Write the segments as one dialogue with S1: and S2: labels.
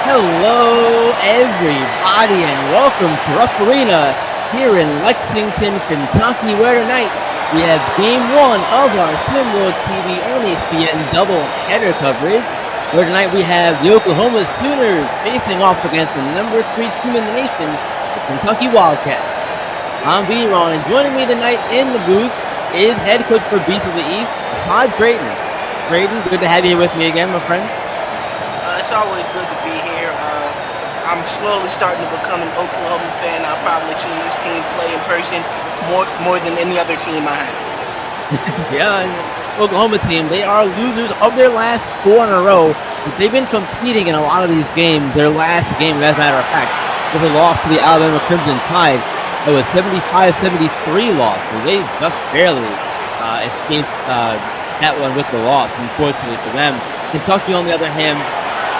S1: Hello, everybody, and welcome to Rupp Arena here in Lexington, Kentucky, where tonight we have Game 1 of our SimWorld TV on ESPN double header coverage, where tonight we have the Oklahoma Sooners facing off against the number 3 team in the nation, the Kentucky Wildcats. I'm B-Ron, and joining me tonight in the booth is head coach for Beast of the East, Asad Drayton. Drayton, good to have you here with me again, my friend.
S2: It's always good to be here. I'm slowly starting to become an Oklahoma fan. I've probably seen this team play in person more than any other team I have.
S1: Yeah, and the Oklahoma team, they are losers of their last 4 in a row. But they've been competing in a lot of these games. Their last game, as a matter of fact, was a loss to the Alabama Crimson Tide. It was 75-73 loss. So they just barely escaped that one with the loss, unfortunately for them. Kentucky, on the other hand,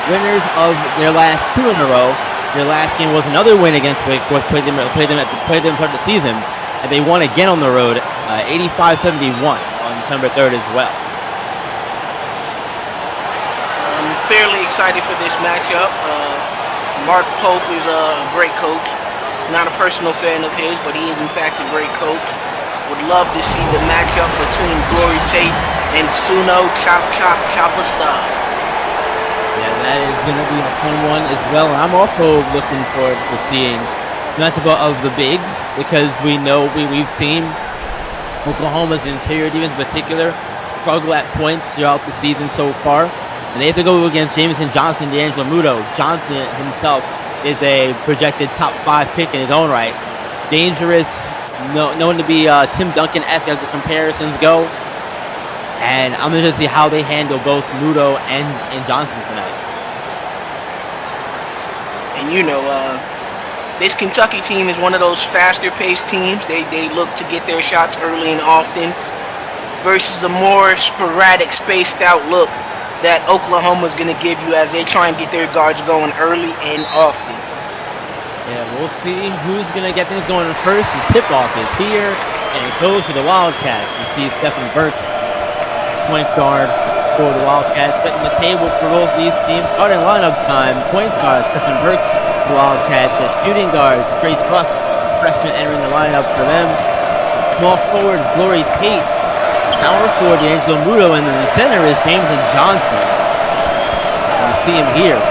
S1: winners of their last 2 in a row. Their last game was another win against Wake Forest. Played them at the start of the season, and they won again on the road, 85-71 on December 3rd as well.
S2: I'm fairly excited for this matchup. Mark Pope is a great coach. Not a personal fan of his, but he is in fact a great coach. Would love to see the matchup between Glory Tate and Suno Chapasta.
S1: Yeah, that is going to be a fun one as well. And I'm also looking forward to seeing the matchup of the bigs, because we know we've seen Oklahoma's interior defense in particular struggle at points throughout the season so far. And they have to go against Jameson Johnson, D'Angelo Muto. Johnson himself is a projected top 5 pick in his own right. Dangerous, known to be Tim Duncan-esque as the comparisons go. And I'm going to see how they handle both Muto and Johnson tonight.
S2: And this Kentucky team is one of those faster-paced teams. They look to get their shots early and often versus a more sporadic, spaced-out look that Oklahoma's going to give you as they try and get their guards going early and often.
S1: Yeah, we'll see who's going to get things going first. The tip-off is here, and it goes to the Wildcats. You see Stephen Burks, point guard for the Wildcats, setting the table for both these teams. Starting lineup time, point guard Stephen Burks for the Wildcats. The shooting guard Trey Truss, freshman, entering the lineup for them. Small forward Glory Tate, power forward D'Angelo Muto, and then the center is Jameson Johnson. You see him here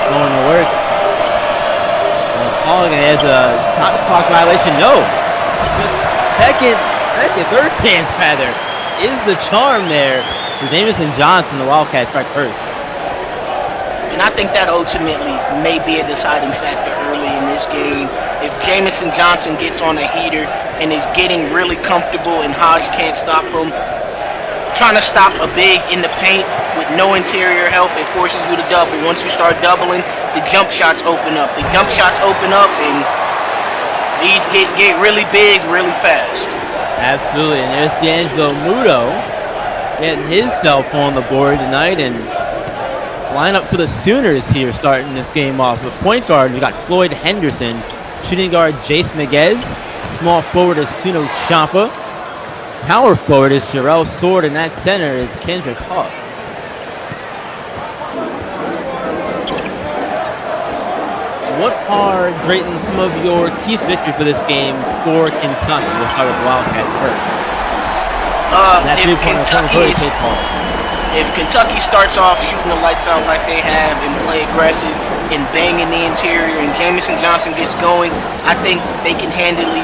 S1: going to work. And calling it as a shot clock violation. No, third chance rather. Is the charm there for Jameson Johnson, the Wildcats strike first.
S2: And I think that ultimately may be a deciding factor early in this game. If Jameson Johnson gets on a heater and is getting really comfortable and Hodge can't stop him, trying to stop a big in the paint with no interior help, it forces you to double. Once you start doubling, the jump shots open up. And leads get really big really fast.
S1: Absolutely, and there's D'Angelo Muto getting himself on the board tonight, and lineup for the Sooners here starting this game off. With point guard, we got Floyd Henderson, shooting guard Jace Miguez, small forward is Suno Champa, Power forward is Jarrell Sword, and that center is Kendrick Hawk. What are, Drayton, some of your key victories for this game for Kentucky? We'll start with Wildcats first. That
S2: if Kentucky starts off shooting the lights out like they have and play aggressive and banging the interior and Jamison Johnson gets going, I think they can handily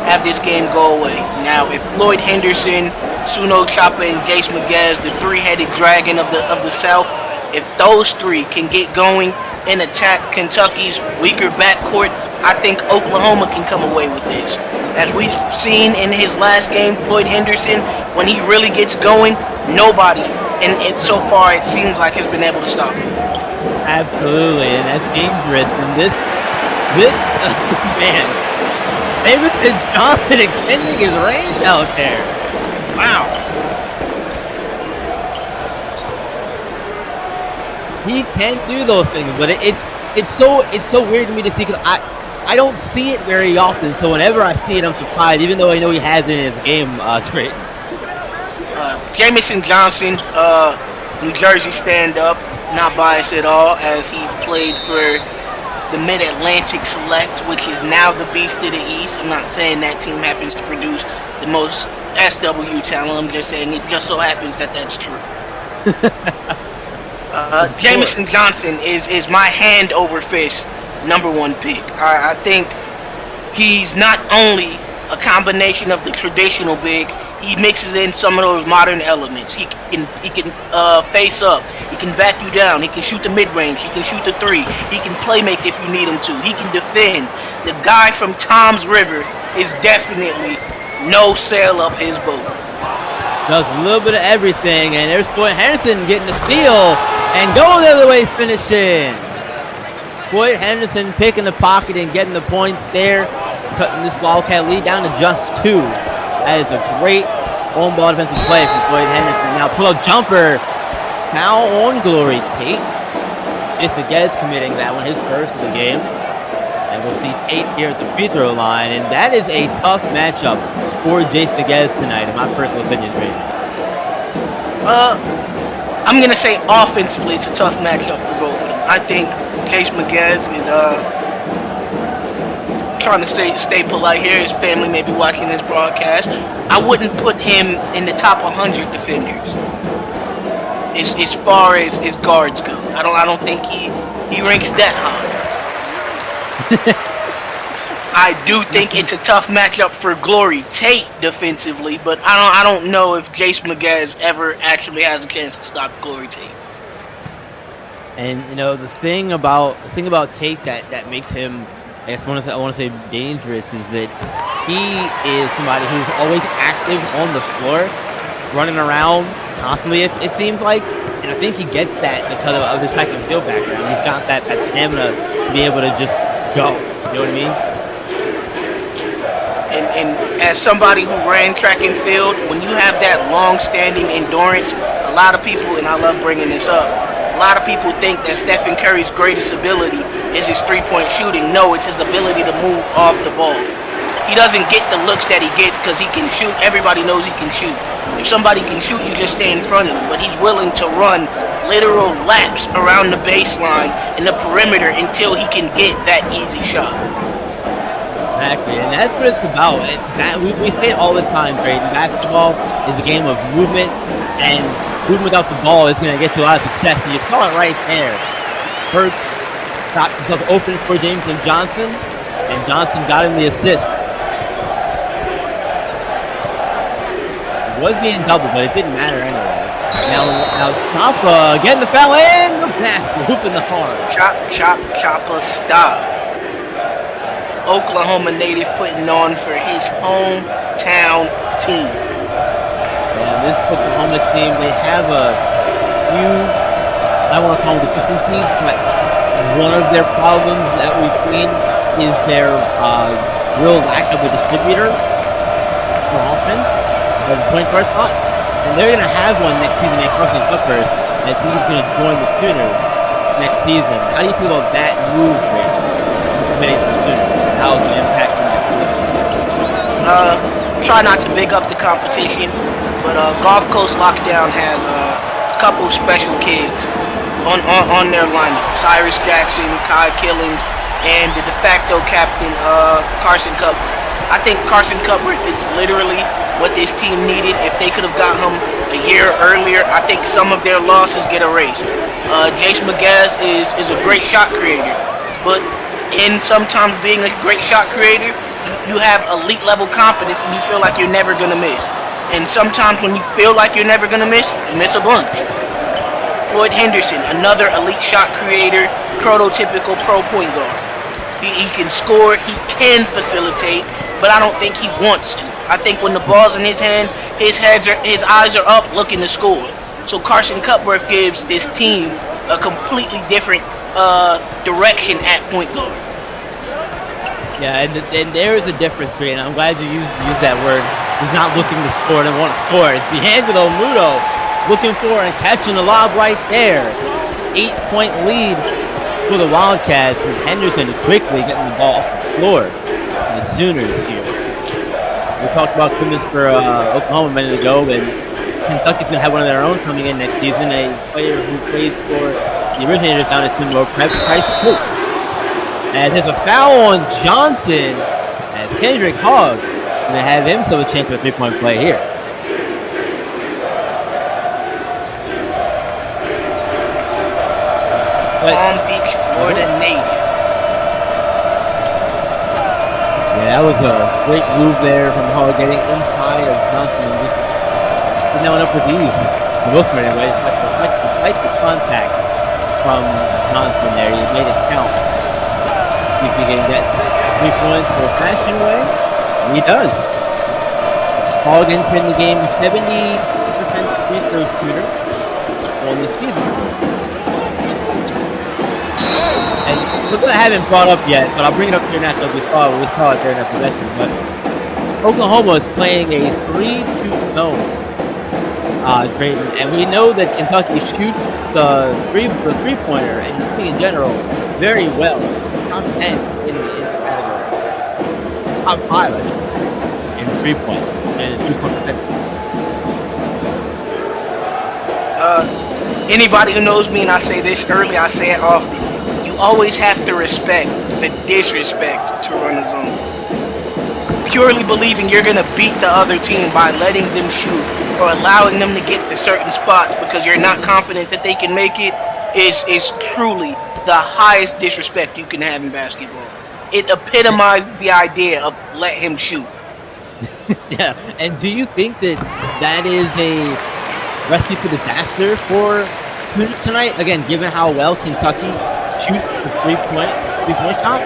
S2: have this game go away. Now, if Floyd Henderson, Suno Chapa, and Jace Maguez, the three-headed dragon of the South, if those three can get going and attack Kentucky's weaker backcourt, I think Oklahoma can come away with this. As we've seen in his last game, Floyd Henderson, when he really gets going, nobody, and so far it seems like, has been able to stop him.
S1: Absolutely, and that's dangerous. And this man, Jamison Johnson extending his range out there. Wow. He can do those things, but it's so weird to me to see, because I don't see it very often. So whenever I see it, I'm surprised, even though I know he has it in his game.
S2: Jamison Johnson, New Jersey stand-up, not biased at all, as he played for the Mid-Atlantic Select, which is now the Beast of the East. I'm not saying that team happens to produce the most SWU talent. I'm just saying it just so happens that that's true. Jamison Johnson is my hand over fist #1 pick. I think he's not only a combination of the traditional big, he mixes in some of those modern elements. He can face up, he can back you down, he can shoot the mid-range, he can shoot the three, he can play make if you need him to, he can defend. The guy from Tom's River is definitely no sail up his boat.
S1: Does a little bit of everything, and there's Floyd Henderson getting the steal and going the other way, finishing. Floyd Henderson picking the pocket and getting the points there, cutting this Wildcat lead down to just 2. That is a great on-ball defensive play from Floyd Henderson. Now pull-up jumper, foul on Glory Tate. Just Maguez committing that one, his first of the game. And we'll see Tate here at the free throw line, and that is a tough matchup for Jace Maguez tonight, in my personal opinion, Ray.
S2: I'm going to say offensively it's a tough matchup for both of them. I think Jace Maguez is trying to stay polite here. His family may be watching this broadcast. I wouldn't put him in the top 100 defenders as far as his guards go. I don't think he ranks that high. I do think it's a tough matchup for Glory Tate defensively, but I don't know if Jace Maguez ever actually has a chance to stop Glory Tate.
S1: And the thing about Tate that makes him, I guess I want to say dangerous, is that he is somebody who's always active on the floor, running around constantly, it seems like. And I think he gets that because of his Texas field background. He's got that stamina to be able to just go. You know what I mean?
S2: And as somebody who ran track and field, when you have that long-standing endurance, a lot of people, and I love bringing this up, a lot of people think that Stephen Curry's greatest ability is his three-point shooting. No, it's his ability to move off the ball. He doesn't get the looks that he gets because he can shoot. Everybody knows he can shoot. If somebody can shoot, you just stay in front of him. But he's willing to run literal laps around the baseline and the perimeter until he can get that easy shot.
S1: Exactly, and that's what it's about. We say it all the time, Drayton. Basketball is a game of movement, and moving without the ball is going to get you a lot of success. And you saw it right there. Hurts got himself open for Jamison Johnson, and Johnson got him the assist. It was being doubled, but it didn't matter anyway. Now Choppa getting the foul and the basket, hooping the hard.
S2: Choppa stop. Oklahoma native putting on for his hometown team.
S1: Yeah, this Oklahoma team, they have a few, I don't want to call them deficiencies, but one of their problems that we've seen is their real lack of a distributor for offense, or the point guard spot. And they're going to have one next season at Carson Clippers, and I think he's going to join the Sooners next season. How do you feel about that move, Rich? Committing to the Sooners? How is it impacting that season?
S2: try not to big up the competition, but Gulf Coast Lockdown has a couple special kids on their lineup. Cyrus Jackson, Kai Killings, and the de facto captain, Carson Cutler. I think Carson Cutworth is literally what this team needed. If they could have got him a year earlier, I think some of their losses get erased. Jace McGaz is a great shot creator, but in sometimes being a great shot creator, you have elite level confidence and you feel like you're never gonna miss. And sometimes when you feel like you're never gonna miss, you miss a bunch. Floyd Henderson, another elite shot creator, prototypical pro point guard. He can score, he can facilitate, but I don't think he wants to. I think when the ball's in his hand, his eyes are up looking to score. So Carson Cutworth gives this team a completely different direction at point guard.
S1: Yeah, and there is a difference, and I'm glad you used that word. He's not looking to score and want to score. It's D'Angelo Muto looking for and catching the lob right there. 8-point lead for the Wildcats as Henderson quickly getting the ball off the floor for the Sooners here. We talked about goodness for Oklahoma a minute ago, and Kentucky's going to have one of their own coming in next season, a player who plays for the originators down at SimWorld Hoops, Price Pope. And there's a foul on Johnson as Kendrick Hogg going to have himself a chance for a 3-point play here.
S2: Palm Beach, Florida native.
S1: Yeah, that was a great move there from Hogg, getting inside of Johnson and just putting that one up with ease. For most part anyway, like the contact from Johnson there. He made it count. See if he can get 3 points for fashion way. And he does. Hogg entering the game 70% free throw shooter on this season. And we're going to have him brought up yet, but I'll bring it up here next. We saw it during that possession. But Oklahoma is playing a 3-2 zone. And we know that Kentucky shoots the three-pointer and shooting in general very well. Top 10 in the category. Top 5, I should, in three-point and 2-point protection.
S2: Anybody who knows me, and I say this early, I say it often, you always have to respect the disrespect to run a zone. Purely believing you're going to beat the other team by letting them shoot or allowing them to get to certain spots because you're not confident that they can make it is truly the highest disrespect you can have in basketball. It epitomized the idea of let him shoot.
S1: Yeah, and do you think that is a recipe for disaster for Hoosiers tonight? Again, given how well Kentucky shoots the three-point shot?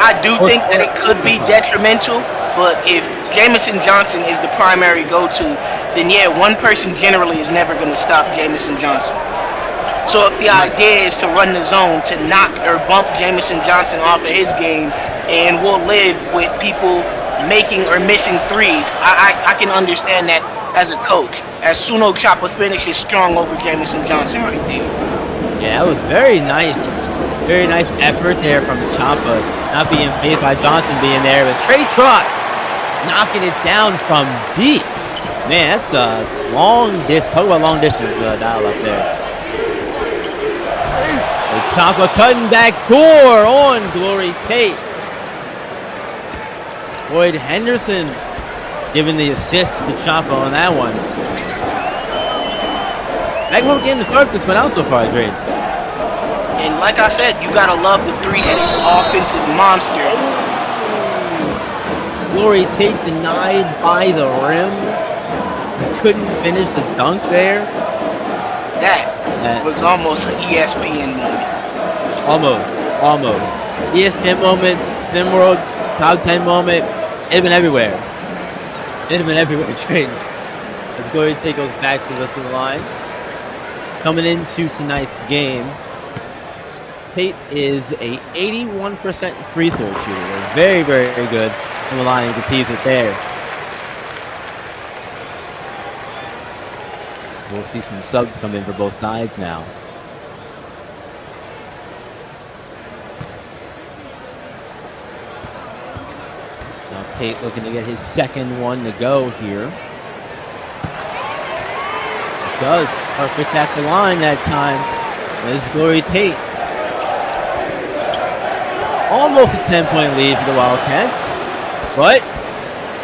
S2: I do think that it could be detrimental, but if Jamison Johnson is the primary go-to, then yeah, one person generally is never going to stop Jamison Johnson. So if the idea is to run the zone to knock or bump Jamison Johnson off of his game, and we'll live with people making or missing threes, I can understand that as a coach. As Suno Chopper finishes strong over Jamison Johnson right there.
S1: Yeah, that was very nice effort there from Choppa, not being faced by Johnson being there, but Trey Trott knocking it down from deep. Man, that's a long distance. Talk about long distance dial up there. Choppa cutting back door on Glory Tate. Floyd Henderson giving the assist to Choppa on that one. Back game to start this one out so far, Dre.
S2: And like I said, you gotta love the three-headed offensive monster.
S1: Glory Tate denied by the rim. He couldn't finish the dunk there.
S2: That was almost an ESPN moment.
S1: Almost. ESPN moment, SimWorld, top 10 moment. It'd been everywhere. Trade. As Glory Tate goes back to the line. Coming into tonight's game, Tate is a 81% free throw shooter. Very, very good from the line. You can see it there. We'll see some subs come in for both sides now. Now Tate looking to get his second one to go here. Does. Perfect at the line that time. There's Glory Tate. Almost a 10-point lead for the Wildcats. But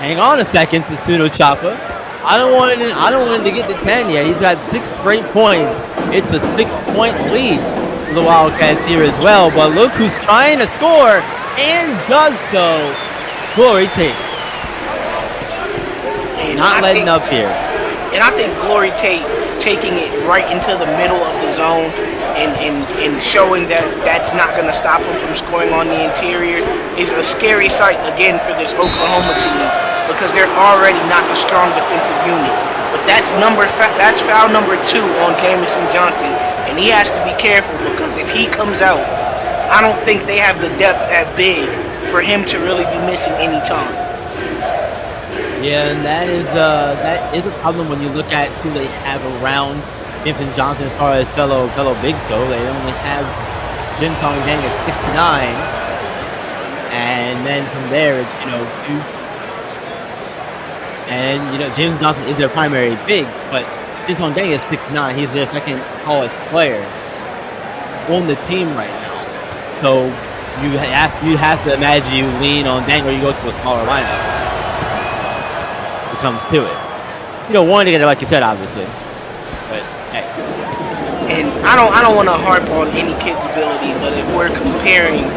S1: hang on a second to Pseudo Choppa. I don't want him to get to 10 yet. He's got 6 straight points. It's a 6-point lead for the Wildcats here as well. But look who's trying to score and does so. Glory Tate. Not letting up here.
S2: And I think Glory Tate taking it right into the middle of the zone and showing that that's not going to stop him from scoring on the interior is a scary sight again for this Oklahoma team, because they're already not a strong defensive unit. But that's foul number 2 on Jamison Johnson, and he has to be careful, because if he comes out, I don't think they have the depth at big for him to really be missing any time.
S1: Yeah, and that is a problem when you look at who they have around Jamison Johnson as far as fellow bigs go. They only have Jin Song Jang at 6'9", and then from there it's Jamison Johnson is their primary big, but Jin Song Jang is 6'9". He's their second tallest player on the team right now. So you have to imagine you lean on Dang or you go to a smaller lineup. Comes to it. You don't want to get it, like you said, obviously. But hey.
S2: And I don't want to harp on any kid's ability, but if we're comparing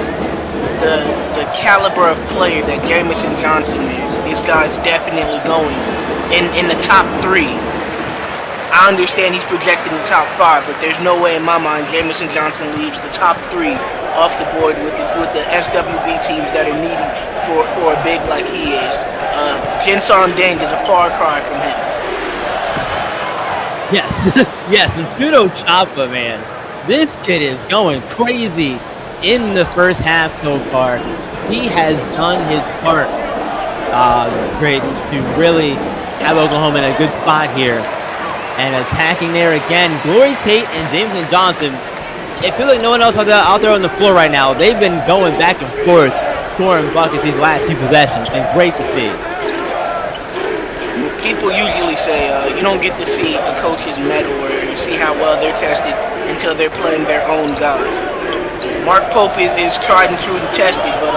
S2: the caliber of player that Jamison Johnson is, this guy's definitely going in the top 3. I understand he's projected in the top 5, but there's no way in my mind Jamison Johnson leaves the top 3 off the board with the SWB teams that are needing for a big like he is. Jin Song Dang is a far cry from him.
S1: Yes, yes, and Pseudo Choppa, man. This kid is going crazy in the first half so far. He has done his part great to really have Oklahoma in a good spot here. And attacking there again, Glory Tate and Jamison Johnson. It feels like no one else out there on the floor right now. They've been going back and forth, scoring buckets these last few possessions, and great to see.
S2: People usually say you don't get to see a coach's medal or see how well they're tested until they're playing their own guys. Mark Pope is tried and true and tested, but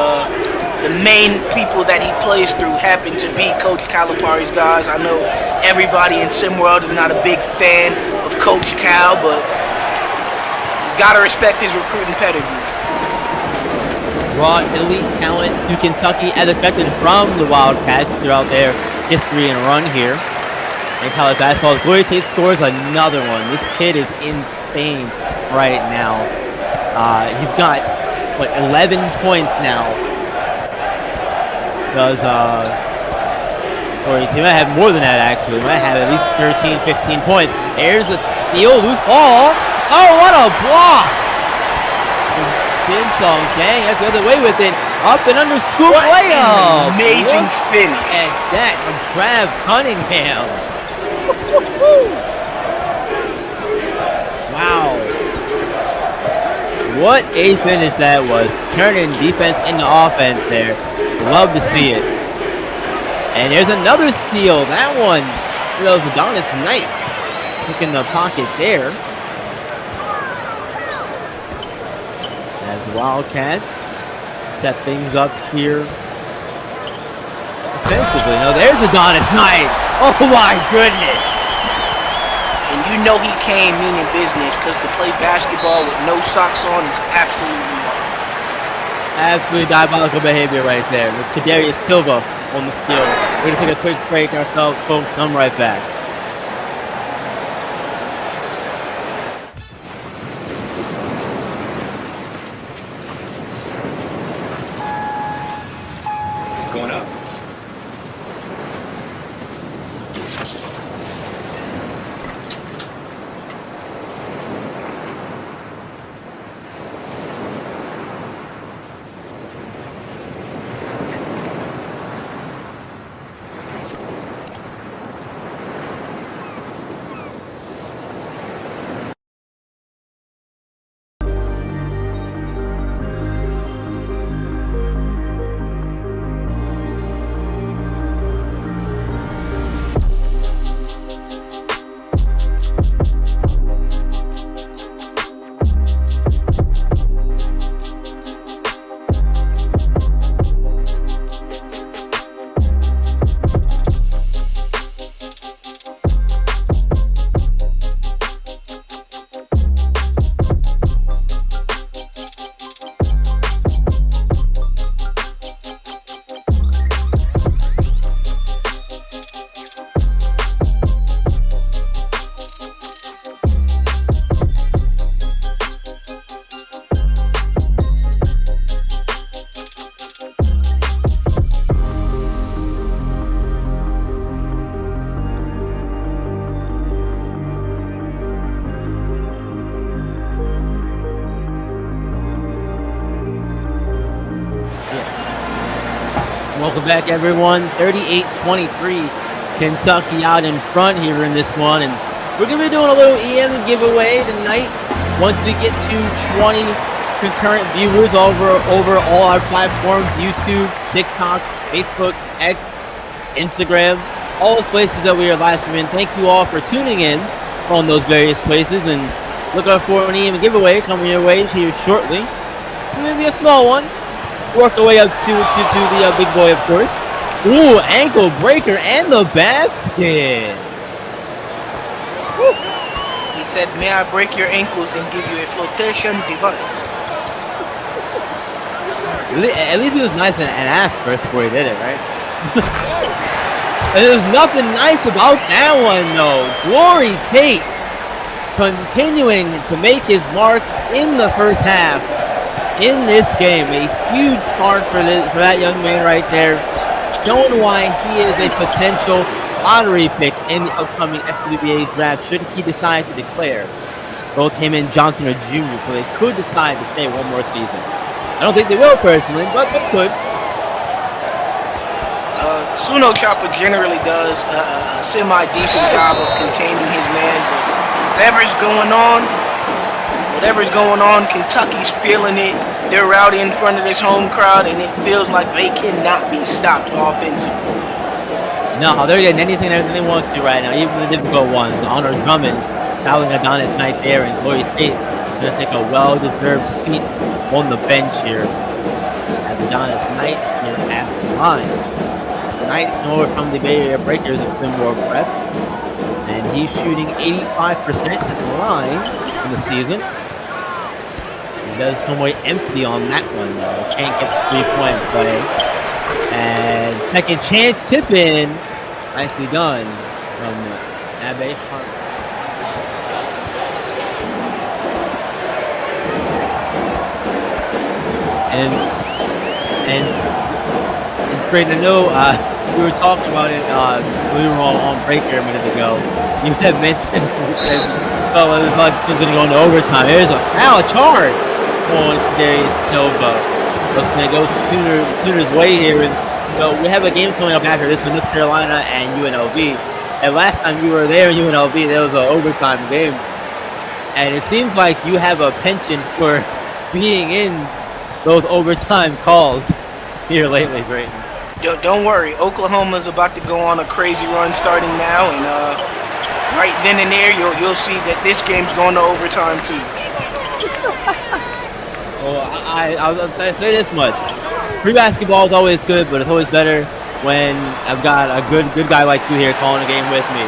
S2: the main people that he plays through happen to be Coach Calipari's guys. I know everybody in SimWorld is not a big fan of Coach Cal, but you gotta respect his recruiting pedigree.
S1: Raw elite talent to Kentucky as expected from the Wildcats throughout their history and run here in college basketball. Glory Tate scores another one. This kid is insane right now. He's got 11 points now. Or he might have more than that actually. He might have at least 13, 15 points. There's a steal, loose ball. Oh, what a block! Jin Song Jang has the other way with it. Up and under scoop layup.
S2: Amazing finish.
S1: And that from Trav Cunningham. Wow. What a finish that was. Turning defense into offense there. Love to see it. And there's another steal. That one, that was Adonis Knight picking the pocket there. As Wildcats set things up here offensively. No, there's Adonis Knight. Oh my goodness.
S2: And you know he came meaning business, because to play basketball with no socks on is absolutely wrong.
S1: Absolutely diabolical behavior right there. It's Kadarius Silva on the steal. We're going to take a quick break ourselves, folks. Come right back.
S3: Going up.
S1: Welcome back, everyone. 38-23. Kentucky out in front here in this one. And we're going to be doing a little EM giveaway tonight. Once we get to 20 concurrent viewers over all our platforms, YouTube, TikTok, Facebook, X, Instagram, all the places that we are live streaming. Thank you all for tuning in on those various places. And look out for an EM giveaway coming your way here shortly. Maybe a small one. Work our way up to the big boy, of course. Ooh, ankle breaker and the basket.
S2: Woo. He said, "May I break your ankles and give you a flotation device?"
S1: At least he was nice and asked first before he did it, right? And there's nothing nice about that one, though. Glory Tate continuing to make his mark in the first half. In this game, a huge part for that young man right there, showing why he is a potential lottery pick in the upcoming SWBA draft should he decide to declare. Both him and Johnson are juniors, so they could decide to stay one more season. I don't think they will personally, but they could.
S2: Suno Chopper generally does a semi-decent job of containing his man, but whatever's going on, Kentucky's feeling it. They're rowdy in front of this home crowd, and it feels like they cannot be stopped offensively.
S1: No, they're getting anything they want to right now, even the difficult ones. Honor Drummond, fouling Adonis Knight there, and Glory Tate is going to take a well-deserved seat on the bench here. As Adonis Knight here at the line. Knight over from the Bay Area Breakers of SimWorld Prep, and he's shooting 85% at the line in the season. He does come away empty on that one, though. Can't get the 3-point play. And second chance tip in. Nicely done from Abe Sharp. And great to know, we were talking about it, we were on break here a minute ago. You had mentioned, oh, it was going to go into overtime. There's a foul charge on Darius Silva. Looking to go Sooners' way here. And, we have a game coming up after this with North Carolina and UNLV. And last time you were there in UNLV, there was an overtime game. And it seems like you have a penchant for being in those overtime calls here lately, Drayton.
S2: Don't worry, Oklahoma's about to go on a crazy run starting now, and right then and there, you'll see that this game's going to overtime too.
S1: Well, I'll say this much: free basketball is always good, but it's always better when I've got a good guy like you here calling a game with me.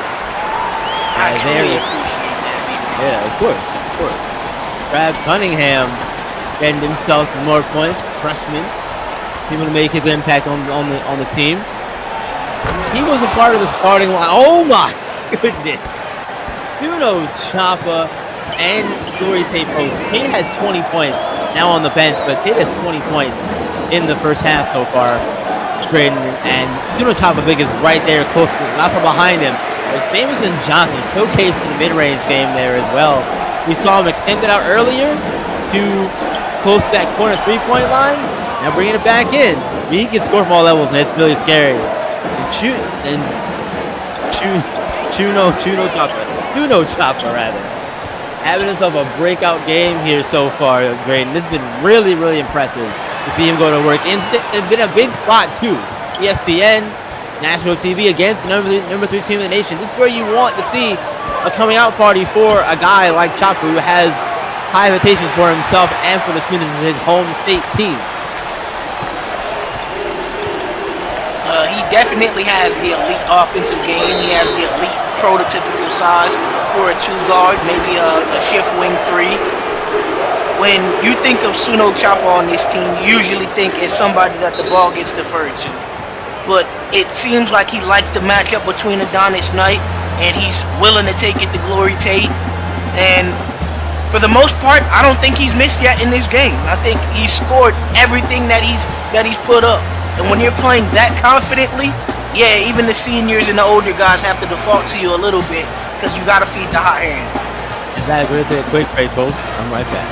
S2: I truly appreciate that.
S1: Yeah, of course. Brad Cunningham getting himself some more points, freshman. He's going to make his impact on the team. He was a part of the starting line. Oh my goodness! Suno Choppa and Glory Tate both. Tate has 20 points now on the bench, but Tate has 20 points in the first half so far. And Suno Choppa Big is right there, close to not far behind him. But Jamison Johnson showcased the mid-range game there as well. We saw him extend it out earlier to close to that corner 3-point line. Now bringing it back in. He can score from all levels, and it's really scary. Suno Choppa, rather. Having himself a breakout game here so far, Graydon. This has been really, really impressive to see him go to work. It's been a big spot, too. ESPN, national TV against the number 3 team in the nation. This is where you want to see a coming out party for a guy like Choppa, who has high expectations for himself and for the students of his home state team.
S2: He definitely has the elite offensive game. He has the elite prototypical size for a 2 guard, maybe a shift wing 3. When you think of Suno Choppa on this team, you usually think it's somebody that the ball gets deferred to. But it seems like he likes the matchup between Adonis Knight, and he's willing to take it to Glory Tate. And for the most part, I don't think he's missed yet in this game. I think he's scored everything that he's put up. And when you're playing that confidently, yeah, even the seniors and the older guys have to default to you a little bit because you got to feed the hot hand.
S1: Exactly. We're going to take a quick break, folks. I'm right back.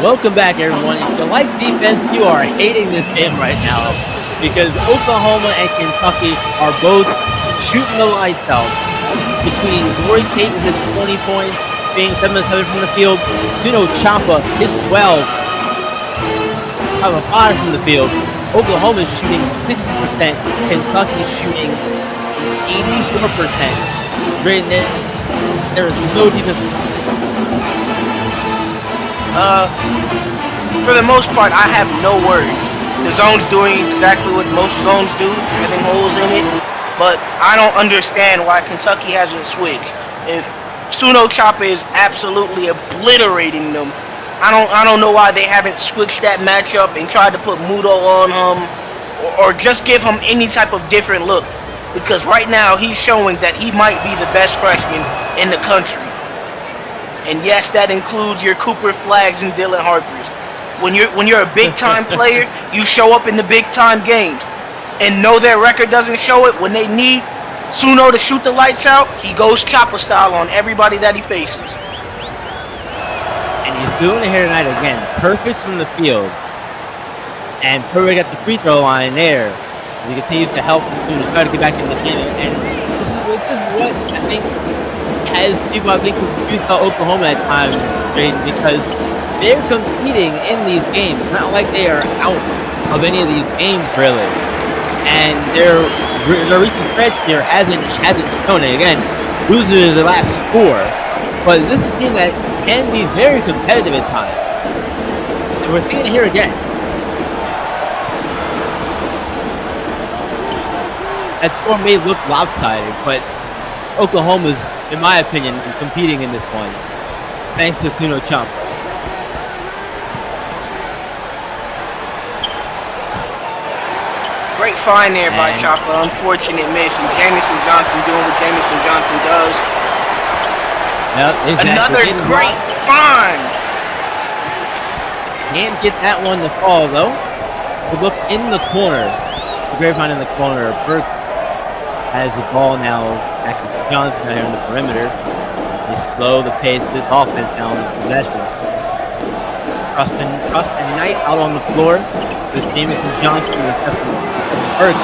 S1: Welcome back, everyone. If you like defense, you are hating this game right now because Oklahoma and Kentucky are both shooting the lights out. Between Dory Tate with his 20 points, being 7-7 from the field, Zuno Champa, his 12, have a 5 from the field. Oklahoma is shooting 60%, Kentucky shooting 84%. There is no defense.
S2: For the most part, I have no words. The zone's doing exactly what most zones do, having holes in it. But I don't understand why Kentucky hasn't switched. If Suno Choppa is absolutely obliterating them, I don't know why they haven't switched that matchup and tried to put Muto on him, or just give him any type of different look. Because right now he's showing that he might be the best freshman in the country. And yes, that includes your Cooper Flags and Dylan Harpers. When you're a big time player, you show up in the big time games. And no, their record doesn't show it. When they need Suno to shoot the lights out, he goes Choppa style on everybody that he faces.
S1: And he's doing it here tonight again. Perfect from the field. And perfect at the free throw line there. He continues to help the students try to get back in the game. And this is what I think has people, confused about Oklahoma at times, because they're competing in these games. It's not like they are out of any of these games, really. And their recent stretch here hasn't shown it. Again, losing the last 4. But this is a team that can be very competitive at times. And we're seeing it here again. That score may look lopsided, but Oklahoma's, in my opinion, competing in this one, thanks to Suno Chump.
S2: Great find there by Choppa. Unfortunate miss, and Jamison Johnson doing what Jamison Johnson does.
S1: Yep, exactly.
S2: Another great find.
S1: Can't get that one to fall though. We look in the corner. The great find in the corner. Burke has the ball now. Back to Johnson out here on the perimeter. They slow the pace of this offense down in possession. Trust and Knight out on the floor with Jamison Johnson and Stephen Burke.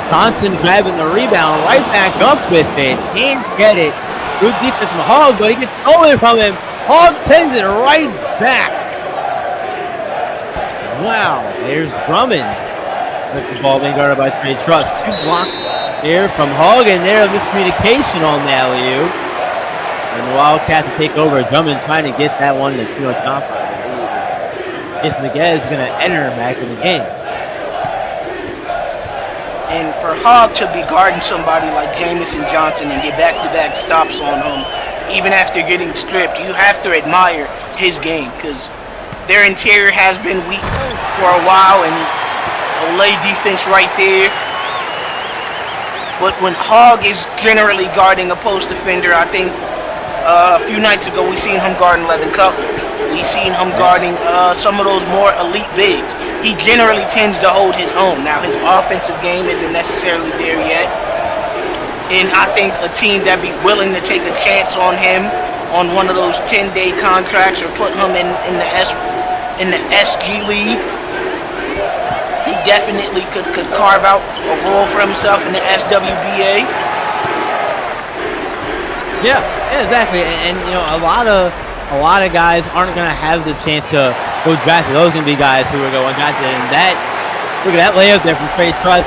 S1: Johnson grabbing the rebound, right back up with it. Can't get it. Good defense from Hogg, but he gets stolen from him. Hogg sends it right back. Wow, there's Drummond. With the ball being guarded by Trey Truss. 2 blocks there from Hogg, and there a miscommunication on the alley-oop. And the Wildcats to take over. Drummond trying to get that one to Suno Choppa. If Miguel is going to enter back in the game.
S2: And for Hogg to be guarding somebody like Jamison Johnson and get back-to-back stops on him, even after getting stripped, you have to admire his game, because their interior has been weak for a while, and Olay defense right there. But when Hogg is generally guarding a post defender, I think a few nights ago we seen him guarding Levin Cutler. We seen him guarding some of those more elite bigs. He generally tends to hold his own. Now his offensive game isn't necessarily there yet, and I think a team that'd be willing to take a chance on him on one of those 10-day contracts, or put him in the SG League, he definitely could carve out a role for himself in the SWBA.
S1: Yeah, exactly. And you know, a lot of guys aren't gonna have the chance to go drafted. Those are gonna be guys who are going drafted. And that, look at that layup there from Trey Truss.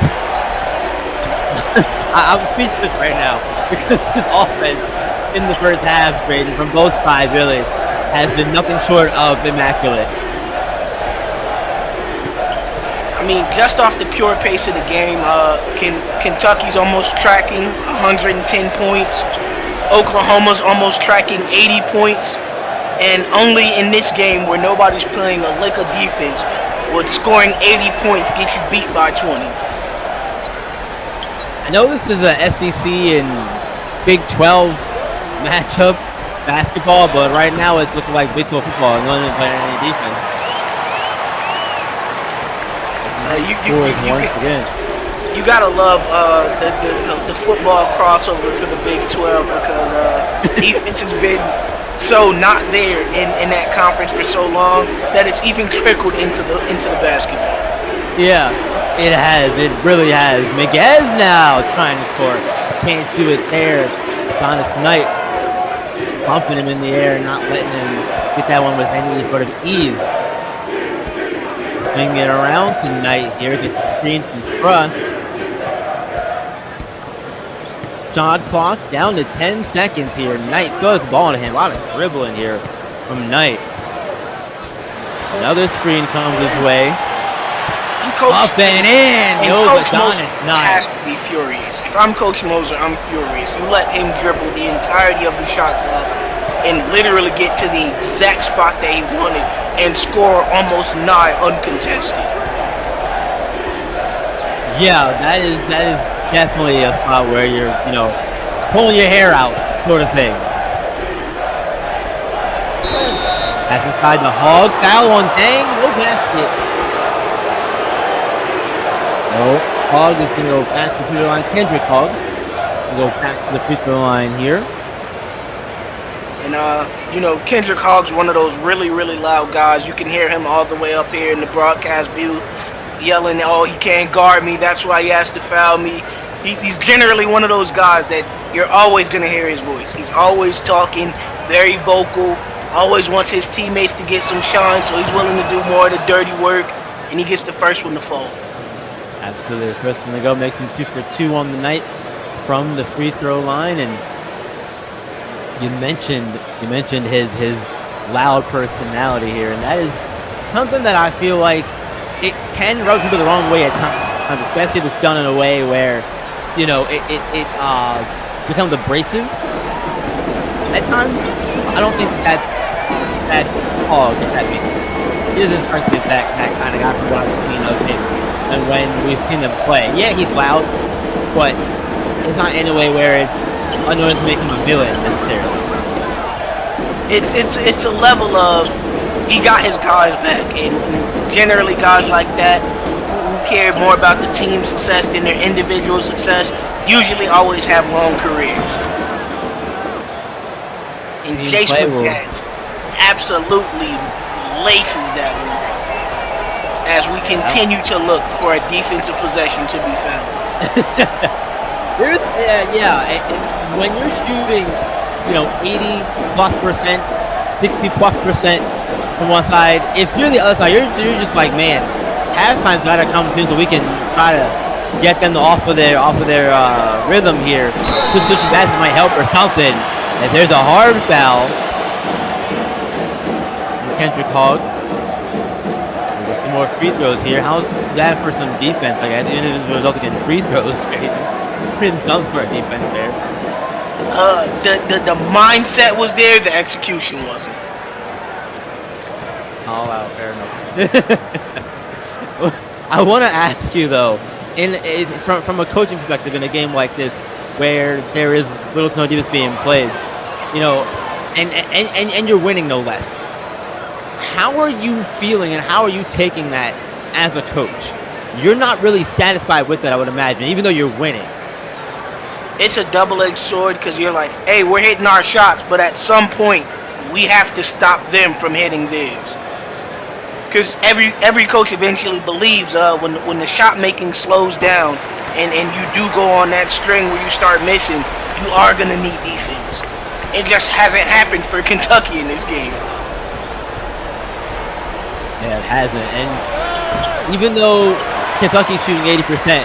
S1: I'm speechless right now because this offense in the first half, Braden, from both sides really has been nothing short of immaculate.
S2: I mean, just off the pure pace of the game, Kentucky's almost tracking 110 points. Oklahoma's almost tracking 80 points. And only in this game, where nobody's playing a lick of defense, would scoring 80 points get you beat by 20.
S1: I know this is a SEC and Big 12 matchup basketball, but right now it's looking like Big 12 football and no one playing any defense.
S2: You gotta love the football crossover for the Big 12, because defense has been so not there in that conference for so long that it's even trickled into the basketball.
S1: Yeah, it has. It really has. Miguez now trying to score. Can't do it there. Thomas Knight pumping him in the air, not letting him get that one with any sort of ease. Swing it around tonight here. Gets the screen from Trust. Shot clock down to 10 seconds here. Knight throws the ball in hand. A lot of dribbling here from Knight. Another screen comes his way. Up and in.
S2: Has to be furious. If I'm Coach Moser, I'm furious. You let him dribble the entirety of the shot clock and literally get to the exact spot that he wanted and score almost nigh uncontested.
S1: Yeah, that is definitely a spot where you're, pulling your hair out, sort of thing. That's inside the Hog. That one, dang, no basket. No, Hog is going to go back to the free throw line. Kendrick Hog will go back to the free throw line here.
S2: And, Kendrick Hogg's one of those really, really loud guys. You can hear him all the way up here in the broadcast view yelling, "Oh, he can't guard me. That's why he has to foul me." He's generally one of those guys that you're always going to hear his voice. He's always talking, very vocal, always wants his teammates to get some shine, so he's willing to do more of the dirty work, and he gets the first one to fall.
S1: Absolutely. The first one to go makes him 2 for 2 on the night from the free throw line. And you mentioned his loud personality here, and that is something that I feel like it can rub people the wrong way at times, especially if it's done in a way where it becomes abrasive at times. I don't think that's Hog. He doesn't strike me as that kind of guy from what I've seen of him and when we've seen him play. Yeah, he's loud, but it's not in a way where it's annoying to make him a villain necessarily.
S2: It's a level of he got his guys back, and generally guys like that who care more about the team success than their individual success usually always have long careers. And Jason Miguez absolutely laces that one as we continue to look for a defensive possession to be found.
S1: And when you're shooting, 80+%, 60+% from one side, if you're the other side, you're just like, man, halftime's gotta come soon so we can try to get them off of their rhythm here. Switching back might help or something. If there's a hard foul, Kendrick Hogg. There's some more free throws here. How's that for some defense? Like, at the end of this resulting in free throws, in some sort of defense there.
S2: The mindset was there, the execution wasn't.
S1: All out, fair enough. I want to ask you though, from a coaching perspective, in a game like this, where there is little to no defense being played, and you're winning no less. How are you feeling, and how are you taking that as a coach? You're not really satisfied with that, I would imagine, even though you're winning.
S2: It's a double-edged sword because you're like, hey, we're hitting our shots, but at some point, we have to stop them from hitting theirs. Because every coach eventually believes when the shot making slows down and you do go on that string where you start missing, you are going to need defense. It just hasn't happened for Kentucky in this game.
S1: Yeah, it hasn't. And even though Kentucky's shooting 80%,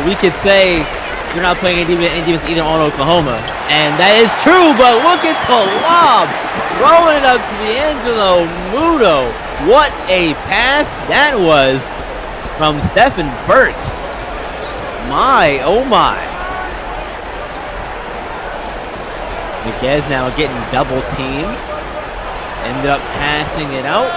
S1: we could say you're not playing any defense either on Oklahoma. And that is true, but look at the lob. Throwing it up to D'Angelo Muto. What a pass that was from Stephen Burks. My, oh my. Miguez now getting double teamed. Ended up passing it out.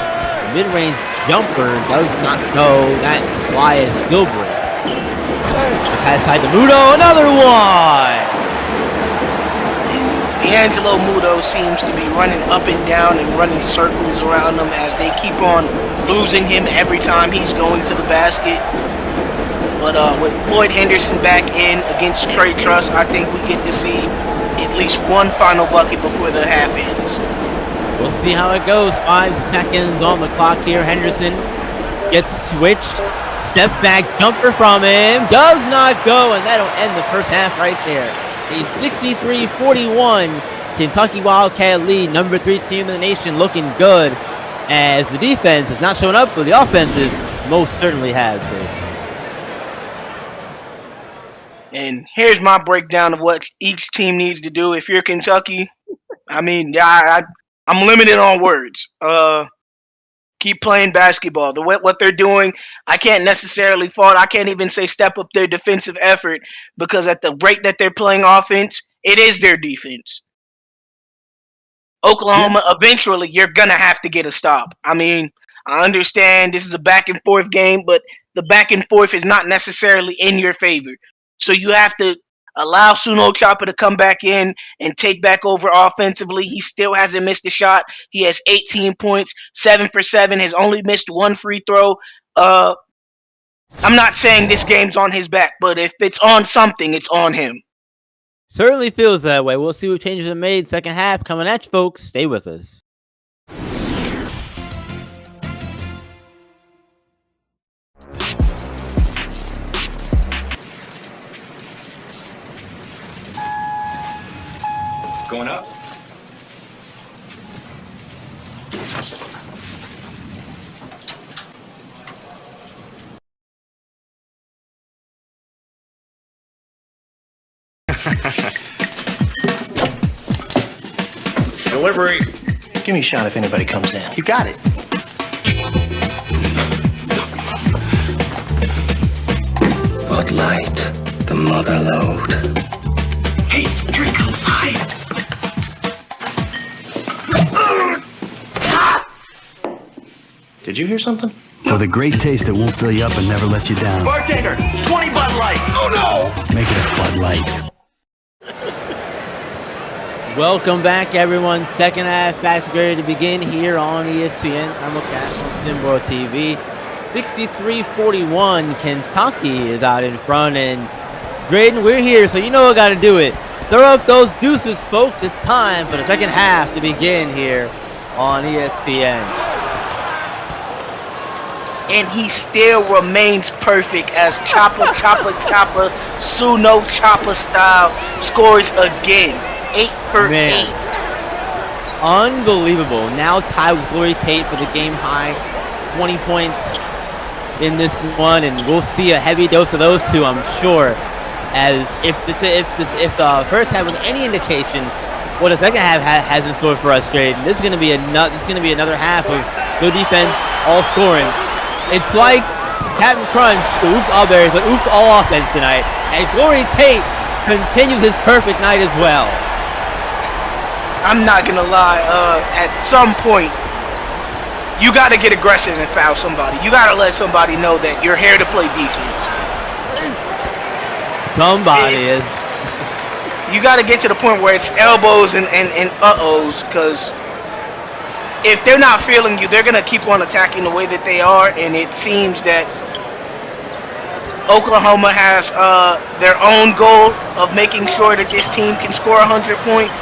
S1: Mid-range jumper does not go. That's Elias Gilbert. The pass side to Muto. Another one.
S2: D'Angelo Muto seems to be running up and down and running circles around them as they keep on losing him every time he's going to the basket. But with Floyd Henderson back in against Trey Truss, I think we get to see at least one final bucket before the half ends.
S1: We'll see how it goes. 5 seconds on the clock here. Henderson gets switched. Step back jumper from him. Does not go, and that'll end the first half right there. A 63-41 Kentucky Wildcat lead. Number 3 team in the nation, looking good, as the defense is not showing up, but the offenses most certainly have been.
S2: And here's my breakdown of what each team needs to do. If you're Kentucky, I mean, I'm limited on words. Keep playing basketball. What they're doing, I can't necessarily fault. I can't even say step up their defensive effort, because at the rate that they're playing offense, it is their defense. Oklahoma, eventually, you're going to have to get a stop. I mean, I understand this is a back and forth game, but the back and forth is not necessarily in your favor. So you have to allow Suno Chopper to come back in and take back over offensively. He still hasn't missed a shot. He has 18 points, 7 for 7, has only missed 1 free throw. I'm not saying this game's on his back, but if it's on something, it's on him.
S1: Certainly feels that way. We'll see what changes are made. Second half coming at you, folks. Stay with us.
S3: Going up. Delivery.
S4: Give me a shot if anybody comes in. You got it. Bud Light, the mother load. Hey, here it comes. Hide. Did you hear something?
S5: For the great taste that won't fill you up and never lets you down.
S4: Bartender, 20 Bud Lights. Oh no!
S5: Make it a Bud Light.
S1: Welcome back, everyone. Second half back ready to begin here on ESPN simulcast on SimWorld TV. 63-41, Kentucky is out in front, and Drayden, we're here, so you know I got to do it. Throw up those deuces, folks. It's time for the second half to begin here on ESPN.
S2: And he still remains perfect as Chopper, Suno Chopper style scores again. 8 for 8.
S1: Unbelievable. Now tied with Glory Tate for the game high. 20 points in this one, and we'll see a heavy dose of those two, I'm sure. As if the first half was any indication what the second half has in store for us, Drayden, this is going to be another half of good defense, all scoring. It's like Captain Crunch, the oops all berries, but oops all offense tonight. And Glory Tate continues his perfect night as well.
S2: I'm not gonna lie, at some point, you gotta get aggressive and foul somebody. You gotta let somebody know that you're here to play defense.
S1: Somebody is.
S2: You gotta get to the point where it's elbows and uh-ohs, because if they're not feeling you, they're gonna keep on attacking the way that they are, and it seems that Oklahoma has their own goal of making sure that this team can score 100 points.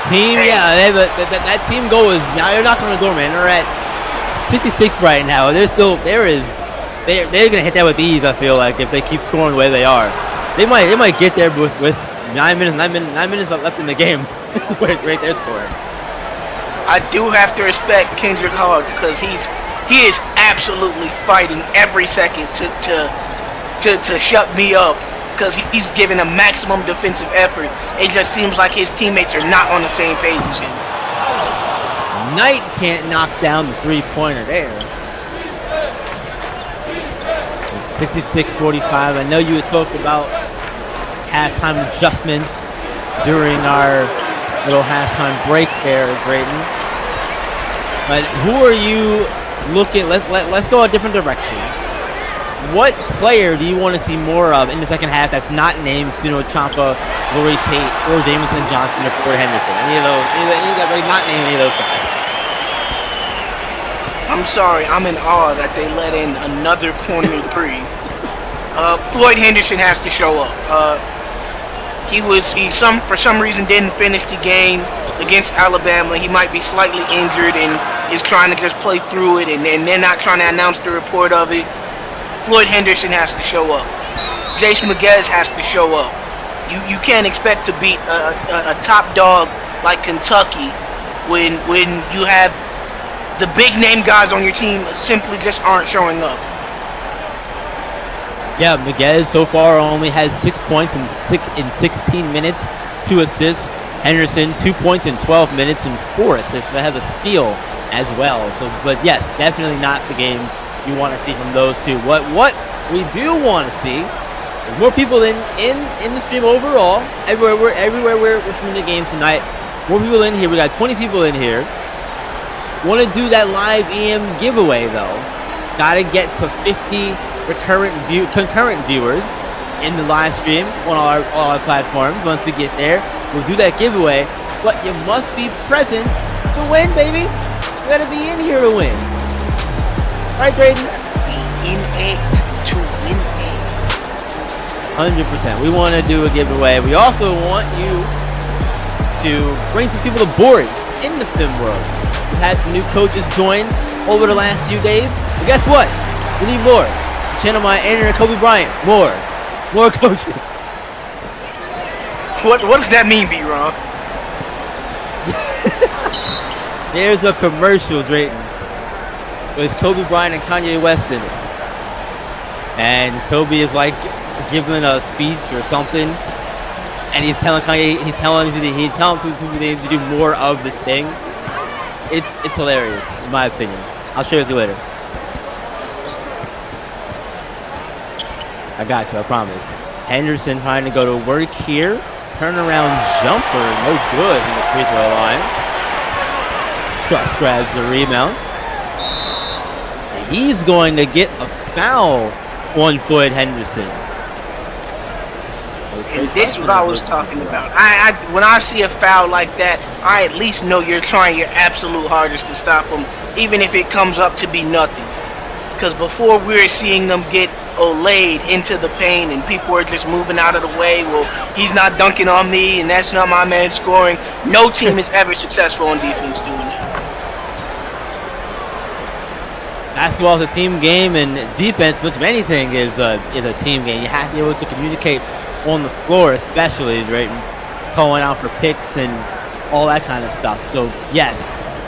S1: That team goal is now. They're knocking on the door, man. They're at 66 right now. They're gonna hit that with ease. I feel like if they keep scoring the way they are, they might get there with 9 minutes left in the game. right there scoring.
S2: I do have to respect Kendrick Hodge, because he is absolutely fighting every second to shut me up, because he's giving a maximum defensive effort. It just seems like his teammates are not on the same page as him.
S1: Knight can't knock down the three-pointer there. 66-45. I know you had spoke about halftime adjustments during our little halftime break there, Drayden. But who are you looking? Let's go a different direction. What player do you want to see more of in the second half that's not named Suno Champa, Glory Tate, or Jamison Johnson, or Ford Henderson? Any guys like not named any of those guys?
S2: I'm sorry, I'm in awe that they let in another corner three. Floyd Henderson has to show up. For some reason didn't finish the game against Alabama. He might be slightly injured and is trying to just play through it, and they're not trying to announce the report of it. Floyd Henderson has to show up. Jace Miguez has to show up. You can't expect to beat a top dog like Kentucky when you have the big name guys on your team simply just aren't showing up.
S1: Yeah, Miguez so far only has 6 points in 16 minutes, 2 assists. Henderson 2 points in 12 minutes and 4 assists. They have a steal as well. So, but yes, definitely not the game you want to see from those two. What we do want to see is more people in the stream overall. Everywhere we're streaming the game tonight. More people in here. We got 20 people in here. Want to do that live EM giveaway though. Got to get to 50 concurrent viewers in the live stream on all our platforms. Once we get there, we'll do that giveaway. But you must be present to win, baby. You gotta be in here to win. Right, Drayden?
S2: Be in it to win it.
S1: 100%. We want to do a giveaway. We also want you to bring some people aboard in the SimWorld. We've had some new coaches join over the last few days. But guess what? We need more. Channel my inner Kobe Bryant. More coaches.
S2: What does that mean, B-Ron?
S1: There's a commercial, Drayton, with Kobe Bryant and Kanye West in it. And Kobe is like giving a speech or something, and he's telling people they need to do more of this thing. It's hilarious, in my opinion. I'll share it with you later. I got you, I promise. Henderson trying to go to work here. Turnaround jumper, no good in the free throw line. Truss grabs the rebound. And he's going to get a foul on Floyd Henderson.
S2: And this is what I was talking about. When I see a foul like that, I at least know you're trying your absolute hardest to stop him, even if it comes up to be nothing. Because before we were seeing them get olayed into the paint and people were just moving out of the way. Well, he's not dunking on me and that's not my man scoring. No team is ever successful on defense doing that.
S1: Basketball is a team game, and defense, much of anything, is a team game. You have to be able to communicate on the floor, especially, right? Calling out for picks and all that kind of stuff. So yes,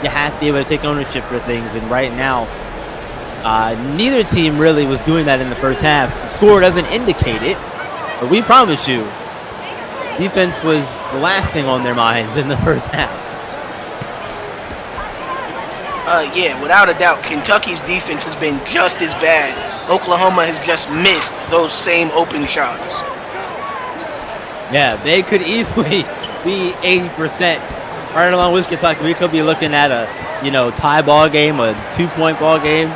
S1: you have to be able to take ownership for things, and right now, neither team really was doing that in the first half. The score doesn't indicate it, but we promise you, defense was the last thing on their minds in the first half.
S2: Yeah, without a doubt, Kentucky's defense has been just as bad. Oklahoma has just missed those same open shots.
S1: Yeah, they could easily be 80% right along with Kentucky. We could be looking at a, tie ball game, a 2-point ball game.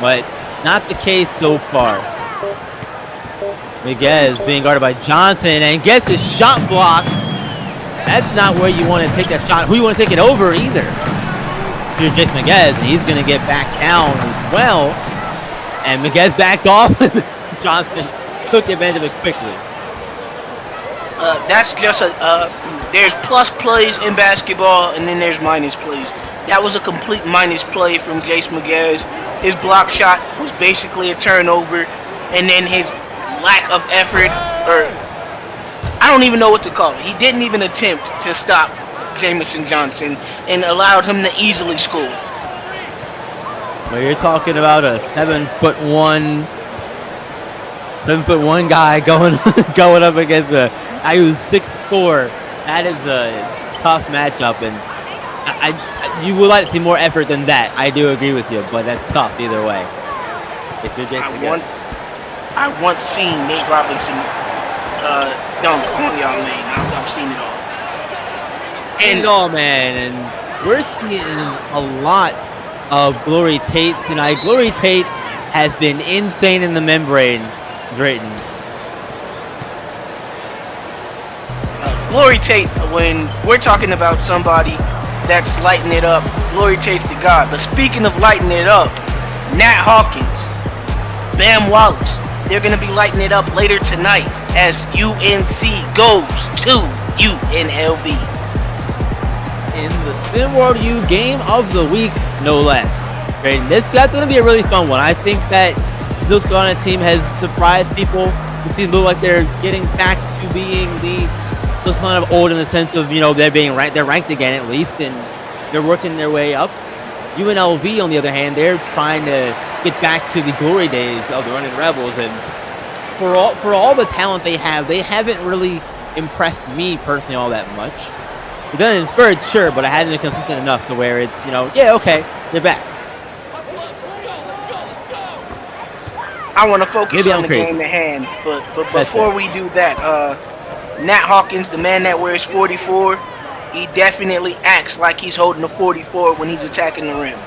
S1: But not the case so far. Miguez being guarded by Johnson and gets his shot blocked. That's not where you want to take that shot. Who you want to take it over either. Here's Jace Miguez, and he's going to get back down as well. And Miguez backed off. Johnson took advantage of it quickly.
S2: That's just there's plus plays in basketball, and then there's minus plays. That was a complete minus play from Jace Miguez. His block shot was basically a turnover, and then his lack of effort, or I don't even know what to call it. He didn't even attempt to stop Jamison Johnson and allowed him to easily score.
S1: Well, you're talking about a 7'1" guy going up against a guy who's 6'4". That is a tough matchup, and you would like to see more effort than that. I do agree with you, but that's tough either way. If you're
S2: I once seen Nate Robinson dunk on y'all man. I've seen it all.
S1: And man, and we're seeing a lot of Glory Tate tonight. Glory Tate has been insane in the membrane, Drayton.
S2: Glory Tate, when we're talking about somebody that's lighting it up, Glory Tate's the god. But speaking of lighting it up, Nat Hawkins, Bam Wallace, they're going to be lighting it up later tonight as UNC goes to UNLV.
S1: In the SimWorld U game of the week, no less. Great. That's going to be a really fun one. I think that this Carolina team has surprised people. It seems like they're getting back to being those kind of old in the sense of, they're being ranked. They're ranked again at least, and they're working their way up. UNLV, on the other hand, they're trying to get back to the glory days of the Running Rebels, and for all the talent they haven't really impressed me personally all that much. But then in spurts, sure, but I hadn't been consistent enough to where it's, yeah, okay, they're back.
S2: I want to focus on the game at hand, but before we do that, Nat Hawkins, the man that wears 44, he definitely acts like he's holding a 44 when he's attacking the rim.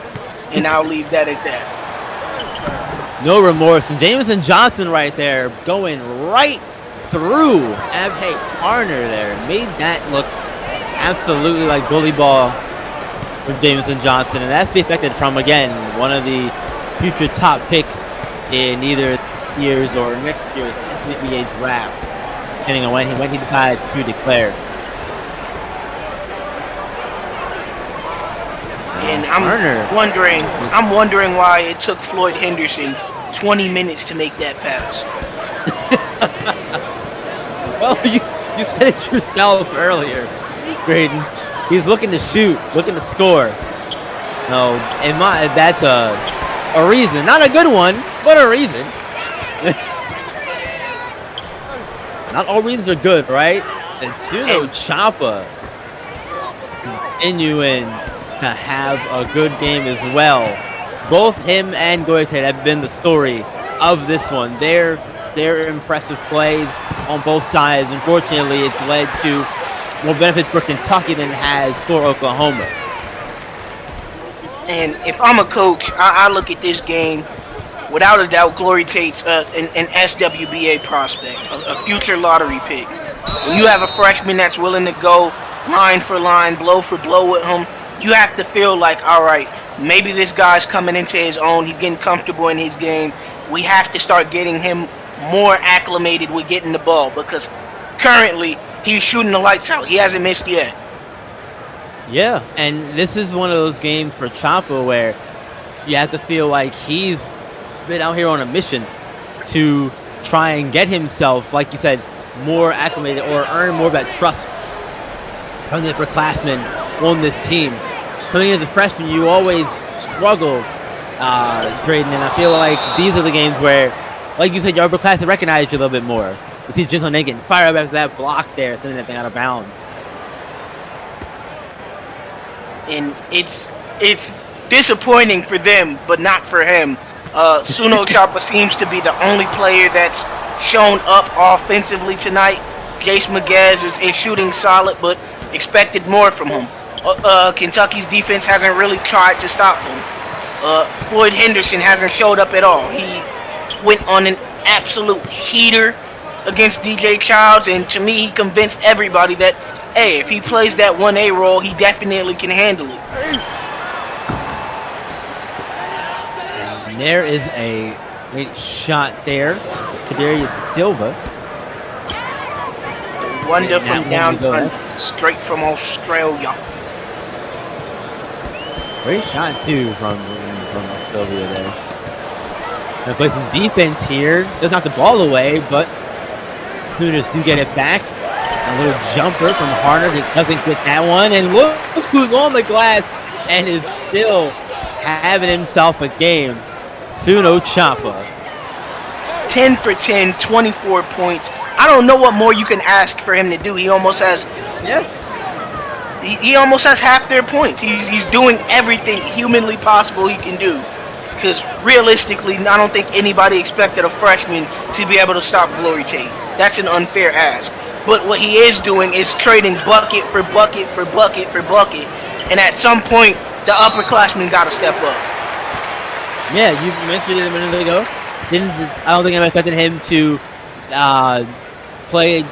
S2: And I'll leave that at that.
S1: No remorse. And Jameson Johnson right there going right through Abhay Harner there. Made that look absolutely like bully ball for Jameson Johnson. And that's to be expected from, again, one of the future top picks in either year's or next year's NBA draft, depending on when he decides to declare.
S2: And I'm wondering why it took Floyd Henderson 20 minutes to make that pass.
S1: Well, you said it yourself earlier, Graydon. He's looking to shoot, looking to score. No, that's a reason, not a good one, but a reason. Not all reasons are good, right? And Suno Chapa continuing to have a good game as well. Both him and Goethe have been the story of this one. Their impressive plays on both sides. Unfortunately, it's led to more benefits for Kentucky than it has for Oklahoma.
S2: And if I'm a coach, I look at this game, without a doubt, Glory Tate's an SWBA prospect, a future lottery pick. When you have a freshman that's willing to go line for line, blow for blow with him, you have to feel like, all right, maybe this guy's coming into his own. He's getting comfortable in his game. We have to start getting him more acclimated with getting the ball, because currently he's shooting the lights out. He hasn't missed yet.
S1: Yeah, and this is one of those games for Chapa where you have to feel like he's been out here on a mission to try and get himself, like you said, more acclimated or earn more of that trust from the upperclassmen on this team. Coming in as a freshman, you always struggle, Drayden, and I feel like these are the games where, like you said, your upperclassmen recognize you a little bit more. You see Jensen getting fired up after that block there, sending that thing out of bounds.
S2: And it's disappointing for them, but not for him. Suno Chapa seems to be the only player that's shown up offensively tonight. Jace Maguez is shooting solid, but expected more from him. Kentucky's defense hasn't really tried to stop him. Floyd Henderson hasn't showed up at all. He went on an absolute heater against DJ Childs, and to me, he convinced everybody that, hey, if he plays that 1A role, he definitely can handle it.
S1: And there is a great shot there. It's Kadarius Silva.
S2: Wonder from down straight from Australia.
S1: Great shot too from Sylvia there. Gonna play some defense here. Doesn't knock the ball away, but Sooners do get it back. A little jumper from Harner. He doesn't get that one. And look who's on the glass and is still having himself a game. Suno Chapa.
S2: 10 for 10, 24 points. I don't know what more you can ask for him to do. He almost has he almost has half their points. He's doing everything humanly possible he can do. Because realistically, I don't think anybody expected a freshman to be able to stop Glory Tate. That's an unfair ask. But what he is doing is trading bucket for bucket for bucket for bucket. And at some point, the upperclassmen got to step up.
S1: Yeah, you mentioned it a minute ago. I don't think I expected him to play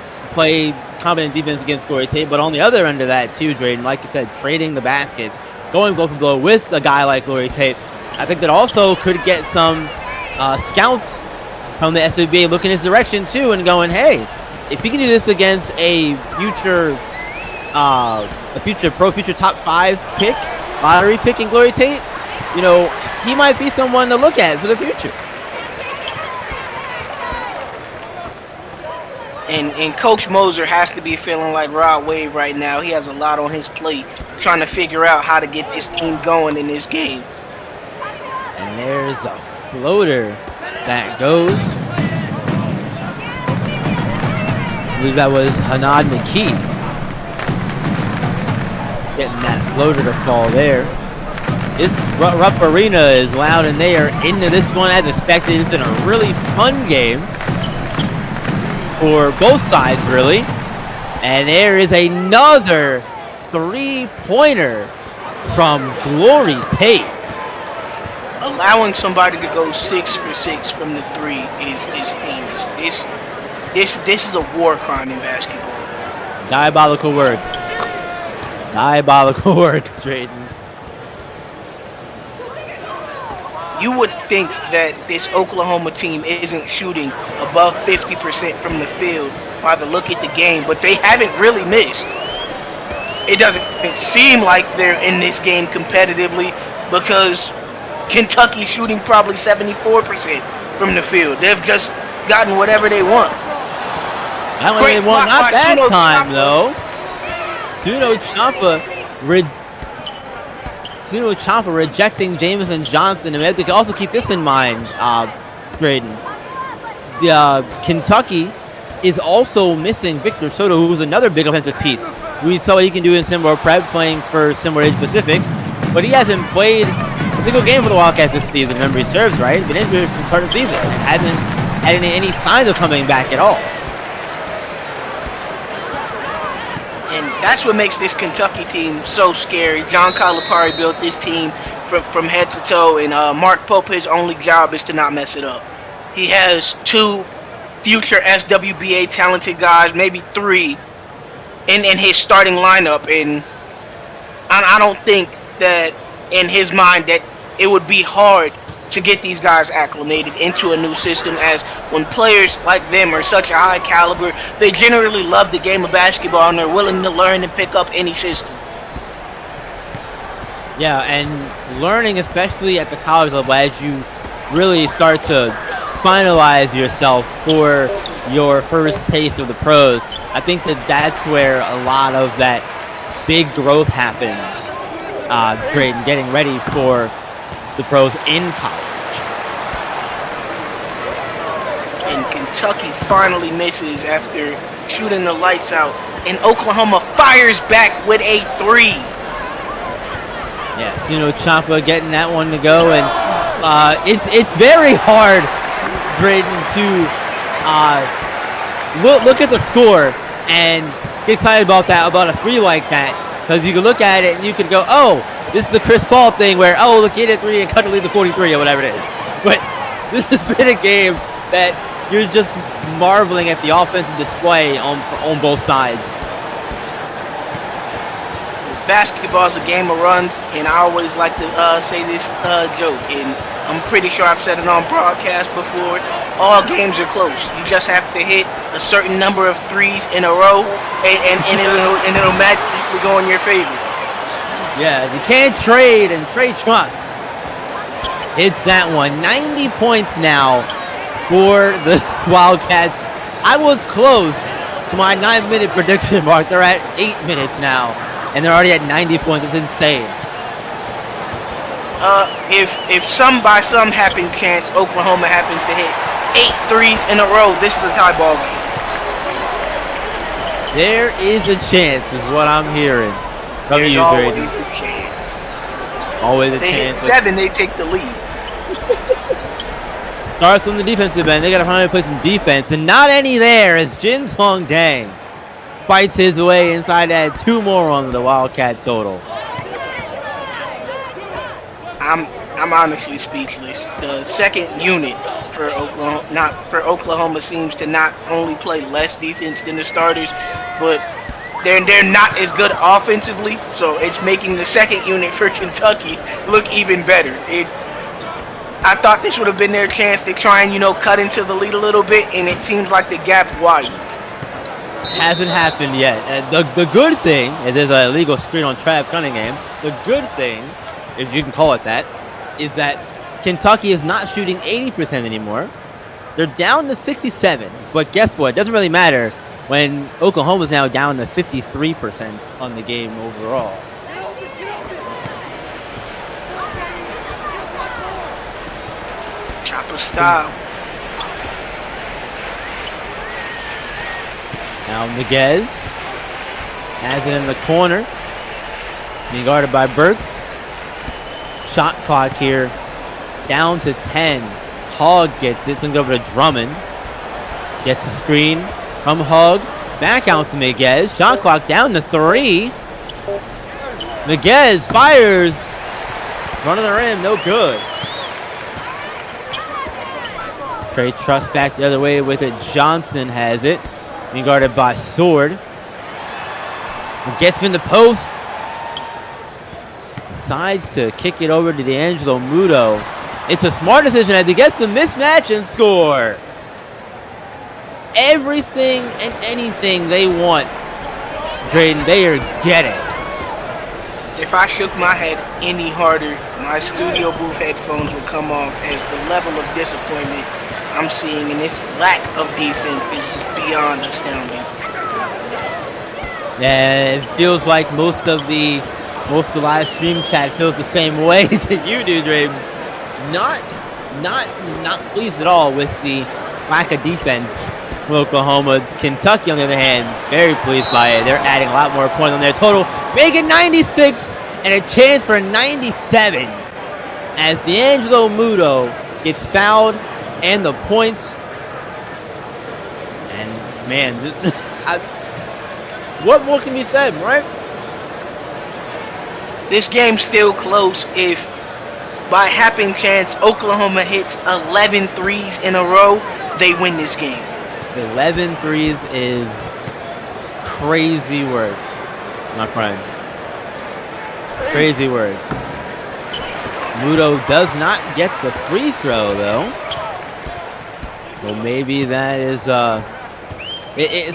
S1: competent defense against Glory Tate. But on the other end of that too, Drayden, like you said, trading the baskets, going blow for blow with a guy like Glory Tate, I think that also could get some scouts from the SWBA looking his direction too and going, hey, if he can do this against a future top 5 pick, lottery pick in Glory Tate, you know, he might be someone to look at for the future.
S2: And Coach Moser has to be feeling like Rod Wave right now. He has a lot on his plate trying to figure out how to get this team going in this game.
S1: And there's a floater that goes. I believe that was Hanad McKee. Getting that floater to fall there. This Rupp Arena is loud and they are into this one as expected. It's been a really fun game for both sides, really. And there is another 3-pointer from Glory Tate.
S2: Allowing somebody to go 6 for 6 from the 3 is heinous. This is a war crime in basketball.
S1: Diabolical work. Diabolical work, Drayton.
S2: You would think that this Oklahoma team isn't shooting above 50% from the field by the look at the game, but they haven't really missed. It doesn't seem like they're in this game competitively because Kentucky's shooting probably 74% from the field. They've just gotten whatever they want.
S1: Not that time, though. Suno Champa rejecting Jamison Johnson. And we have to also keep this in mind, Drayden. Kentucky is also missing Victor Soto, who's another big offensive piece. We saw what he can do in SimWorld Prep, playing for SimWorld Asia Pacific, but he hasn't played a single game for the Wildcats this season, if memory serves, right? Been injured from the start of the season. Hasn't had any signs of coming back at all.
S2: And that's what makes this Kentucky team so scary. John Calipari built this team from head to toe, and Mark Pope, his only job is to not mess it up. He has 2 future SWBA talented guys, maybe 3, in his starting lineup, and I don't think that in his mind that it would be hard to get these guys acclimated into a new system, as when players like them are such a high caliber, they generally love the game of basketball and they're willing to learn and pick up any system.
S1: Yeah, and learning, especially at the college level, as you really start to finalize yourself for your first taste of the pros, I think that's where a lot of that big growth happens, Drayton, getting ready for the pros in college.
S2: And Kentucky finally misses after shooting the lights out, and Oklahoma fires back with a 3.
S1: Yeah, Suno Champa getting that one to go, and it's very hard, Drayton, to look at the score and get excited about a 3 like that, because you can look at it and you can go, oh, this is the Chris Paul thing where, oh, look, he hit a 3 and cut to lead the 43 or whatever it is. But this has been a game that you're just marveling at the offensive display on both sides.
S2: Basketball is a game of runs, and I always like to say this joke, and I'm pretty sure I've said it on broadcast before. All games are close. You just have to hit a certain number of 3s in a row, and it'll magically go in your favor.
S1: Yeah, you can't trade, and Trey Truss hits that one. 90 points now for the Wildcats. I was close to my 9-minute prediction mark. They're at 8 minutes now, and they're already at 90 points. It's insane.
S2: If by some happen chance Oklahoma happens to hit 8 3s in a row, this is a tie ball game.
S1: There is a chance, is what I'm hearing.
S2: There's always a chance.
S1: Always a
S2: they
S1: chance.
S2: Hit 7, they take the lead.
S1: Starts on the defensive end. They got to finally play some defense, and not any there as Jin Song Dang fights his way inside to add 2 more on the Wildcat total.
S2: I'm honestly speechless. The second unit for Oklahoma seems to not only play less defense than the starters, but they're not as good offensively, so it's making the second unit for Kentucky look even better. I thought this would have been their chance to try and, cut into the lead a little bit, and it seems like the gap widened.
S1: Hasn't happened yet. And the good thing is there's an illegal screen on Trav Cunningham. The good thing, if you can call it that, is that Kentucky is not shooting 80% anymore. They're down to 67. But guess what? It doesn't really matter when Oklahoma's now down to 53% on the game overall.
S2: Chopper style.
S1: Now Miguez has it in the corner. Being guarded by Burks. Shot clock here down to 10. Hogg gets it. Swings over to Drummond. Gets the screen from Hogg. Back out to Miguez. Shot clock down to 3. Miguez fires. Front of the rim. No good. Trey Truss back the other way with it. Johnson has it. Being guarded by Sword. Gets him in the post. Decides to kick it over to D'Angelo Muto. It's a smart decision as he gets the mismatch and scores. Everything and anything they want, Drayden, they are getting.
S2: If I shook my head any harder, my studio booth headphones would come off, as the level of disappointment I'm seeing in this lack of defense is beyond astounding.
S1: Yeah, it feels like most of the live stream chat feels the same way that you do, Dre. Not pleased at all with the lack of defense from Oklahoma. Kentucky, on the other hand, very pleased by it. They're adding a lot more points on their total, making 96 and a chance for 97 as D'Angelo Muto gets fouled and the points. And man, what more can be said, right?
S2: This game's still close if, by happen chance, Oklahoma hits 11 threes in a row, they win this game.
S1: 11 threes is crazy work, my friend. Crazy work. Muto does not get the free throw, though. Well, maybe that is,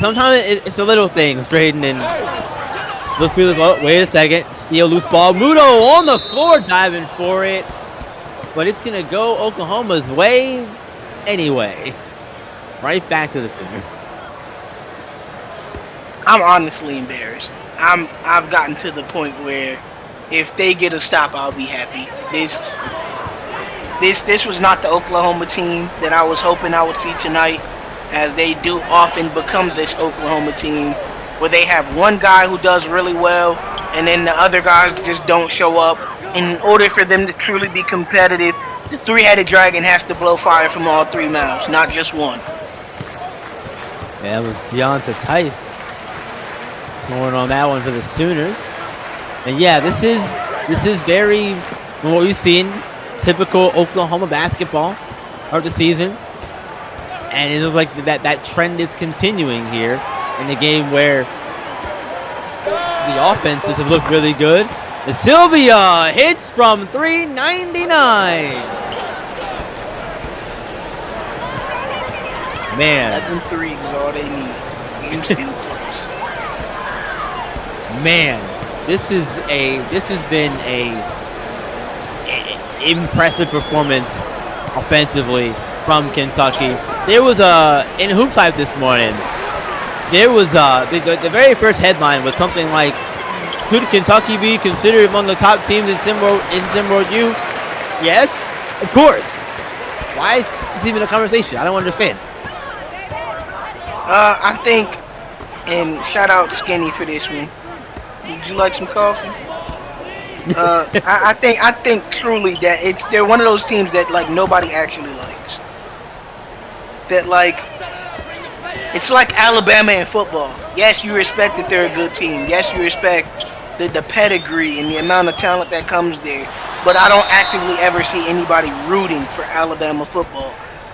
S1: sometimes it's the little things, Drayden, and look through the vote. Wait a second. Steal, loose ball. Muto on the floor diving for it. But it's going to go Oklahoma's way anyway. Right back to the Sooners.
S2: I'm honestly embarrassed. I've gotten to the point where if they get a stop, I'll be happy. This was not the Oklahoma team that I was hoping I would see tonight, as they do often become this Oklahoma team where they have one guy who does really well and then the other guys just don't show up. In order for them to truly be competitive, the three-headed dragon has to blow fire from all three mouths, not just one.
S1: Yeah, it was Deonta Tice going on that one for the Sooners. And yeah, this is very, from what we've seen, typical Oklahoma basketball of the season. And it looks like that trend is continuing here in the game where the offenses have looked really good. The Sylvia hits from 399. Man.
S2: 11 threes is all they need. Game still close.
S1: Man, this has been a impressive performance offensively from Kentucky. There was in Hoop Hype this morning, there was the very first headline was something like, could Kentucky be considered among the top teams in SimWorld U? Yes, of course. Why is this even a conversation? I don't understand.
S2: I think, and shout out Skinny for this one. Would you like some coffee? I think truly that they're one of those teams that like nobody actually likes. That like, it's like Alabama in football. Yes, you respect that they're a good team. Yes, you respect the pedigree and the amount of talent that comes there. But I don't actively ever see anybody rooting for Alabama football.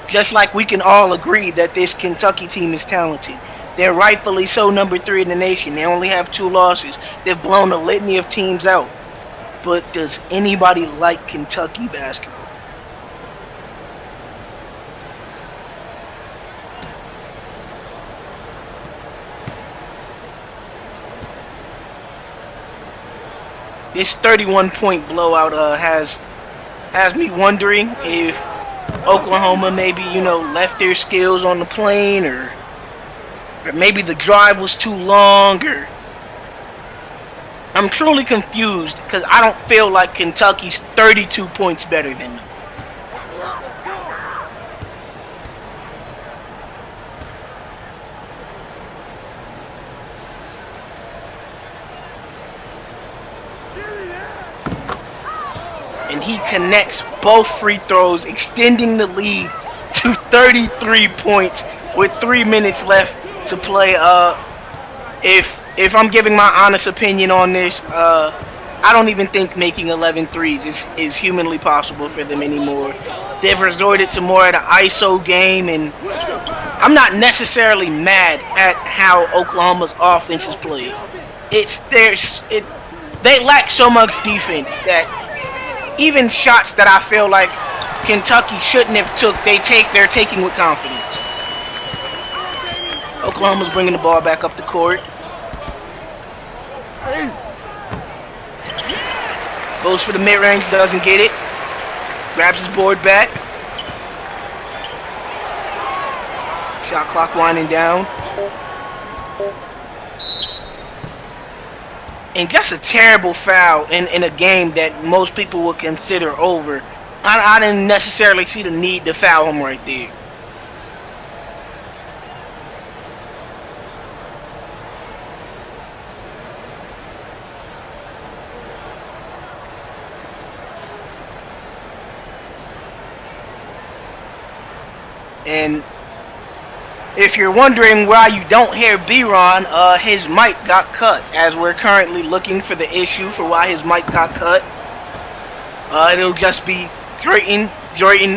S2: Just like we can all agree that this Kentucky team is talented. They're rightfully so number 3 in the nation. They only have 2 losses. They've blown a litany of teams out. But does anybody like Kentucky basketball? This 31-point blowout has me wondering if Oklahoma maybe, left their skills on the plane, or maybe the drive was too long, or I'm truly confused because I don't feel like Kentucky's 32 points better than them. And he connects both free throws, extending the lead to 33 points with 3 minutes left to play. If I'm giving my honest opinion on this, I don't even think making 11 threes is humanly possible for them anymore. They've resorted to more of an ISO game, and I'm not necessarily mad at how Oklahoma's offense is played. They lack so much defense that even shots that I feel like Kentucky shouldn't have took, they're taking with confidence. Oklahoma's bringing the ball back up the court. Goes for the mid-range, doesn't get it. Grabs his board back. Shot clock winding down. And just a terrible foul in a game that most people would consider over. I didn't necessarily see the need to foul him right there. And if you're wondering why you don't hear B-Ron, his mic got cut, as we're currently looking for the issue for why his mic got cut. It'll just be Drayton,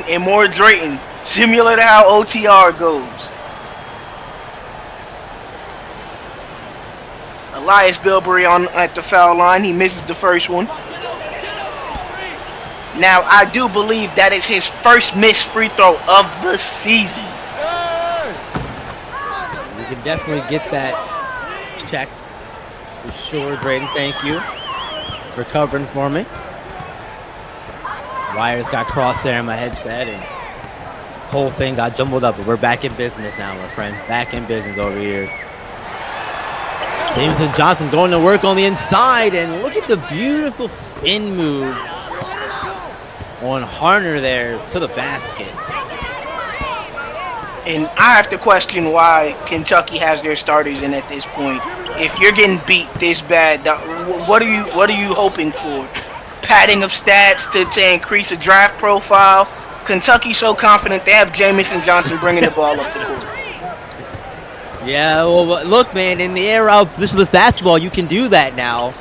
S2: and more Drayton, similar to how OTR goes. Elias Bilberry at the foul line. He misses the first one. Now, I do believe that is his first missed free throw of the season.
S1: You can definitely get that checked for sure, Drayton. Thank you for covering for me. Wires got crossed there in my headset, and whole thing got jumbled up. But we're back in business now, my friend. Back in business over here. Jameson Johnson going to work on the inside, and look at the beautiful spin move on Harner there to the basket.
S2: And I have to question why Kentucky has their starters in at this point. If you're getting beat this bad, what are you hoping for? Padding of stats to increase a draft profile? Kentucky's so confident they have Jameson Johnson bringing the ball up the court.
S1: Yeah, well, look, man, in the era of positionless basketball, you can do that now.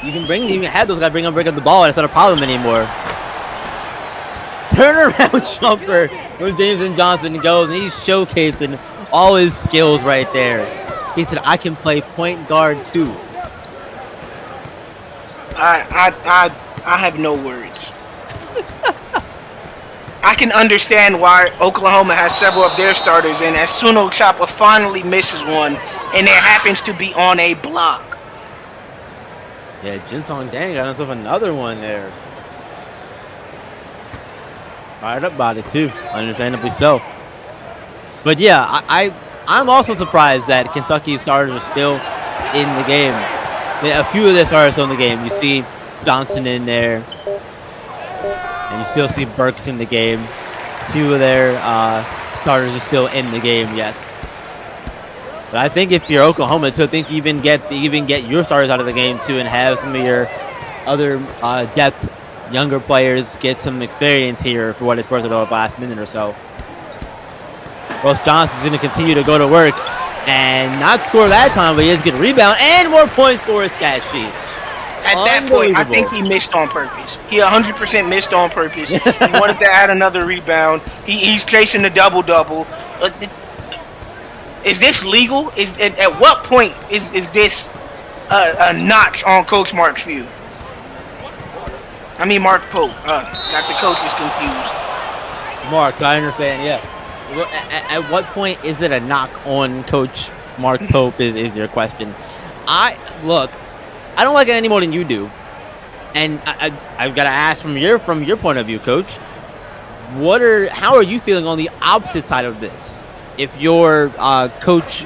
S1: You can have those guys bring up the ball, and it's not a problem anymore. Turnaround jumper when Jameson Johnson goes, and he's showcasing all his skills right there. He said, I can play point guard too.
S2: I have no words. I can understand why Oklahoma has several of their starters, and as Suno Chopper finally misses one, and it happens to be on a block.
S1: Yeah, Jinsong Dang got himself another one there. Fired up about it too, understandably so. But yeah, I'm also surprised that Kentucky starters are still in the game. A few of their starters are still in the game. You see Johnson in there, and you still see Burks in the game. A few of their starters are still in the game, yes. But I think if you're Oklahoma too, I think you even get your starters out of the game too, and have some of your other depth, younger players get some experience here for what it's worth over the last minute or so. Ross Johnson's going to continue to go to work and not score that time, but he is going to rebound and more points for his stat sheet.
S2: At that point, I think he missed on purpose. He 100% missed on purpose. He wanted to add another rebound. He's chasing the double-double. Is this legal? At what point is this a notch on Coach Mark's view? I mean Mark Pope. Got the coaches confused.
S1: Mark, I understand, yeah. At what point is it a knock on Coach Mark Pope is your question. I don't like it any more than you do. And I've got to ask from your point of view, Coach. How are you feeling on the opposite side of this? If you're Coach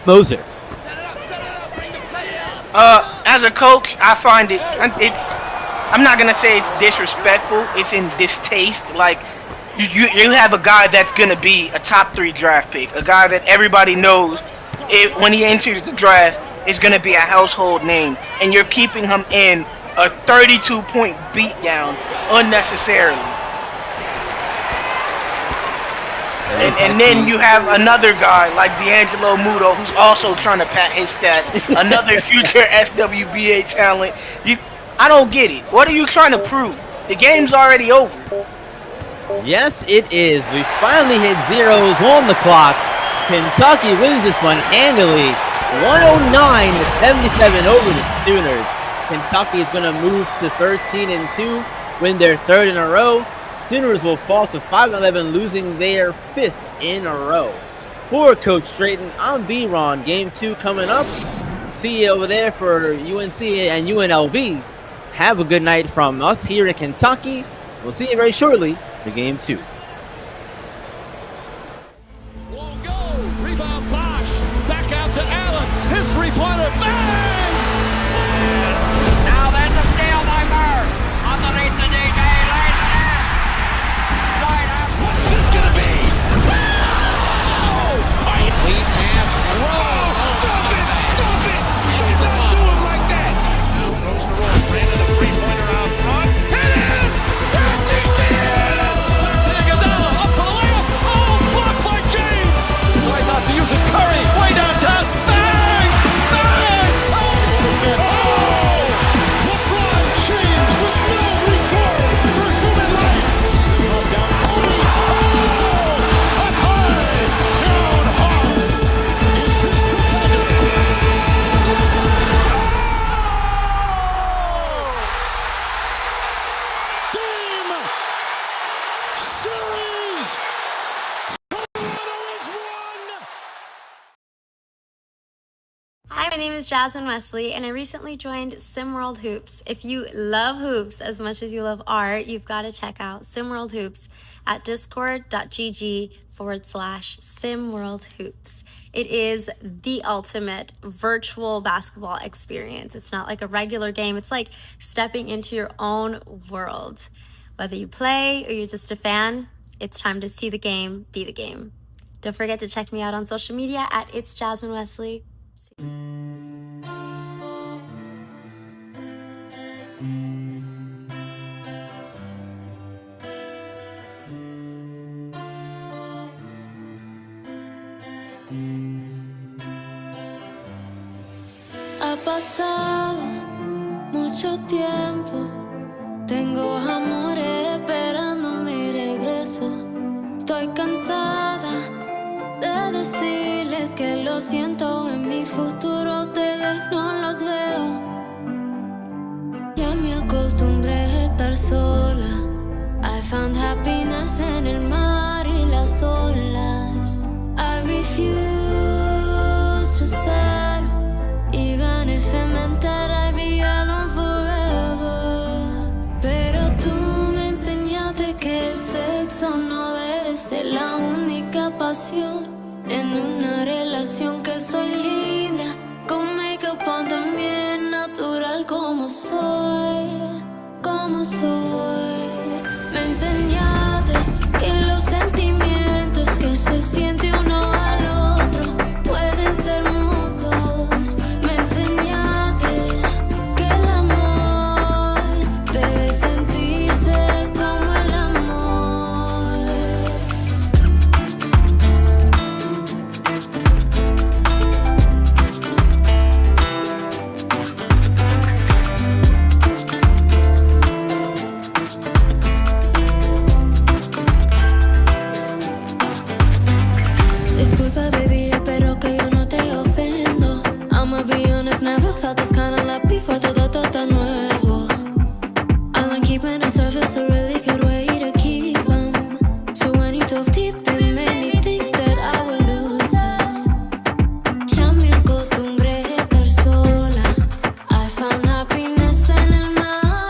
S1: Moser.
S2: As a coach, I find I'm not gonna say it's disrespectful. It's in distaste. Like you have a guy that's gonna be a top 3 draft pick, a guy that everybody knows when he enters the draft is gonna be a household name, and you're keeping him in a 32-point beatdown unnecessarily. And then you have another guy like D'Angelo Muto who's also trying to pad his stats. Another future SWBA talent. I don't get it. What are you trying to prove? The game's already over.
S1: Yes, it is. We finally hit zeros on the clock. Kentucky wins this one handily. 109-77 over the Sooners. Kentucky is going to move to 13-2, win their 3rd in a row. Sooners will fall to 5-11, losing their 5th in a row. For Coach Drayton, I'm B-Ron. Game 2 coming up. See you over there for UNC and UNLV. Have a good night from us here in Kentucky. We'll see you very shortly for Game 2.
S3: Won't go. Rebound Bosch. Back out to Allen. His three-pointer. Bang!
S6: Now there's a steal by Murr. Underneath the DJ.
S3: What's this gonna be?
S6: Lead pass.
S3: Stop it! Stop it! You did not do him like that!
S7: Now goes to roll. Brandon, a three-pointer out front. Hit it! Yes, he did!
S3: Iguodala up for the layup. Oh, blocked by James. Decide not to use it. Curry way downtown. Bang! Bang! Oh! LeBron James with no regard for human life. Down Kobe. Oh! Up high. Down hard. Is this the time? Game. Series. Toronto is won.
S8: Hi, my name is Jasmine Wesley, and I recently joined SimWorld Hoops. If you love hoops as much as you love art, you've got to check out SimWorld Hoops at discord.gg/SimWorld Hoops. It is the ultimate virtual basketball experience. It's not like a regular game. It's like stepping into your own world. Whether you play or you're just a fan, it's time to see the game, be the game. Don't forget to check me out on social media at It's Jasmine Wesley.
S9: Ha pasado mucho tiempo, tengo amores esperando mi regreso. Estoy cansada de decirles que lo siento, en mi futuro ustedes no los veo. Ya me acostumbré a estar sola. I found happiness en el mar y las olas. I refuse to settle. Even if it meant that I'd be alone forever. Pero tú me enseñaste que el sexo no debe ser la única pasión en una relación, que soy linda con make-up on, también natural como soy, como soy. Me enseñaste que los sentimientos que se siente uno al otro pueden ser mutuos. Me enseñaste que el amor debe sentirse como el amor. Disculpa, baby, espero que yo no te ofendo. I'ma be honest, never felt this kind of love before. Todo nuevo. I like keeping a surface, a really good way to keep 'em. So when you dove deep, it made me think that I would lose us. Ya me acostumbré a estar sola. I found happiness en el mar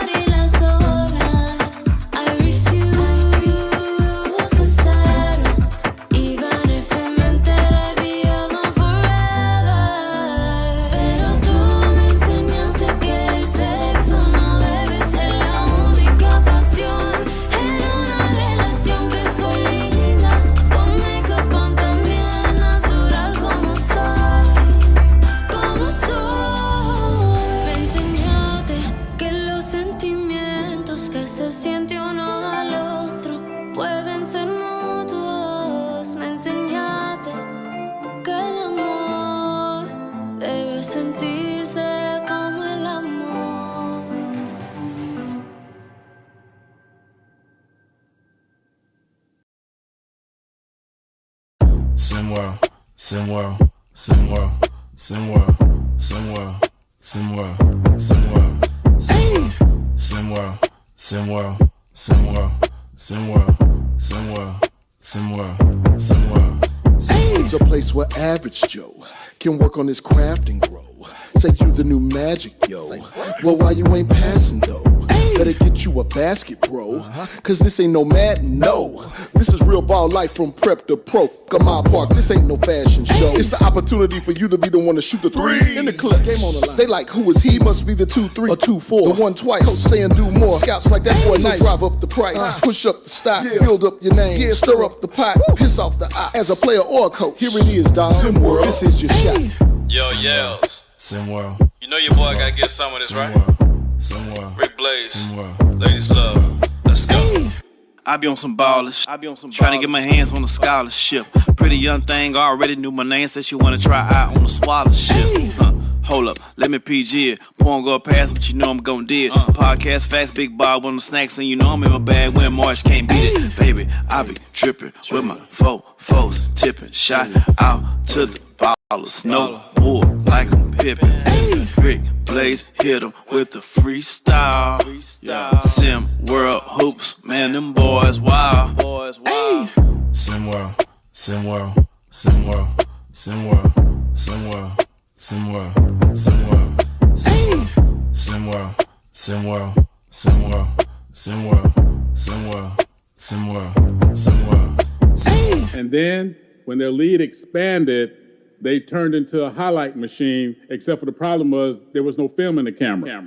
S9: sentirse como el amor.
S3: SimWorld, SimWorld, SimWorld, SimWorld, SimWorld, SimWorld, SimWorld, SimWorld, SimWorld, SimWorld, SimWorld, SimWorld, SimWorld, SimWorld.
S10: It's a place where average Joe can work on his craft and grow. Say you the new magic, yo. Well, why you ain't passing though? Better get you a basket, bro. Cause this ain't no Madden, no. This is real ball life from prep to pro. Gamar Park, this ain't no fashion show. It's the opportunity for you to be the one to shoot the three. In the clip, game on the line. They like, who is he? Must be the 2-3 or 2-4. The one twice. Coach saying do more. Scouts like that boy nice. Drive up the price, push up the stock, build up your name, stir up the pot, piss off the eye. As a player or a coach, here it is, dog. SimWorld, this is your shot.
S11: Yo, yells.
S3: SimWorld.
S11: You know your boy gotta get some of this, right?
S3: SimWorld.
S11: Rick Blaze.
S3: SimWorld.
S11: Ladies love. Let's go.
S12: I be on some ballers, trying to get my hands on a scholarship. Pretty young thing already knew my name, said she wanna try out on the scholarship. Hold up, let me PG it. Porn go past, but you know I'm gon' do it. Podcast fast, big Bob on the snacks, and you know I'm in my bag when March can't beat it. Baby, I be tripping with my foes, tipping, shot out to the ballers. No bull like I'm pippin'. Rick Blaze hit him with the freestyle. SimWorld Hoops, man, them boys wild.
S3: SimWorld, SimWorld, SimWorld, SimWorld, SimWorld, SimWorld, SimWorld, SimWorld, SimWorld, SimWorld, SimWorld, SimWorld, SimWorld, SimWorld.
S13: And then when their lead expanded, they turned into a highlight machine, except for the problem was there was no film in the camera.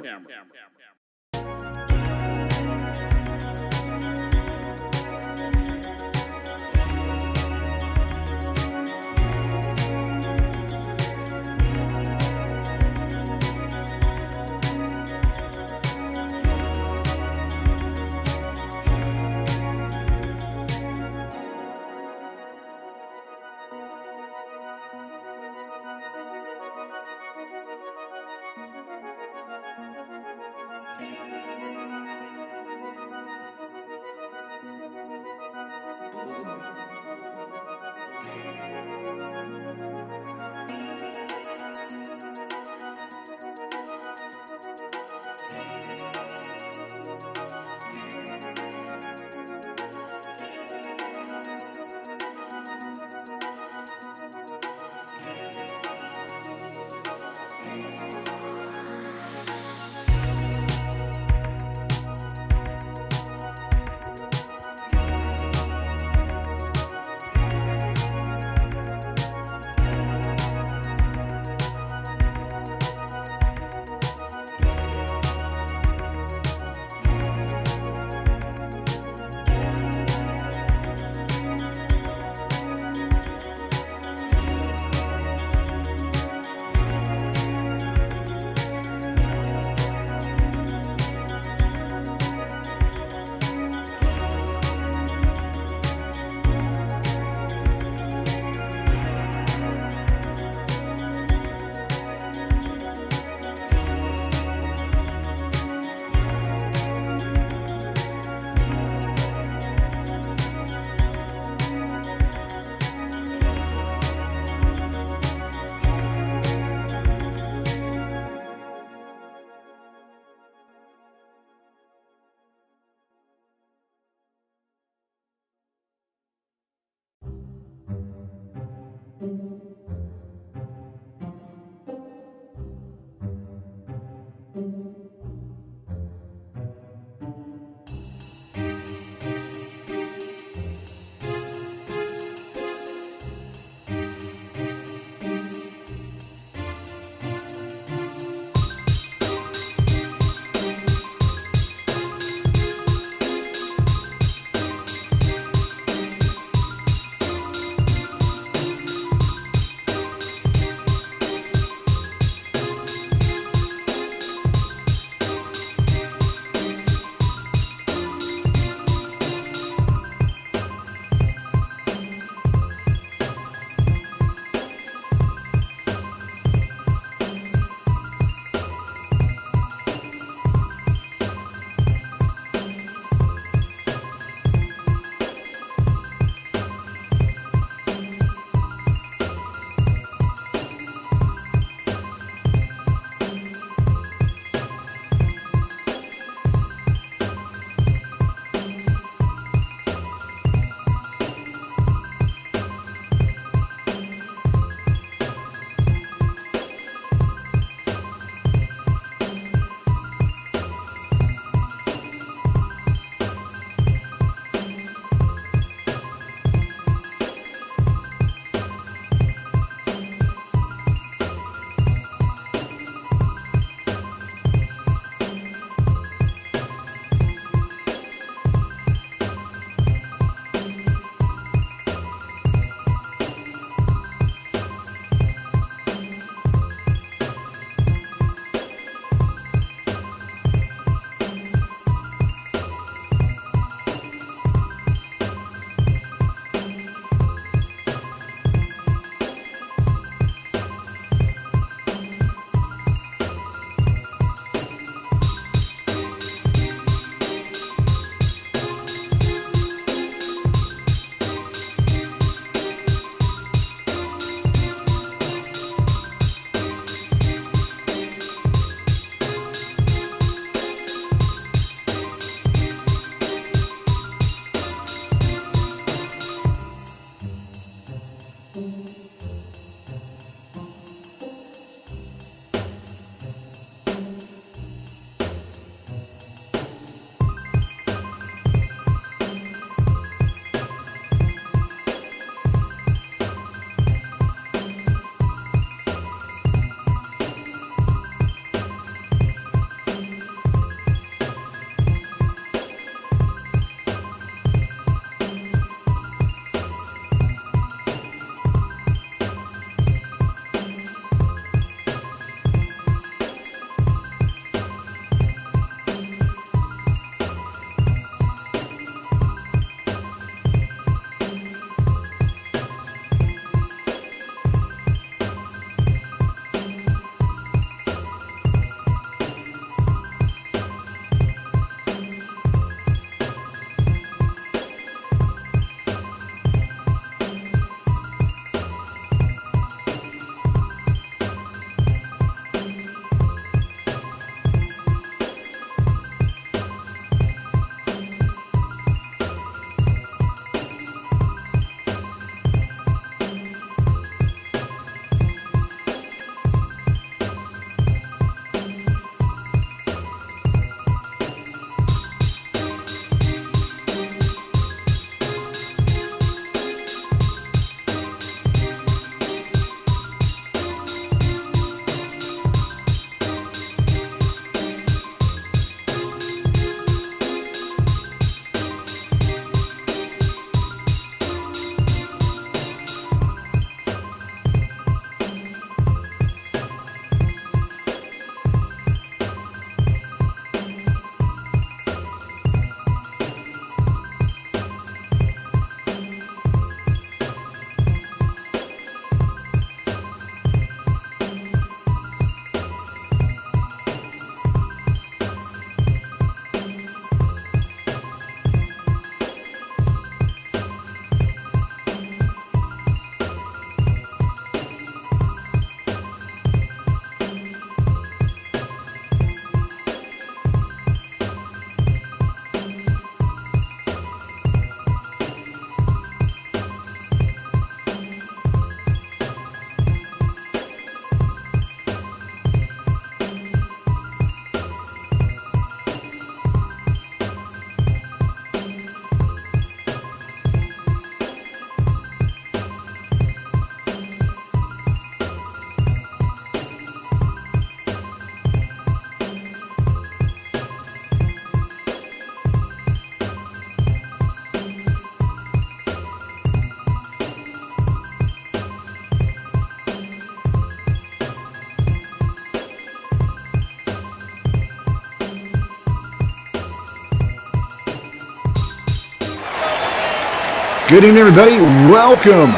S14: Good evening, everybody. Welcome.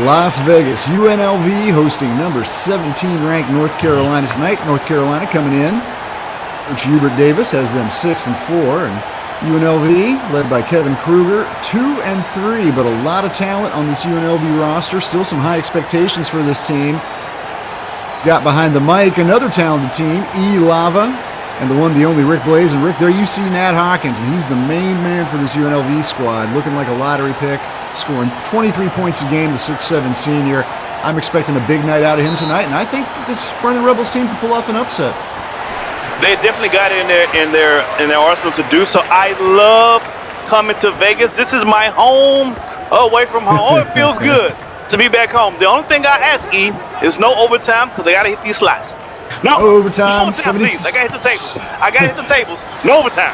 S14: Las Vegas, UNLV hosting number 17 ranked North Carolina tonight. North Carolina coming in. Coach Hubert Davis has them 6-4, and UNLV led by Kevin Kruger 2-3, but a lot of talent on this UNLV roster. Still some high expectations for this team. Got behind the mic another talented team, E. Lava, and the one, the only Rick Blaze. And Rick, there you see Nat Hawkins, and he's the main man for this UNLV squad, looking like a lottery pick, scoring 23 points a game, the 6'7" senior. I'm expecting a big night out of him tonight, and I think this Running Rebels team can pull off an upset.
S15: They definitely got it in their arsenal to do so. I love coming to Vegas. This is my home away from home. Oh, it feels good to be back home. The only thing I ask, E, is no overtime, because they got to hit these slots. No
S14: overtime.
S15: 70. Please. I got to hit the tables. I got to hit the tables. No overtime.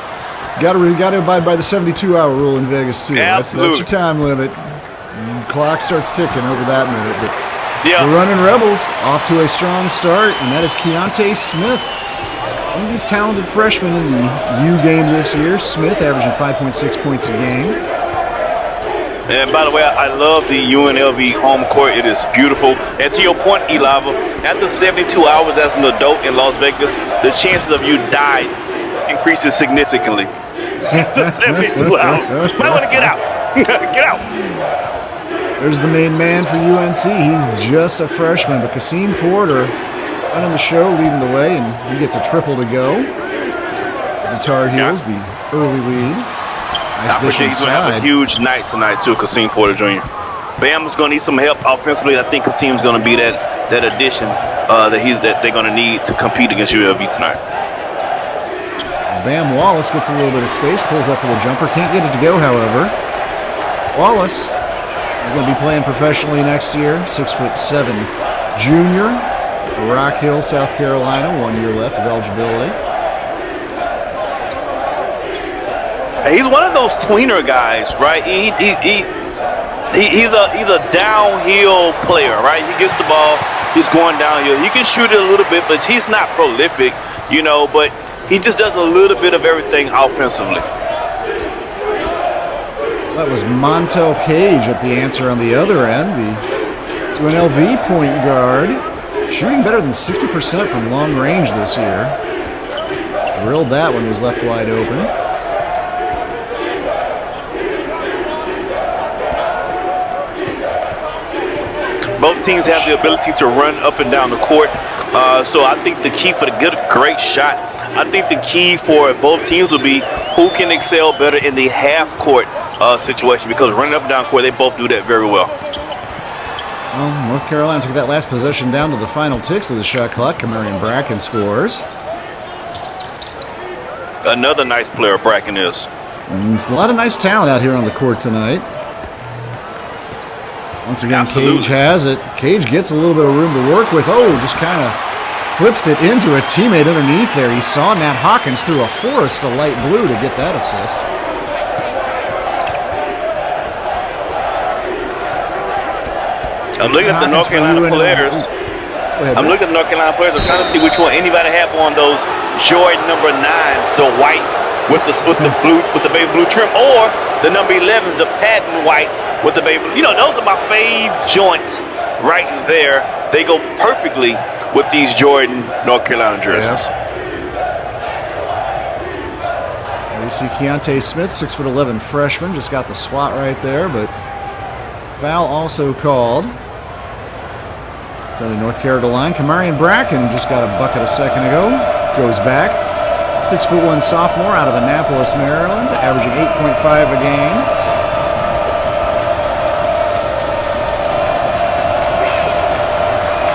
S14: Got to abide by the 72-hour rule in Vegas too.
S15: Absolutely.
S14: That's your time limit. Clock starts ticking over that minute. But
S15: yeah.
S14: The Running Rebels off to a strong start, and that is Keontae Smith. One of these talented freshmen in the U game this year. Smith averaging 5.6 points a game.
S15: And by the way, I love the UNLV home court. It is beautiful. And to your point, Elava, after 72 hours as an adult in Las Vegas, the chances of you dying increases significantly. After 72 hours. Might want to get out. Get out.
S14: There's the main man for UNC. He's just a freshman, but Kasim Porter running the show, leading the way, and he gets a triple to go. As the Tar Heels, the early lead. Nice dish
S15: he's going to have a huge night tonight, too, Kasim Porter Jr. Bam's going to need some help offensively. I think Kasim's going to be that addition that they're going to need to compete against UNLV tonight.
S14: Bam Wallace gets a little bit of space, pulls up for the jumper. Can't get it to go, however. Wallace is going to be playing professionally next year. 6'7" junior. Rock Hill, South Carolina. 1 year left of eligibility.
S15: He's one of those tweener guys, right? He's a downhill player, right? He gets the ball, he's going downhill. He can shoot it a little bit, but he's not prolific, but he just does a little bit of everything offensively.
S14: That was Montel Cage at the answer on the other end. The UNLV point guard, shooting better than 60% from long range this year. Drilled that one, was left wide open.
S15: Both teams have the ability to run up and down the court. So I think the key for great shot, I think the key for both teams will be who can excel better in the half-court situation, because running up and down court, they both do that very well.
S14: Well, North Carolina took that last possession down to the final ticks of the shot clock. Kamarian Bracken scores.
S15: Another nice player Bracken is.
S14: And there's a lot of nice talent out here on the court tonight. Once again,
S15: Absolutely.
S14: Cage has it. Cage gets a little bit of room to work with. Oh, just kind of flips it into a teammate underneath there. He saw Nat Hawkins through a forest of light blue to get that assist.
S15: I'm looking at the North Carolina players. I'm looking at the North Carolina players. I'm trying to see which one anybody have on those Jordan number 9s, the white with the blue, with the baby blue trim, or the number 11s, the patent whites with the baby blue. Those are my fave joints right there. They go perfectly with these Jordan North Carolina jerseys.
S14: Yeah. We see Keontae Smith, 6'11" freshman, just got the swat right there, but foul also called. It's on the North Carolina line. Kamarian Bracken just got a bucket a second ago. Goes back. 6'1" sophomore out of Annapolis, Maryland, averaging 8.5 a game.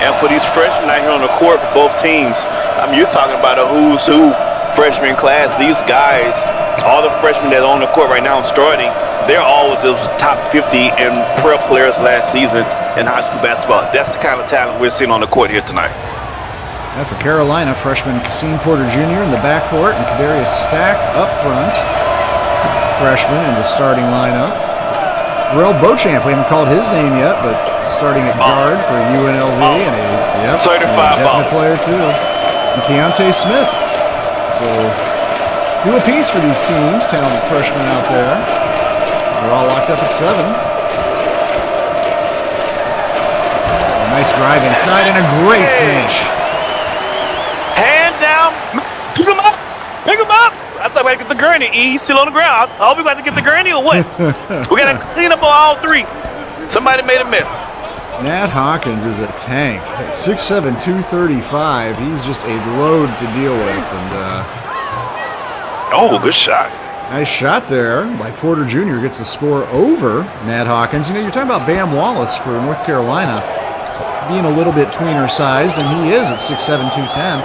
S15: And for these freshmen out here on the court for both teams, you're talking about a who's who freshman class. These guys, all the freshmen that are on the court right now starting, they're all with those top 50 and prep players last season in high school basketball. That's the kind of talent we're seeing on the court here tonight.
S14: And for Carolina, freshman Kasim Porter Jr. in the backcourt and Kadarius Stack up front. Freshman in the starting lineup. Rel Beauchamp, we haven't called his name yet, but starting at guard for UNLV and a definite player too. And Keontae Smith. So, new apiece for these teams, talented freshmen out there. We're all locked up at 7. A nice drive inside and a great finish.
S15: Hand down. Pick him up. Pick him up. I thought we had to get the gurney. He's still on the ground. I hope we got to get the gurney or what? We got to clean up on all 3. Somebody made a miss.
S14: Nat Hawkins is a tank. At 6'7", 235, he's just a load to deal with. And
S15: oh, good shot.
S14: Nice shot there by Porter Jr. Gets the score over Nat Hawkins. You're talking about Bam Wallace for North Carolina being a little bit tweener sized, and he is at 6'7", 210.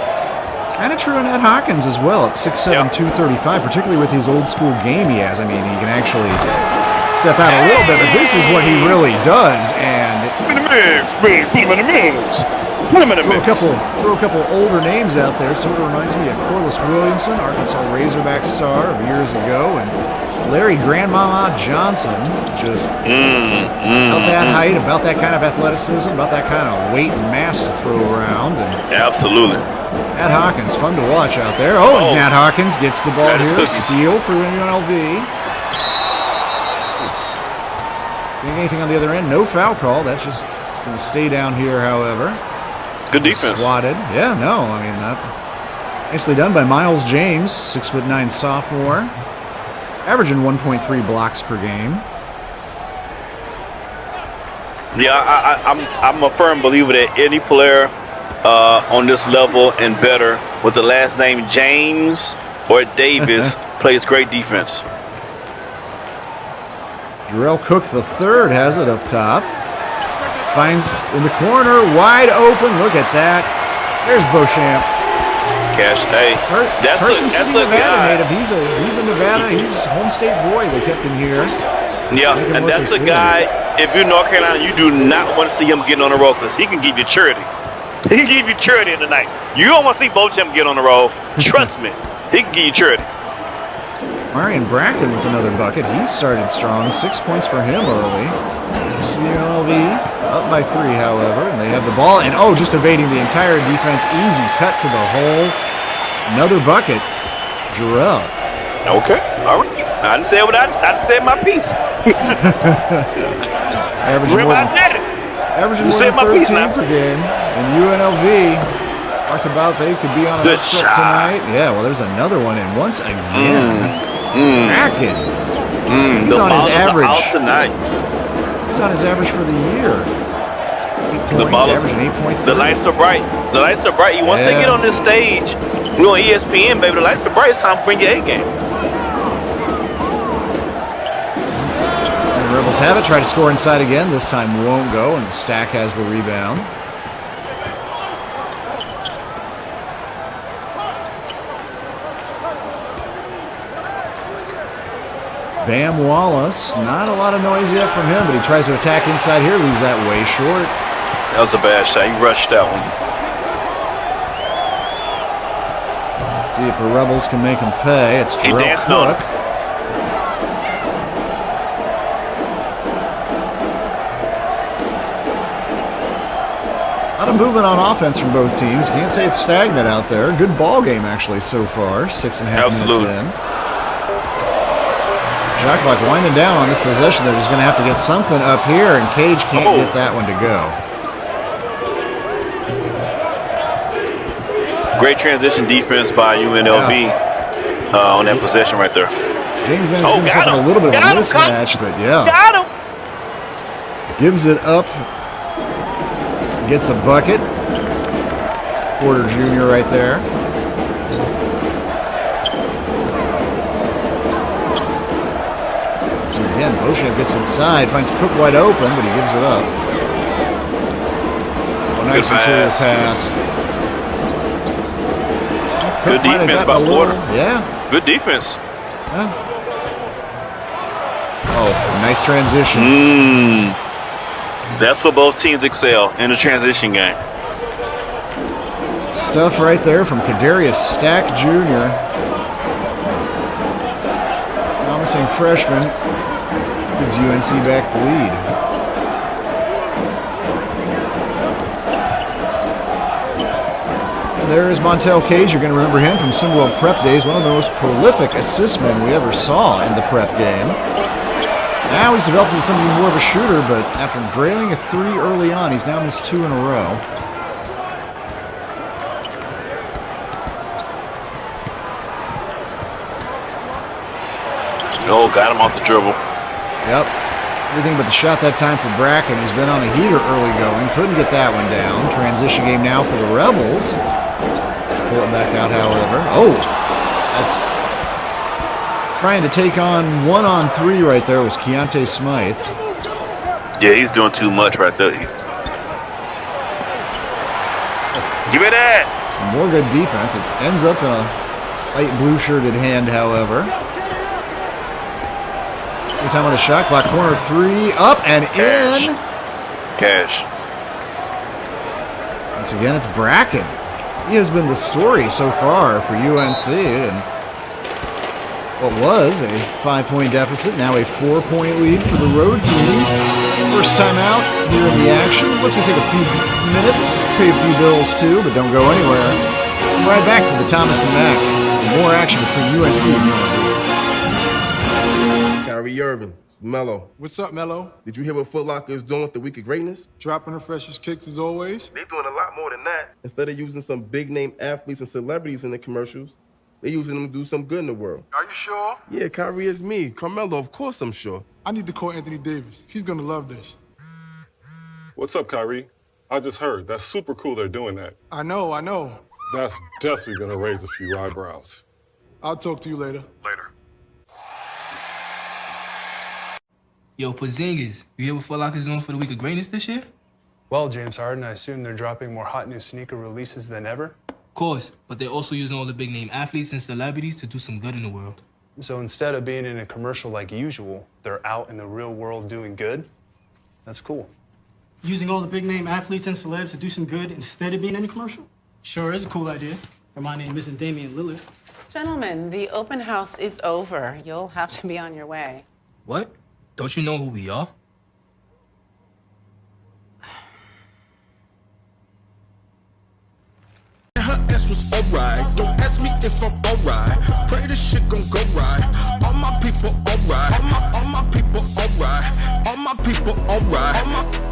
S14: Kind of true of Nat Hawkins as well at 6'7", 235, particularly with his old school game he has. I mean, he can actually step out a little bit, but this is what he really does. And
S15: put him in the mix.
S14: Throw a couple older names out there. Sort of reminds me of Corliss Williamson, Arkansas Razorback star of years ago, and Larry Grandmama Johnson. Just about that height, about that kind of athleticism, about that kind of weight and mass to throw around. And
S15: absolutely.
S14: Nat Hawkins, fun to watch out there. Oh, and Nat Hawkins gets the ball here. Steal for UNLV. Anything on the other end? No foul call. That's just going to stay down here, however.
S15: Good defense.
S14: Swatted. Yeah, no. I mean, that nicely done by Miles James, 6'9" sophomore. Averaging 1.3 blocks per game.
S15: Yeah, I'm a firm believer that any player on this level and better with the last name James or Davis plays great defense.
S14: Jarrell Cook the third has it up top. Finds in the corner, wide open. Look at that. There's Beauchamp.
S15: Cash. Hey, that's
S14: Carson City,
S15: a
S14: Nevada
S15: guy.
S14: native. He's a Nevada. He's a home state boy. They kept him here.
S15: Yeah, and that's a guy. If you're North Carolina, you do not want to see him getting on the road because he can give you charity. He can give you charity in the night. You don't want to see Beauchamp get on the road. Trust me, he can give you charity.
S14: Marion Bracken with another bucket. He started strong. 6 points for him early. UNLV up by 3, however, and they have the ball. And just evading the entire defense. Easy cut to the hole. Another bucket. Jarrell.
S15: Okay, all right. I didn't say what I didn't say my piece.
S14: Averaging more than 13 per game. And UNLV talked about they could be on an upset tonight. Yeah, well, there's another one. And once again, Bracken. He's on his average.
S15: Out tonight.
S14: He's on his average for the year. 8 points, averaging 8.3.
S15: The lights are bright. The lights are bright. Once they get on this stage, we're on ESPN, baby. The lights are bright. It's time to bring your A game.
S14: And the Rebels have it. Try to score inside again. This time won't go, and the Stack has the rebound. Bam Wallace, not a lot of noise yet from him, but he tries to attack inside here, leaves that way short.
S15: That was a bad shot. He rushed that one.
S14: See if the Rebels can make him pay. It's Jarrell Cook. A lot of movement on offense from both teams. Can't say it's stagnant out there. Good ball game, actually, so far. 6.5 minutes in. Shot clock winding down on this possession. They're just going to have to get something up here, and Cage can't get that one to go.
S15: Great transition defense by UNLV on that possession right there.
S14: James Bennett gives himself a little bit of a mismatch, but yeah.
S15: Got him.
S14: Gives it up. Gets a bucket. Porter Jr. right there. So again, Beauchamp gets inside, finds Cook wide open, but he gives it up. A nice interior pass.
S15: Good defense by Porter.
S14: Yeah.
S15: Good defense.
S14: Yeah. Oh, nice transition.
S15: That's where both teams excel in the transition game.
S14: Stuff right there from Kadarius Stack Jr. Promising freshman. Gives UNC back the lead. And there is Montel Cage. You're going to remember him from SimWorld Prep days. One of the most prolific assist men we ever saw in the prep game. Now he's developed into something more of a shooter, but after drailing a 3 early on, he's now missed 2 in a row.
S15: Oh, got him off the dribble.
S14: Yep. Everything but the shot that time for Bracken. He's been on a heater early going. Couldn't get that one down. Transition game now for the Rebels. Pull it back out, however. Oh, that's trying to take on 1-on-3 right there was Keontae Smythe.
S15: Yeah, he's doing too much right there. Give me that.
S14: Some more good defense. It ends up in a light blue shirted hand, however. Anytime on the shot clock, corner 3, up and in.
S15: Cash.
S14: Once again, it's Bracken. He has been the story so far for UNC, and what was a 5-point deficit, now a 4-point lead for the road team. First time out here in the action. It's going to take a few minutes, pay a few bills too, but don't go anywhere. We'll right back to the Thomas and Mack for more action between UNC and UNLV.
S16: Kyrie Irving, Melo.
S17: What's up, Melo?
S16: Did you hear what Foot Locker is doing with the Week of Greatness?
S17: Dropping the freshest kicks as always.
S16: They're doing a lot more than that. Instead of using some big-name athletes and celebrities in the commercials, they're using them to do some good in the world.
S17: Are you sure?
S16: Yeah, Kyrie is me. Carmelo, of course I'm sure.
S17: I need to call Anthony Davis. He's gonna love this.
S13: What's up, Kyrie? I just heard. That's super cool they're doing that.
S17: I know.
S13: That's definitely gonna raise a few eyebrows.
S17: I'll talk to you later.
S13: Later.
S18: Yo, Porzingis, you hear what Foot Locker's doing for the Week of Greatness this year?
S19: Well, James Harden, I assume they're dropping more hot new sneaker releases than ever?
S18: Of course, but they're also using all the big name athletes and celebrities to do some good in the world.
S19: So instead of being in a commercial like usual, they're out in the real world doing good? That's cool.
S20: Using all the big name athletes and celebs to do some good instead of being in a commercial? Sure is a cool idea. For my name isn't Damian Lillard.
S21: Gentlemen, the open house is over. You'll have to be on your way.
S18: What? Don't you know who we are?
S10: Her ass was alright. Don't ask me if I'm alright. Pray this shit gon' go right. All my people alright. All my people alright. All my people alright.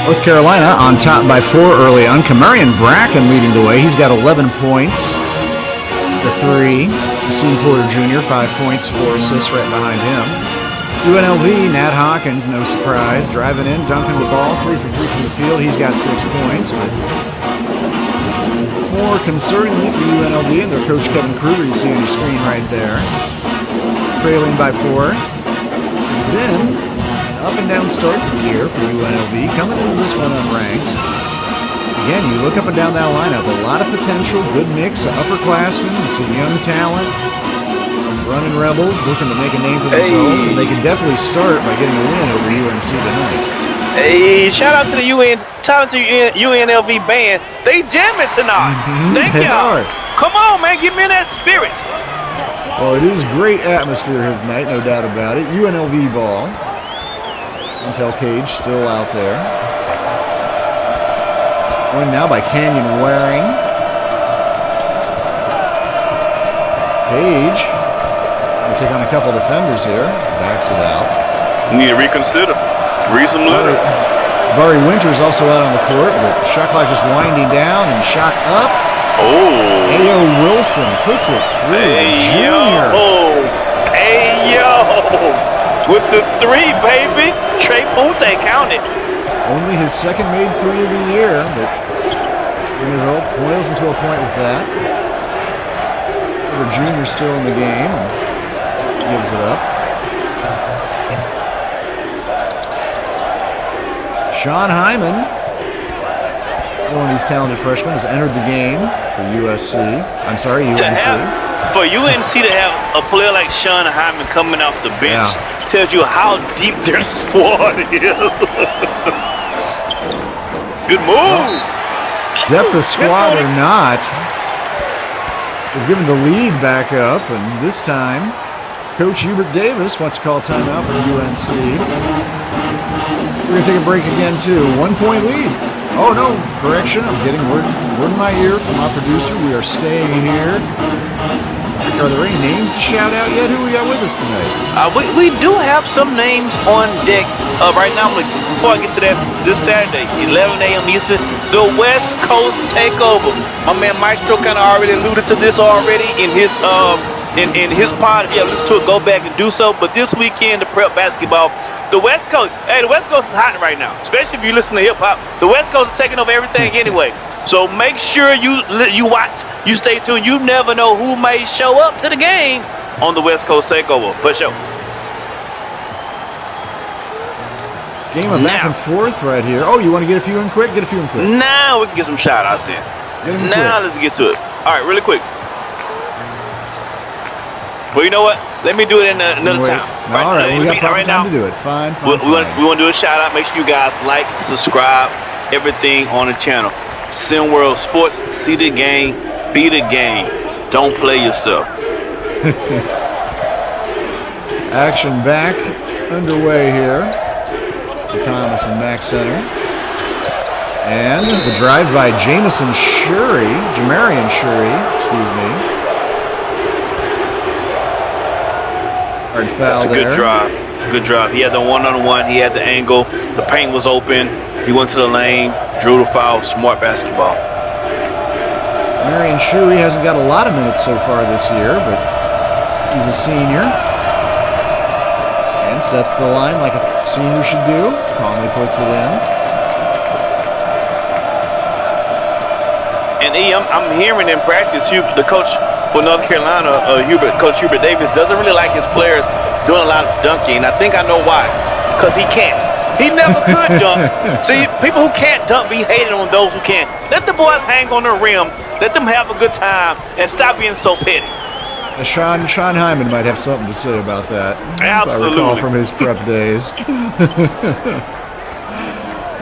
S14: North Carolina on top by 4 early on. Kamarian Bracken leading the way. He's got 11 points. The 3. Yassine Porter Jr., 5 points, 4 assists right behind him. UNLV, Nat Hawkins, no surprise. Driving in, dunking the ball, 3 for 3 from the field. He's got 6 points. But more concerningly for UNLV and their coach Kevin Kruger, you see on your screen right there. Trailing by 4. It's been up and down start to the year for UNLV, coming into this one unranked. Again, you look up and down that lineup, a lot of potential, good mix of upperclassmen and some young talent, running Rebels, looking to make a name for themselves, and they can definitely start by getting a win over UNC tonight.
S15: Hey, shout out to the UNLV band. They jamming tonight. Thank y'all. Come on, man, give me that spirit.
S14: Well, it is great atmosphere here tonight, no doubt about it. UNLV ball. Intel Cage still out there. Won now by Canyon Waring. Page. Gonna take on a couple defenders here. Backs it out.
S15: Need to reconsider. Read some letter.
S14: Barry Winters also out on the court, but shot clock just winding down and shot up.
S15: Oh.
S14: A.O. Wilson puts it through.
S15: Hey, yo. Hey, yo. With the 3, baby. Trey Ponte counted.
S14: Only his second made 3 of the year, but Vanderbilt boils into a point with that. Porter Jr. still in the game and gives it up. Sean Hyman, one of these talented freshmen, has entered the game for UNC.
S15: For UNC to have a player like Sean Hyman coming off the bench tells you how deep their squad is. Good move.
S14: Depth of squad or not, they're giving the lead back up, and this time, Coach Hubert Davis wants to call timeout for UNC. We're going to take a break again, too. 1-point lead. Oh, no, correction. I'm getting word in my ear from our producer. We are staying here. Are there any names to shout out yet? Who we got with us tonight?
S15: We do have some names on deck right now. Before I get to that, this Saturday, 11 a.m. Eastern, the West Coast Takeover. My man Maestro kind of already alluded to this already in his in his pod. If you haven't listened to it, go back and do so. But this weekend, the prep basketball, the West Coast, the West Coast is hot right now, especially if you listen to hip hop. The West Coast is taking over everything anyway. So make sure you watch, you stay tuned. You never know who may show up to the game on the West Coast Takeover. For sure.
S14: Game of back and forth right here. Oh, you want to get a few in quick? Get a few in quick.
S15: Now we can get some shout-outs in. Now let's get to it. All right, really quick. Well, you know what? Let me do it in another time.
S14: All right, we got proper time to do it. Fine.
S15: We want to do a shout-out. Make sure you guys like, subscribe, everything on the channel. SimWorld Sports, see the game, be the game. Don't play yourself.
S14: Action back underway here. The Thomas and Mack Center. And the drive by Jamarian Shuri, excuse me. Hard foul.
S15: That's a good drive. Good drive. He had the one-on-one. He had the angle. The paint was open. He went to the lane, drew the foul. Smart basketball.
S14: Jamarian Shuri hasn't got a lot of minutes so far this year, but he's a senior. And steps to the line like a senior should do. Calmly puts it in.
S15: And I'm hearing in practice, the coach for North Carolina, Coach Hubert Davis, doesn't really like his players doing a lot of dunking. I think I know why. Because he can't. He never could dunk. See, people who can't dunk be hated on those who can't. Let the boys hang on the rim. Let them have a good time and stop being so petty.
S14: Sean Hyman might have something to say about that.
S15: Absolutely.
S14: If I recall from his prep days.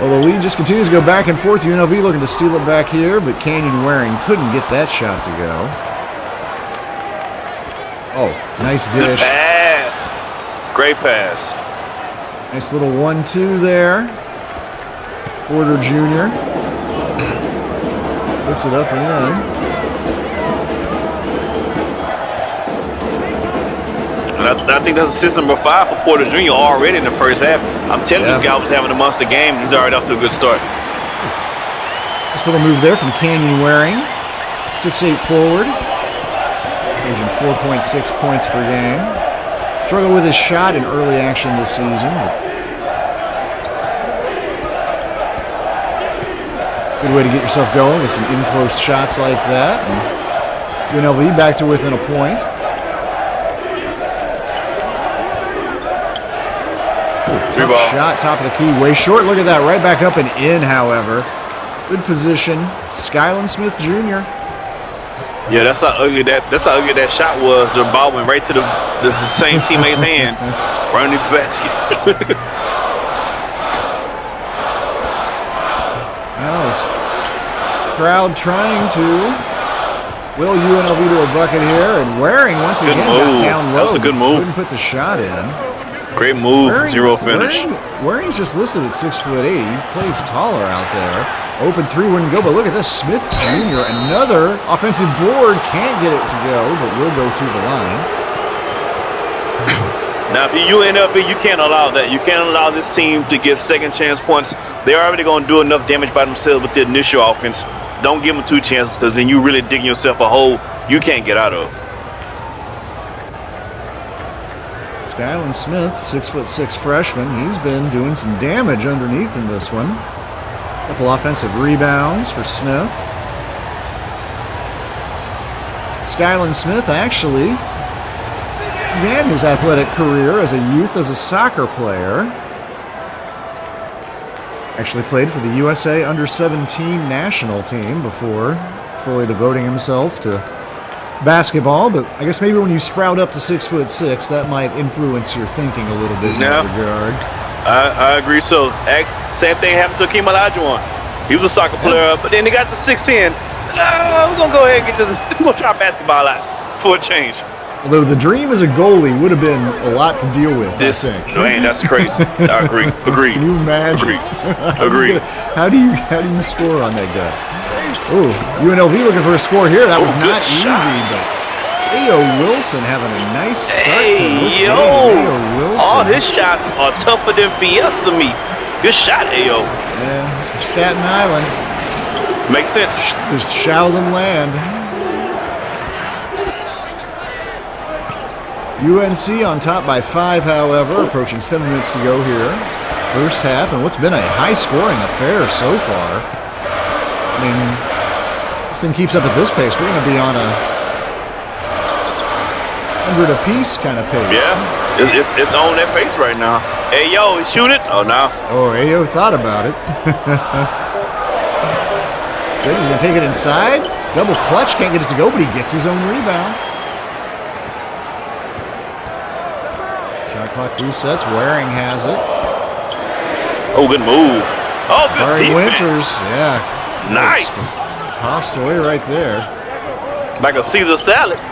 S14: Well, the lead just continues to go back and forth. UNLV looking to steal it back here, but Canyon Waring couldn't get that shot to go. Oh, nice dish.
S15: Good pass. Great pass.
S14: Nice little 1-2 there. Porter Jr. puts it up and in.
S15: I think that's assist number 5 for Porter Jr. already in the first half. I'm telling you, this guy was having a monster game. He's already off to a good start.
S14: Nice little move there from Canyon Waring. 6'8" forward. Averaging 4.6 points per game. Struggled with his shot in early action this season. Good way to get yourself going with some in-close shots like that. And UNLV back to within a point. Tough shot, top of the key, way short. Look at that, right back up and in, however. Good position. Skyland Smith Jr.
S15: Yeah, that's how ugly that shot was. The ball went right to the same teammate's hands, right underneath the basket.
S14: Well, this crowd trying to will UNLV to a bucket here, and Waring once again got down low.
S15: That was a good move.
S14: Couldn't put the shot in.
S15: Great move, zero finish.
S14: Waring's just listed at 6'8". He plays taller out there. Open three wouldn't go, but look at this. Smith Jr., another offensive board. Can't get it to go, but will go to the line.
S15: Now, if you're UNLV, you can't allow that. You can't allow this team to get second chance points. They're already going to do enough damage by themselves with the initial offense. Don't give them 2 chances, because then you really digging yourself a hole you can't get out of.
S14: Skyland Smith, 6'6" freshman. He's been doing some damage underneath in this one. Couple offensive rebounds for Smith. Skyland Smith actually began his athletic career as a youth as a soccer player. Actually played for the USA Under-17 national team before fully devoting himself to basketball, but I guess maybe when you sprout up to 6'6", that might influence your thinking a little bit in that regard.
S15: I agree. So, same thing happened to Akeem Olajuwon. He was a soccer player, but then he got to 6'10". We're gonna go ahead and get to this. We're gonna try basketball out for a change.
S14: Although the dream as a goalie would have been a lot to deal with, I think.
S15: Man, that's crazy. I agree. Agreed.
S14: Can you imagine?
S15: Agreed.
S14: How do you score on that guy? Oh, UNLV looking for a score here. That was not easy, but A.O. Wilson having a nice start to this game. A.O. Wilson.
S15: All his shots are tougher than Fiesta meat. Good shot, A.O.
S14: Yeah, he's from Staten Island.
S15: Makes sense.
S14: There's Shaolin land. UNC on top by 5, however, approaching 7 minutes to go here. First half, and what's been a high-scoring affair so far. I mean, This thing keeps up at this pace, we're going to be on a 100 apiece kind of pace.
S15: Yeah, it's on that pace right now. Hey, yo, shoot it. Oh, no.
S14: Oh, Ayo thought about it. He's going to take it inside. Double clutch, can't get it to go, but he gets his own rebound. Shot clock resets. Waring has it.
S15: Oh, good move. Oh, good
S14: Barry
S15: defense.
S14: Winters, yeah.
S15: Nice.
S14: Tossed away right there.
S15: Like a Caesar salad.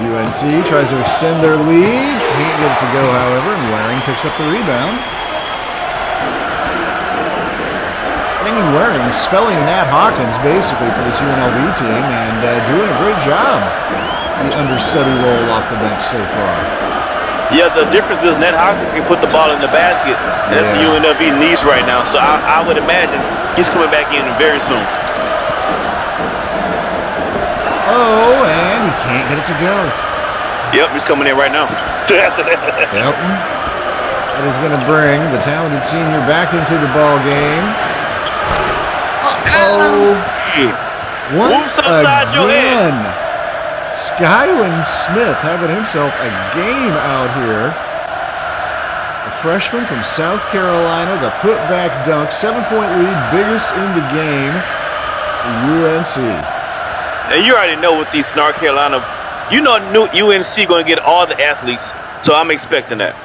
S14: UNC tries to extend their lead. Can't get it to go, however, and Waring picks up the rebound. Hanging Waring, spelling Nat Hawkins basically for this UNLV team, and doing a great job. The understudy role off the bench so far.
S15: Yeah, the difference is Nat Hawkins can put the ball in the basket. And that's the UNLV needs right now. So I would imagine he's coming back in very soon.
S14: Oh, and he can't get it to go.
S15: Yep, he's coming in right now.
S14: Yep. That is going to bring the talented senior back into the ball game. Uh-oh. Once again, Skyland Smith having himself a game out here. A freshman from South Carolina, the putback dunk, 7-point lead, biggest in the game for UNC.
S15: And you already know with these North Carolina, you know UNC going to get all the athletes, so I'm expecting that.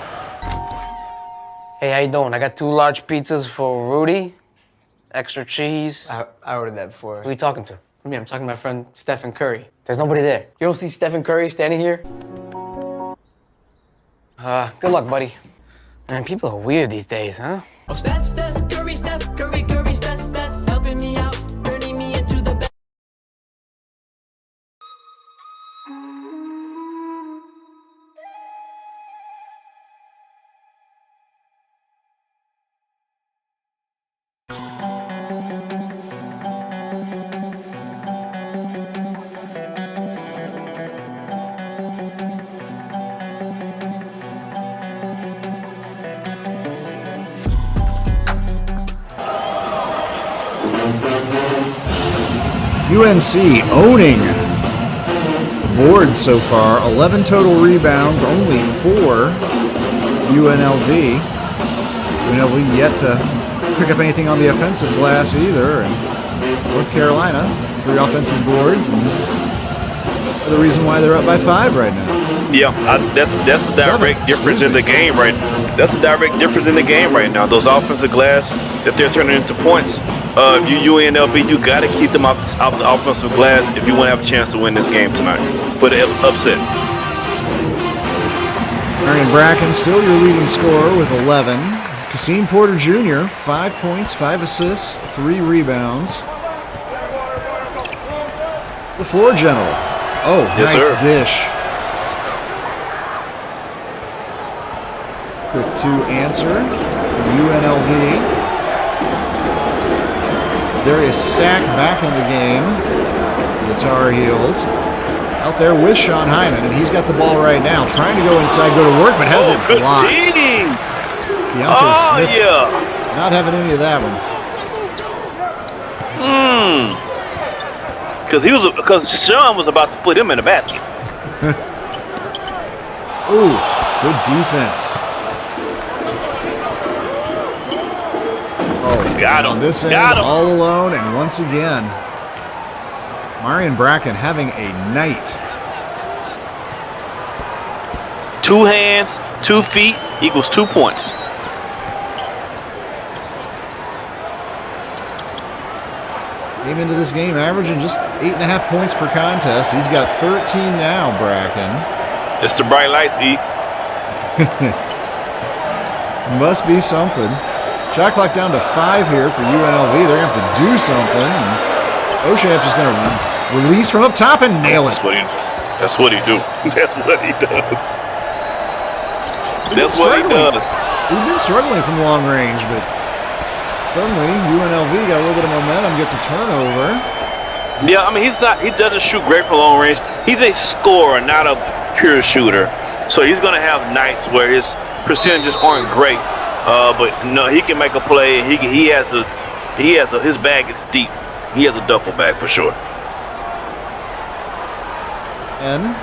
S4: Hey, how you doing? I got 2 large pizzas for Rudy, extra cheese.
S22: I ordered that before.
S4: Who are you talking to? I mean, I'm talking to my friend Stephen Curry. There's nobody there. You don't see Stephen Curry standing here? Good luck, buddy. Man, people are weird these days, huh?
S9: Oh, Steph Curry, Steph Curry, Steph, helping me out, turning me into the best.
S14: UNC owning the board so far. 11 total rebounds, only 4 UNLV. UNLV yet to pick up anything on the offensive glass either. And North Carolina, 3 offensive boards, and the reason why they're up by 5 right now.
S15: Yeah, that's the direct difference in the game right now. That's the direct difference in the game right now. Those offensive glass that they're turning into points. You UNLV, you got to keep them off the offensive glass if you want to have a chance to win this game tonight. For the upset.
S14: Marion Bracken still your leading scorer with 11. Kasim Porter Jr., 5 points, 5 assists, 3 rebounds. The floor general. Oh,
S15: yes,
S14: nice
S15: sir.
S14: dish. Quick 2 answer for UNLV. Darius Stack back in the game. The Tar Heels. Out there with Sean Hyman, and he's got the ball right now. Trying to go inside, go to work, but has it blocked. Deontay Smith not having any of that one.
S15: Because Sean was about to put him in the basket.
S14: Ooh, good defense. Oh,
S15: got him.
S14: On this end, all alone, and once again, Marion Bracken having a night.
S15: 2 hands, 2 feet equals 2 points.
S14: Came into this game averaging just 8.5 points per contest. He's got 13 now, Bracken.
S15: It's the bright lights, E.
S14: Must be something. Shot clock down to 5 here for UNLV. They're going to have to do something. And Oshamp just going to release from up top and nail it.
S15: That's what he do. That's what he does. That's what he does.
S14: He's been struggling from long range, but suddenly UNLV got a little bit of momentum, gets a turnover.
S15: Yeah, I mean, he doesn't shoot great from long range. He's a scorer, not a pure shooter. So he's going to have nights where his percentages aren't great. But no, he can make a play. His bag is deep. He has a duffel bag for sure.
S14: And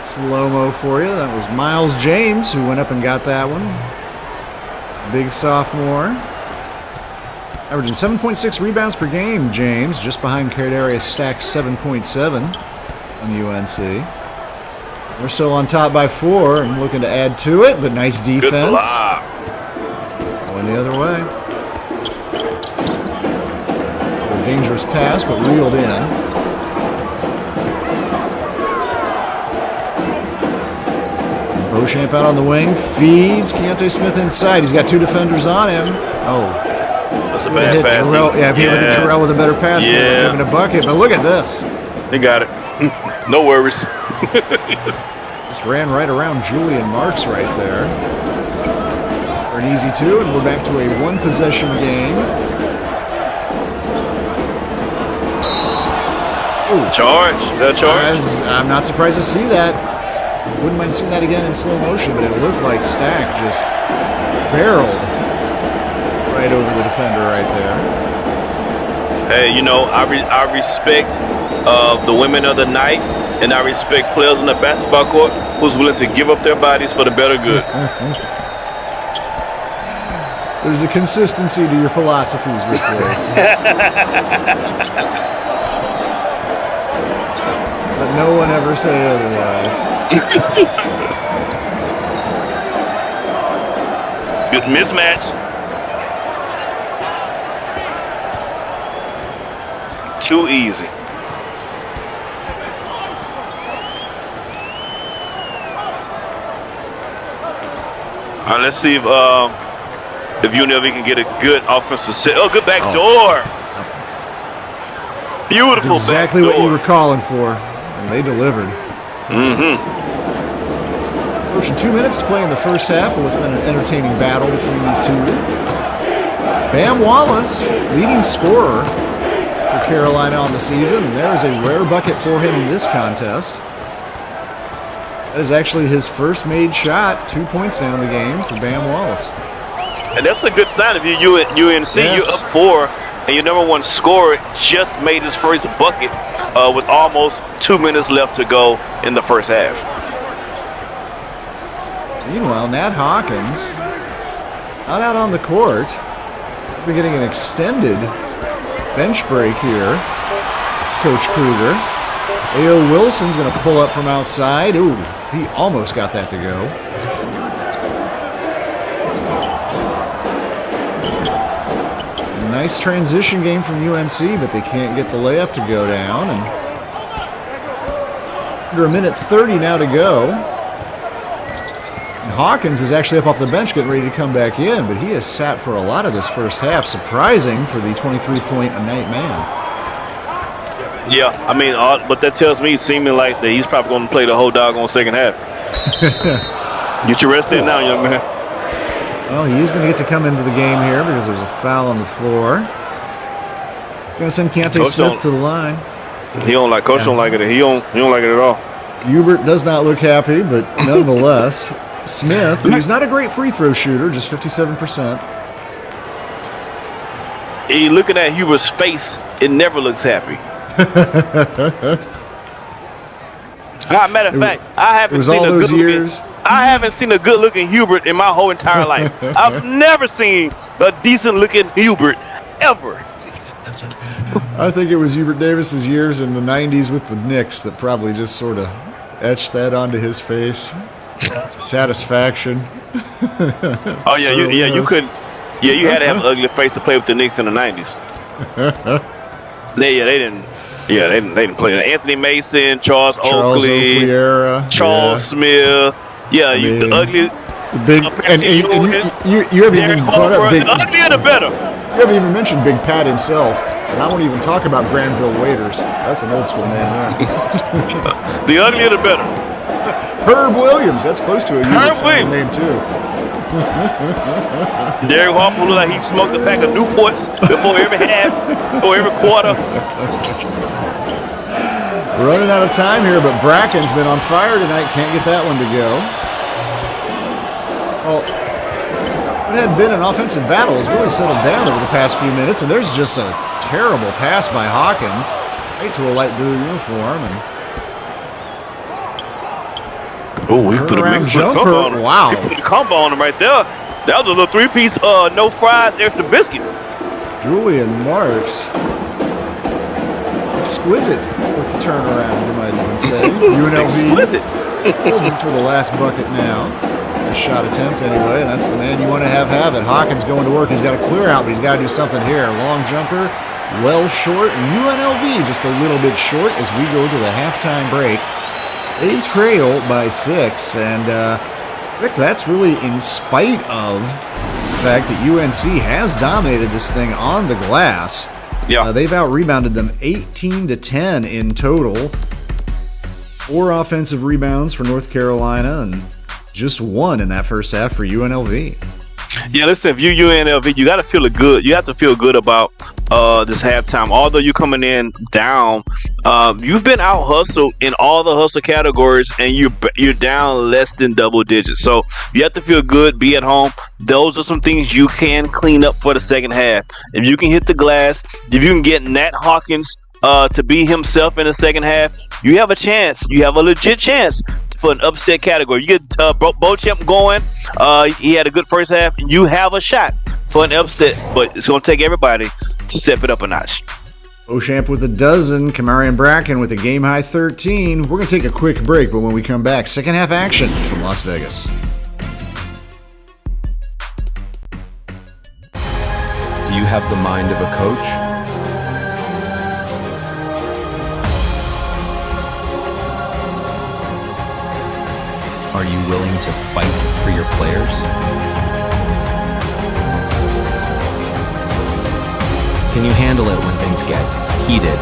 S14: slow-mo for you. That was Miles James who went up and got that one. Big sophomore. Averaging 7.6 rebounds per game, James, just behind Cardarius Stack's 7.7 on UNC. They're still on top by 4 and looking to add to it, but nice defense.
S15: Good block.
S14: Going the other way. A dangerous pass, but reeled in. Beauchamp out on the wing, feeds Keontae Smith inside. He's got 2 defenders on him. Oh.
S15: That's a bad pass.
S14: Yeah, if he would have hit Terrell with a better pass, they would have given a bucket. But look at this.
S15: He got it. No worries.
S14: Just ran right around Julian Marks right there. For an easy 2, and we're back to a 1-possession game. Ooh.
S15: Charge.
S14: I'm not surprised to see that. Wouldn't mind seeing that again in slow motion, but it looked like Stack just barreled right over the defender right there.
S15: Hey, you know, I respect the women of the night, and I respect players in the basketball court who's willing to give up their bodies for the better good.
S14: There's a consistency to your philosophies, Rick Boyce. But no one ever say otherwise.
S15: Good mismatch. Too easy. All right, let's see if UNLV can get a good offensive set. Oh, good back door. Beautiful.
S14: That's exactly what you were calling for, and they delivered. Approaching 2 minutes to play in the first half of what's been an entertaining battle between these two. Bam Wallace, leading scorer for Carolina on the season, and there is a rare bucket for him in this contest. That is actually his first made shot, 2 points now in the game for Bam Wallace.
S15: And that's a good sign of you, UNC. Yes. You're up 4, and your number 1 scorer just made his first bucket with almost 2 minutes left to go in the first half.
S14: Meanwhile, Nat Hawkins, not out on the court. He's been getting an extended bench break here. Coach Kruger. A.O. Wilson's going to pull up from outside. Ooh, he almost got that to go. A nice transition game from UNC, but they can't get the layup to go down. And under 1:30 now to go. And Hawkins is actually up off the bench getting ready to come back in, but he has sat for a lot of this first half. Surprising for the 23-point-a-night man.
S15: Yeah, I mean, but that tells me seeming like that he's probably going to play the whole doggone second half. Get your rest in now, young man.
S14: Well, he is going to get to come into the game here because there's a foul on the floor. Going to send Keontae Smith to the line.
S15: He don't like. Coach don't like it. He don't like it at all.
S14: Hubert does not look happy, but nonetheless, Smith, who's not a great free throw shooter, just 57%.
S15: He looking at Hubert's face. It never looks happy. Matter of fact, I haven't seen a good looking Hubert in my whole entire life. I've never seen a decent looking Hubert ever.
S14: I think it was Hubert Davis's years in the 90s with the Knicks that probably just sort of etched that onto his face. Satisfaction.
S15: Oh yeah, you couldn't. Yeah, you had to have an ugly face to play with the Knicks in the 90s. They didn't. Yeah, they didn't play. Anthony Mason, Charles Oakley
S14: era,
S15: Charles Smith. Yeah, the ugly.
S14: The big, and you haven't even brought up big.
S15: The uglier the better.
S14: You haven't even mentioned Big Pat himself, and I won't even talk about Granville Waiters. That's an old school name there.
S15: The uglier the better.
S14: Herb Williams. That's close to a Hubert name too.
S15: Derek Harper looked like he smoked a pack of Newports before every half or every quarter.
S14: We're running out of time here, but Bracken's been on fire tonight. Can't get that one to go. Well, What had been an offensive battle has really settled down over the past few minutes, and there's just a terrible pass by Hawkins right to a light blue uniform. And
S15: we put a mix
S14: jumper.
S15: On him.
S14: Wow.
S15: He put a combo on him right there. That was a little three-piece, no fries, extra biscuit.
S14: Julian Marks. Exquisite with the turnaround, you might even say. UNLV
S15: Exquisite.
S14: holding for the last bucket now. A shot attempt anyway, and that's the man you want to have it. Hawkins going to work. He's got to clear out, but he's got to do something here. Long jumper, well short. UNLV just a little bit short as we go to the halftime break. They trail by 6, and Rick, that's really in spite of the fact that UNC has dominated this thing on the glass.
S15: Yeah,
S14: they've out-rebounded them 18-10 in total. 4 offensive rebounds for North Carolina, and just 1 in that first half for UNLV.
S15: Yeah, listen, if you're UNLV, you got to feel good. You have to feel good about this halftime. Although you're coming in down, you've been out hustled in all the hustle categories, and you're down less than double digits. So you have to feel good. Be at home. Those are some things you can clean up for the second half. If you can hit the glass, if you can get Nat Hawkins to be himself in the second half, you have a chance. You have a legit chance for an upset category. You get Beauchamp going. He had a good first half. You have a shot for an upset, but it's going to take everybody to step it up a notch.
S14: Beauchamp with a dozen, Kamarian Bracken with a game-high 13. We're going to take a quick break, but when we come back, second half action from Las Vegas.
S5: Do you have the mind of a coach? Are you willing to fight for your players? Can you handle it when things get heated?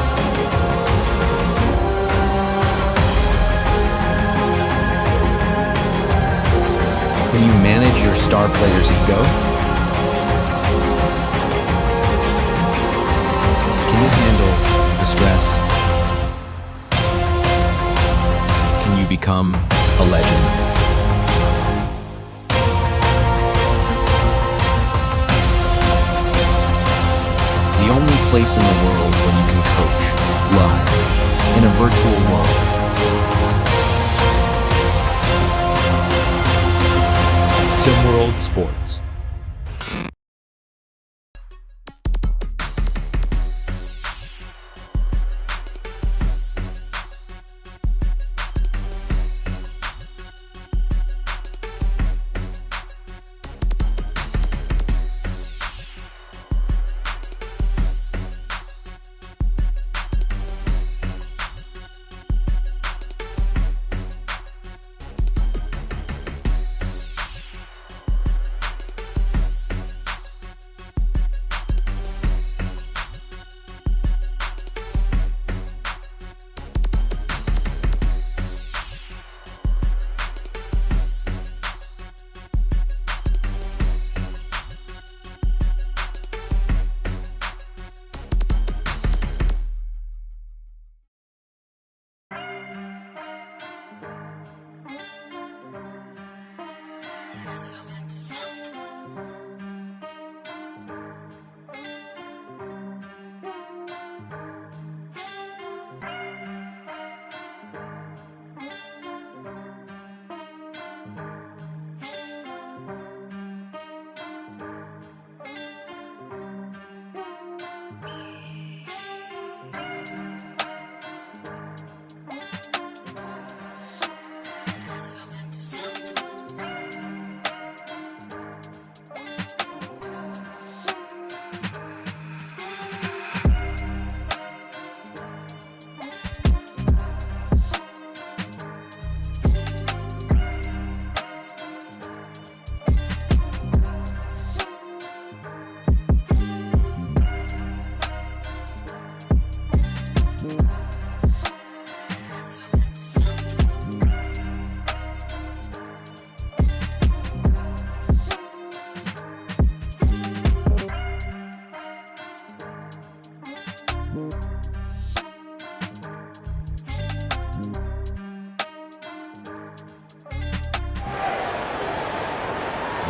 S5: Can you manage your star player's ego? Can you handle the stress? Can you become a legend? The only place in the world where you can coach live in a virtual world. SimWorld Sports.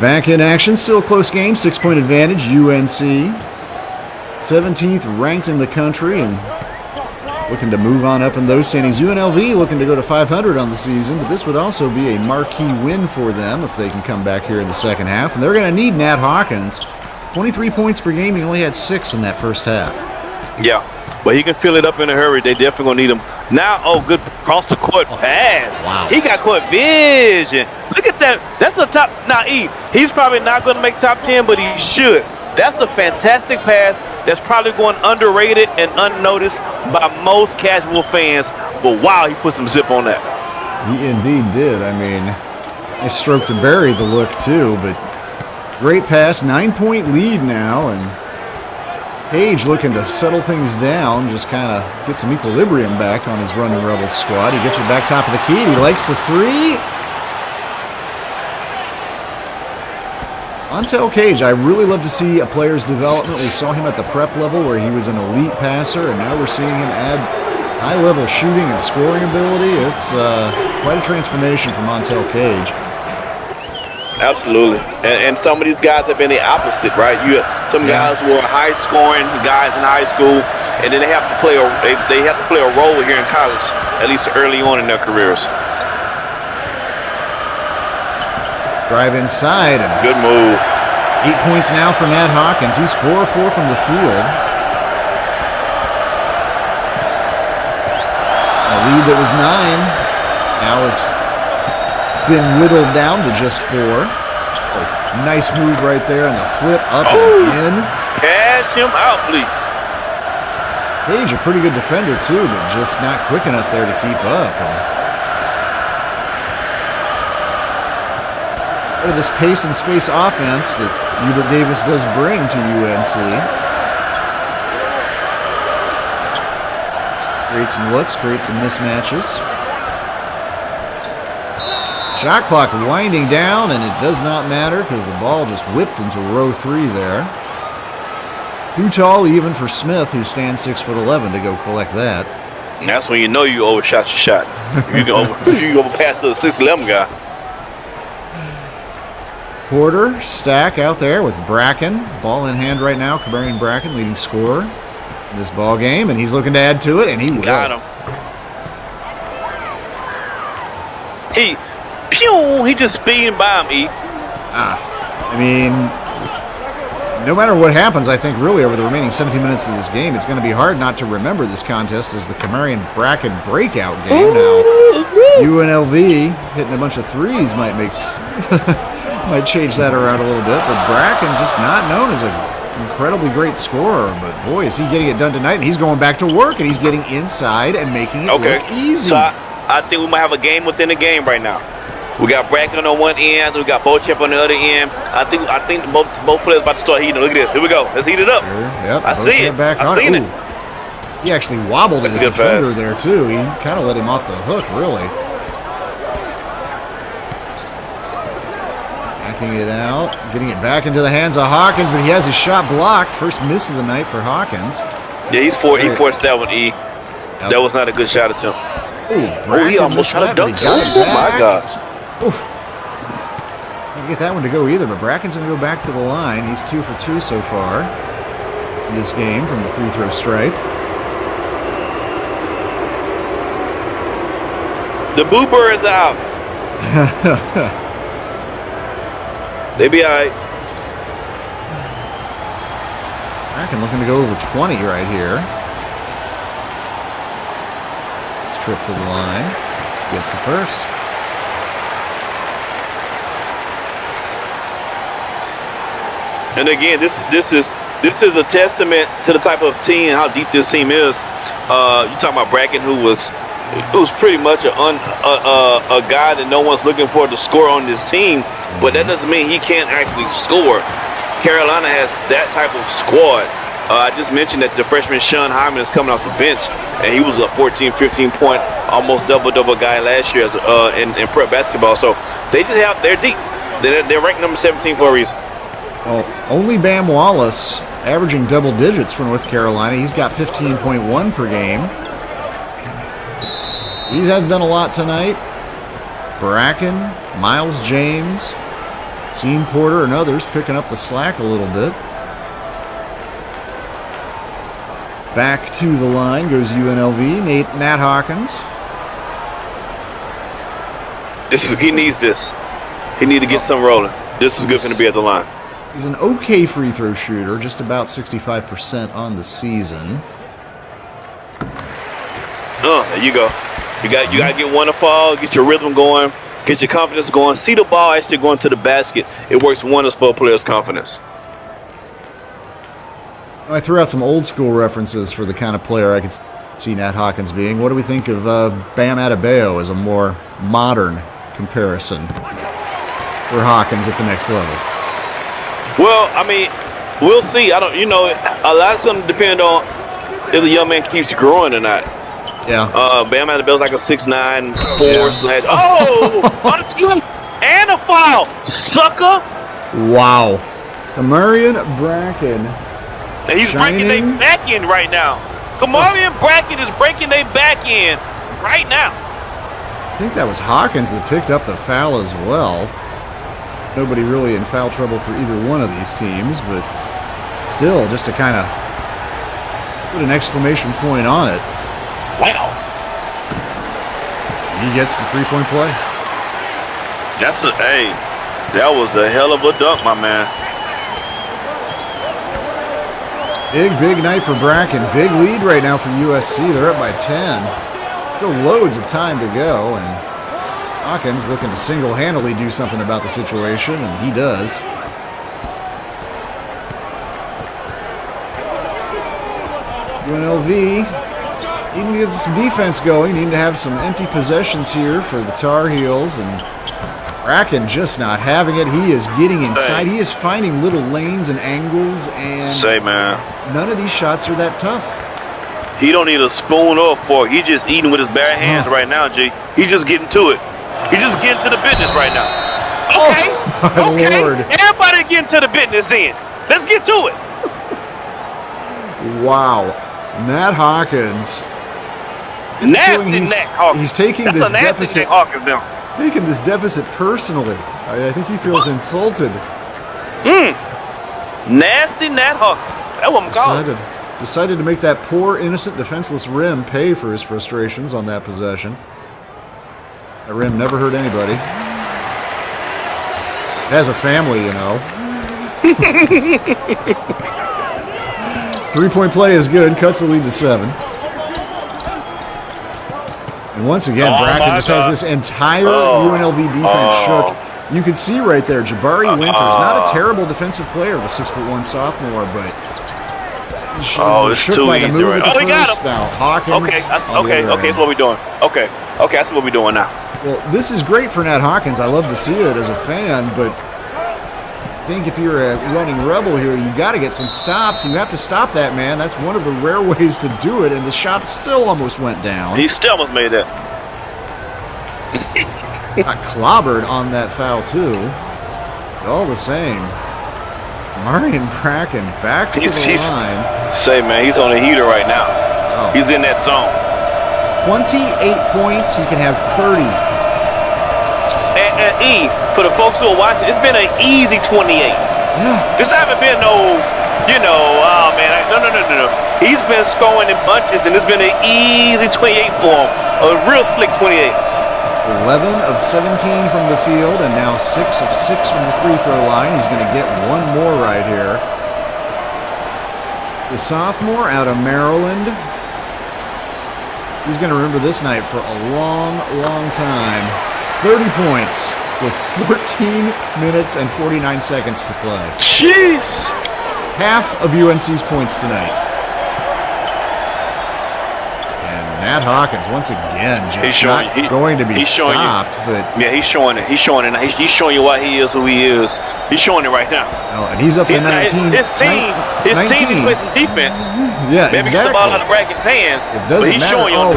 S14: Back in action, still a close game, 6-point advantage, UNC. 17th ranked in the country and looking to move on up in those standings. UNLV looking to go to 500 on the season, but this would also be a marquee win for them if they can come back here in the second half. And they're going to need Nat Hawkins. 23 points per game. He only had 6 in that first half.
S15: Yeah, but he can fill it up in a hurry. They definitely going to need him. Now, good cross the court pass.
S14: Wow.
S15: He got court vision. Look at that. That's the top. Now, he's probably not going to make top 10, but he should. That's a fantastic pass that's probably going underrated and unnoticed by most casual fans. But wow, he put some zip on that.
S14: He indeed did. I mean, nice stroke to bury the look too, but great pass. 9-point lead now, and Page looking to settle things down, just kind of get some equilibrium back on his running Rebels squad. He gets it back top of the key, and he likes the three. Montel Cage, I really love to see a player's development. We saw him at the prep level where he was an elite passer, and now we're seeing him add high-level shooting and scoring ability. It's quite a transformation for Montel Cage.
S15: Absolutely, and some of these guys have been the opposite, right? Some guys were high-scoring guys in high school, and then they have to play a role here in college, at least early on in their careers.
S14: Drive inside. And
S15: good move.
S14: 8 points now for Nat Hawkins. He's 4 of 4 from the field. A lead that was 9 now has been whittled down to just 4. Oh, nice move right there, and the flip up and in.
S15: Cash him out, please.
S14: Page, a pretty good defender too, but just not quick enough there to keep up. Of this pace and space offense that Hubert Davis does bring to UNC. Create some looks, create some mismatches. Shot clock winding down, and it does not matter because the ball just whipped into row 3 there. Too tall even for Smith, who stands 6'11", to go collect that.
S15: And that's when you know you overshot your shot. You can overpass the 6'11" guy.
S14: Porter, Stack out there with Bracken. Ball in hand right now. Kabarian Bracken, leading scorer in this ball game, and he's looking to add to it, and he will.
S15: Got him. He just speeding by him,
S14: I mean, no matter what happens, I think really over the remaining 17 minutes of this game, it's going to be hard not to remember this contest as the Kamarian Bracken breakout game. Now, UNLV hitting a bunch of threes might might change that around a little bit, but Bracken just not known as an incredibly great scorer. But boy, is he getting it done tonight, and he's going back to work, and he's getting inside and making it look easy.
S15: So I think we might have a game within a game right now. We got Bracken on one end, we got Beauchamp on the other end. I think both players about to start heating. Look at this. Here we go. Let's heat it up.
S14: Yep,
S15: I see it.
S14: I
S15: seen it.
S14: He actually wobbled
S15: That's
S14: his
S15: a good
S14: defender
S15: pass.
S14: there too. He kind of let him off the hook, really. Backing it out, getting it back into the hands of Hawkins, but he has his shot blocked. First miss of the night for Hawkins.
S15: Yeah, he forced that one, Yep. That was not a good shot attempt. He almost had a dunk. Oh my gosh.
S14: Didn't get that one to go either, but Bracken's going to go back to the line. He's 2 for 2 so far in this game from the free throw stripe.
S15: The Boo Birds out. They be all right.
S14: Bracken looking to go over 20 right here. Trip to the line. Gets the first.
S15: And again, this is a testament to the type of team, how deep this team is. You talking about Bracken, who was pretty much a guy that no one's looking for to score on this team, but that doesn't mean he can't actually score. Carolina has that type of squad. I just mentioned that the freshman Sean Hyman is coming off the bench, and he was a 14, 15-point, almost double-double guy last year in prep basketball. So they're deep. They're ranked number 17 for a reason.
S14: Well, only Bam Wallace averaging double digits for North Carolina. He's got 15.1 per game. He's hadn't done a lot tonight. Bracken, Miles James, Sean Porter and others picking up the slack a little bit. Back to the line goes UNLV. Nat Hawkins.
S15: He needs this. He need to get some rolling. This is good for him to be at the line.
S14: He's an okay free throw shooter, just about 65% on the season.
S15: There you go. You got to get one to fall, get your rhythm going, get your confidence going. See the ball actually going to the basket. It works wonders for a player's confidence.
S14: I threw out some old school references for the kind of player I could see Nat Hawkins being. What do we think of Bam Adebayo as a more modern comparison for Hawkins at the next level?
S15: Well, I mean, we'll see. A lot is going to depend on if the young man keeps growing or not.
S14: Yeah.
S15: Bam Adebayo's like a 6'9", 4/. Oh, on the team and a foul, sucker!
S14: Wow. Kamarian Bracken.
S15: And he's breaking their back end right now. Kamarian Bracken is breaking their back end right now.
S14: I think that was Hawkins that picked up the foul as well. Nobody really in foul trouble for either one of these teams, but still, just to kind of put an exclamation point on it.
S15: Wow.
S14: He gets the three-point play.
S15: That was a hell of a dunk, my man.
S14: Big night for Bracken. Big lead right now for USC. They're up by 10. Still loads of time to go, and Hawkins looking to single-handedly do something about the situation, and he does. UNLV needing to get some defense going, needing to have some empty possessions here for the Tar Heels, and Bracken just not having it. He is getting inside. He is finding little lanes and angles, and none of these shots are that tough.
S15: He don't need a spoon or a fork. He's just eating with his bare hands right now, G. He's just getting to it. He's just getting to the business right now. Okay,
S14: my Lord.
S15: Everybody getting to the business then. Let's get to it.
S14: Wow. Nat Hawkins.
S15: Nasty Nat Hawkins.
S14: He's taking
S15: That's
S14: this
S15: a nasty
S14: deficit.
S15: Nat Hawkins now.
S14: Taking this deficit personally. I think he feels insulted.
S15: Nasty Nat Hawkins. That's what I'm calling.
S14: Decided to make that poor, innocent, defenseless rim pay for his frustrations on that possession. That rim never hurt anybody. It has a family, you know. Three-point play is good. Cuts the lead to 7. And once again, Bracken just has this entire UNLV defense shook. You can see right there, Jabari Winters, not a terrible defensive player, the 6'1" sophomore, but
S15: it's
S14: shook
S15: too
S14: by the
S15: easy
S14: move
S15: right
S14: at the
S15: he got
S14: first.
S15: him.
S14: Now, Hawkins.
S15: That's what we're doing. Okay, that's what we're doing now.
S14: Well, this is great for Nat Hawkins. I love to see it as a fan, but I think if you're a running rebel here, you got to get some stops. You have to stop that man. That's one of the rare ways to do it, and the shot still almost went down.
S15: He still almost made that.
S14: Got clobbered on that foul, too. But all the same, Marion Bracken back to the line.
S15: Man, he's on a heater right now. He's in that zone.
S14: 28 points. He can have 30.
S15: And for the folks who are watching, it's been an easy 28.
S14: Yeah.
S15: This haven't been no. No. He's been scoring in bunches, and it's been an easy 28 for him. A real slick 28.
S14: 11 of 17 from the field, and now 6 of 6 from the free throw line. He's going to get one more right here. The sophomore out of Maryland. He's going to remember this night for a long, long time. 30 points with 14 minutes and 49 seconds to play.
S15: Jeez!
S14: Half of UNC's points tonight. And Nat Hawkins, once again, just going to be stopped. But
S15: he's showing it. He's showing it. He's showing you why he is who he is. He's showing it right now.
S14: Oh, and he's up to 19.
S15: His team needs to play some defense.
S14: Yeah,
S15: maybe get the ball out of Bracken's hands.
S14: It doesn't
S15: but he's
S14: matter.
S15: showing you.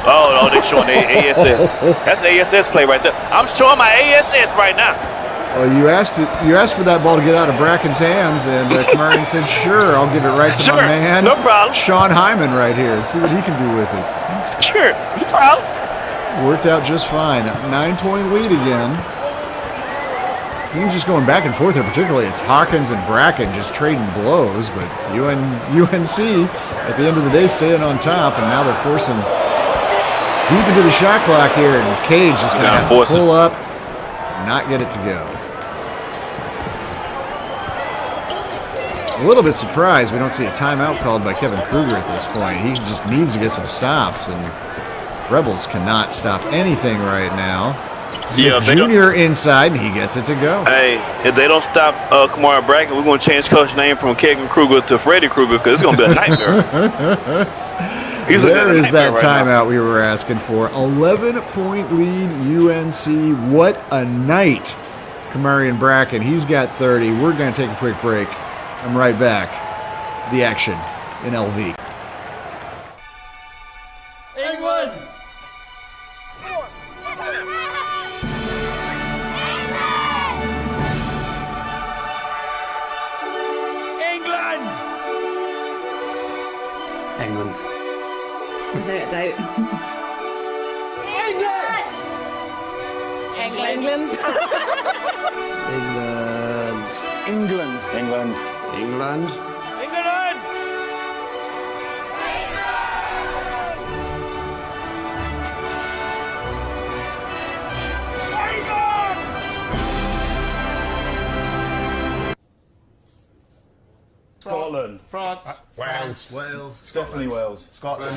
S15: Oh, they're showing the ASS. That's the ASS play right there. I'm showing my ASS right now.
S14: Well, you asked for that ball to get out of Bracken's hands, and Kamarian said, "Sure, I'll give it right to my man,
S15: no problem,
S14: Sean Hyman, right here, and see what he can do with it."
S15: Sure, no problem.
S14: Worked out just fine. 9-point lead again. Teams just going back and forth here, particularly it's Hawkins and Bracken just trading blows, but UNC at the end of the day staying on top, and now they're forcing deep into the shot clock here, and Cage just going to have to pull up and not get it to go. A little bit surprised we don't see a timeout called by Kevin Kruger at this point. He just needs to get some stops, and Rebels cannot stop anything right now. Smith Jr. inside, and he gets it to go.
S15: Hey, if they don't stop Kamara Bracken, we're going to change coach name from Kevin Kruger to Freddie Kruger because it's going to be a nightmare.
S14: There is that timeout we were asking for. 11-point lead UNC. What a night. Kamarian Bracken, he's got 30. We're going to take a quick break. I'm right back. The action in LV.
S3: England!
S2: England.
S22: Without doubt.
S3: England!
S22: England.
S2: England. England. England.
S3: England!
S2: Scotland.
S3: France.
S2: Wales.
S3: Wales.
S2: It's definitely Wales.
S3: Scotland.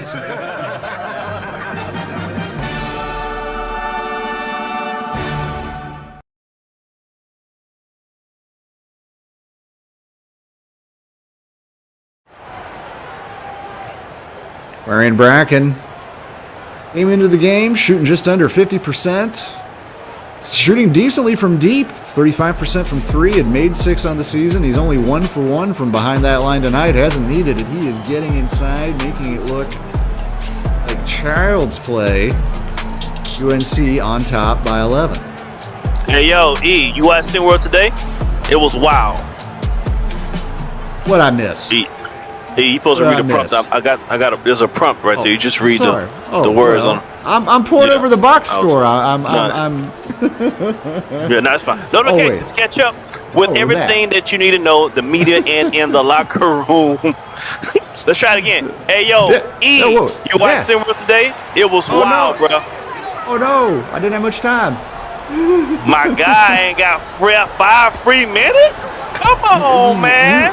S14: Kamarian Bracken came into the game shooting just under 50%. Shooting decently from deep, 35% from three, had made 6 on the season. He's only 1 for 1 from behind that line tonight. Hasn't needed it. He is getting inside, making it look like child's play. UNC on top by 11.
S15: Hey, yo, E, you watched SimWorld today? It was wild.
S14: What'd I miss?
S15: E, you supposed to read a prompt. There's a prompt right there. You just read the words on it.
S14: I'm pouring over the box score. I'm
S15: yeah, no, it's fine. Notifications, catch up with everything that you need to know, the media and in the locker room. Let's try it again. Hey, yo, E, you watched SimWorld today? It was wild, bro.
S14: Oh, no. I didn't have much time.
S15: My guy ain't got 5 free minutes? Come on, man.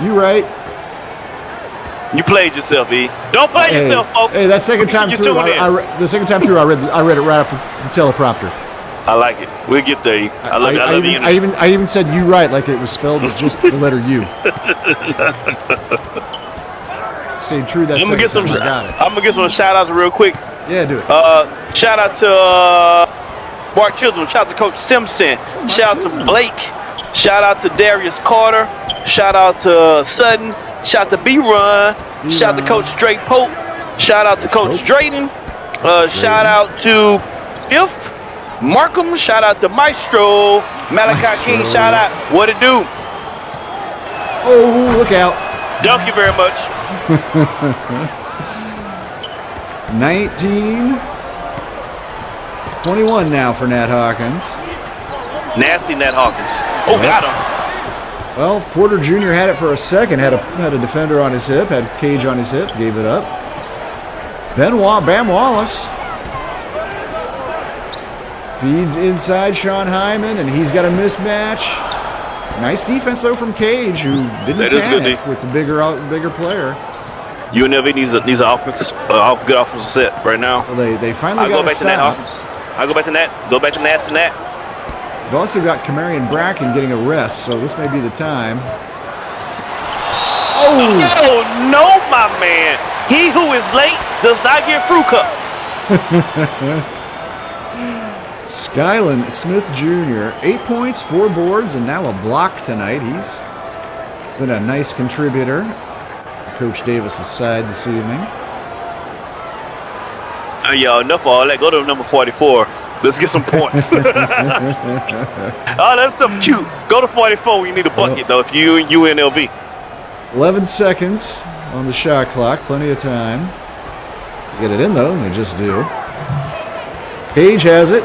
S14: You right.
S15: You played yourself, E. Don't play yourself, folks.
S14: Hey, that second time through, I read it right off the teleprompter.
S15: I like it. We'll get there, E. I love you.
S14: I even said you right like it was spelled with just the letter U. Stayed true that second time. I got it.
S15: I'm going to get some shout-outs real quick.
S14: Yeah, do it.
S15: Shout out to Mark Children. Shout out to Coach Simpson. Shout out to Blake. Shout out to Darius Carter. Shout out to Sutton. Shout out to B-Run. Shout out to Coach Drake Pope. Shout out to Coach Drayton. Shout out to Fifth Markham. Shout out to Maestro. Malachi King. Shout out. What it do?
S14: Oh, look out.
S15: Thank you very much.
S14: 19-21 now for Nat Hawkins.
S15: Nasty Nat Hawkins. Oh, got him.
S14: Well, Porter Jr. had it for a second. Had a defender on his hip. Had Cage on his hip. Gave it up. Bam Wallace feeds inside Sean Hyman, and he's got a mismatch. Nice defense though from Cage, who didn't panic with the bigger player.
S15: UNLV needs an good offensive set right now.
S14: Well, they finally got to stop.
S15: I'll go back to Nat. Go back to Nat.
S14: We've also got Kamarian Bracken getting a rest, so this may be the time.
S15: Oh no, my man! He who is late does not get fruit cup.
S14: Skylan Smith Jr., 8 points, 4 boards, and now a block tonight. He's been a nice contributor. Coach Davis's side this evening.
S15: Yo, enough of all that. Go to number 44. Let's get some points. Oh, that's something cute. Go to 44 when you need a bucket, though, if you UNLV.
S14: 11 seconds on the shot clock. Plenty of time. Get it in, though, and they just do. Page has it.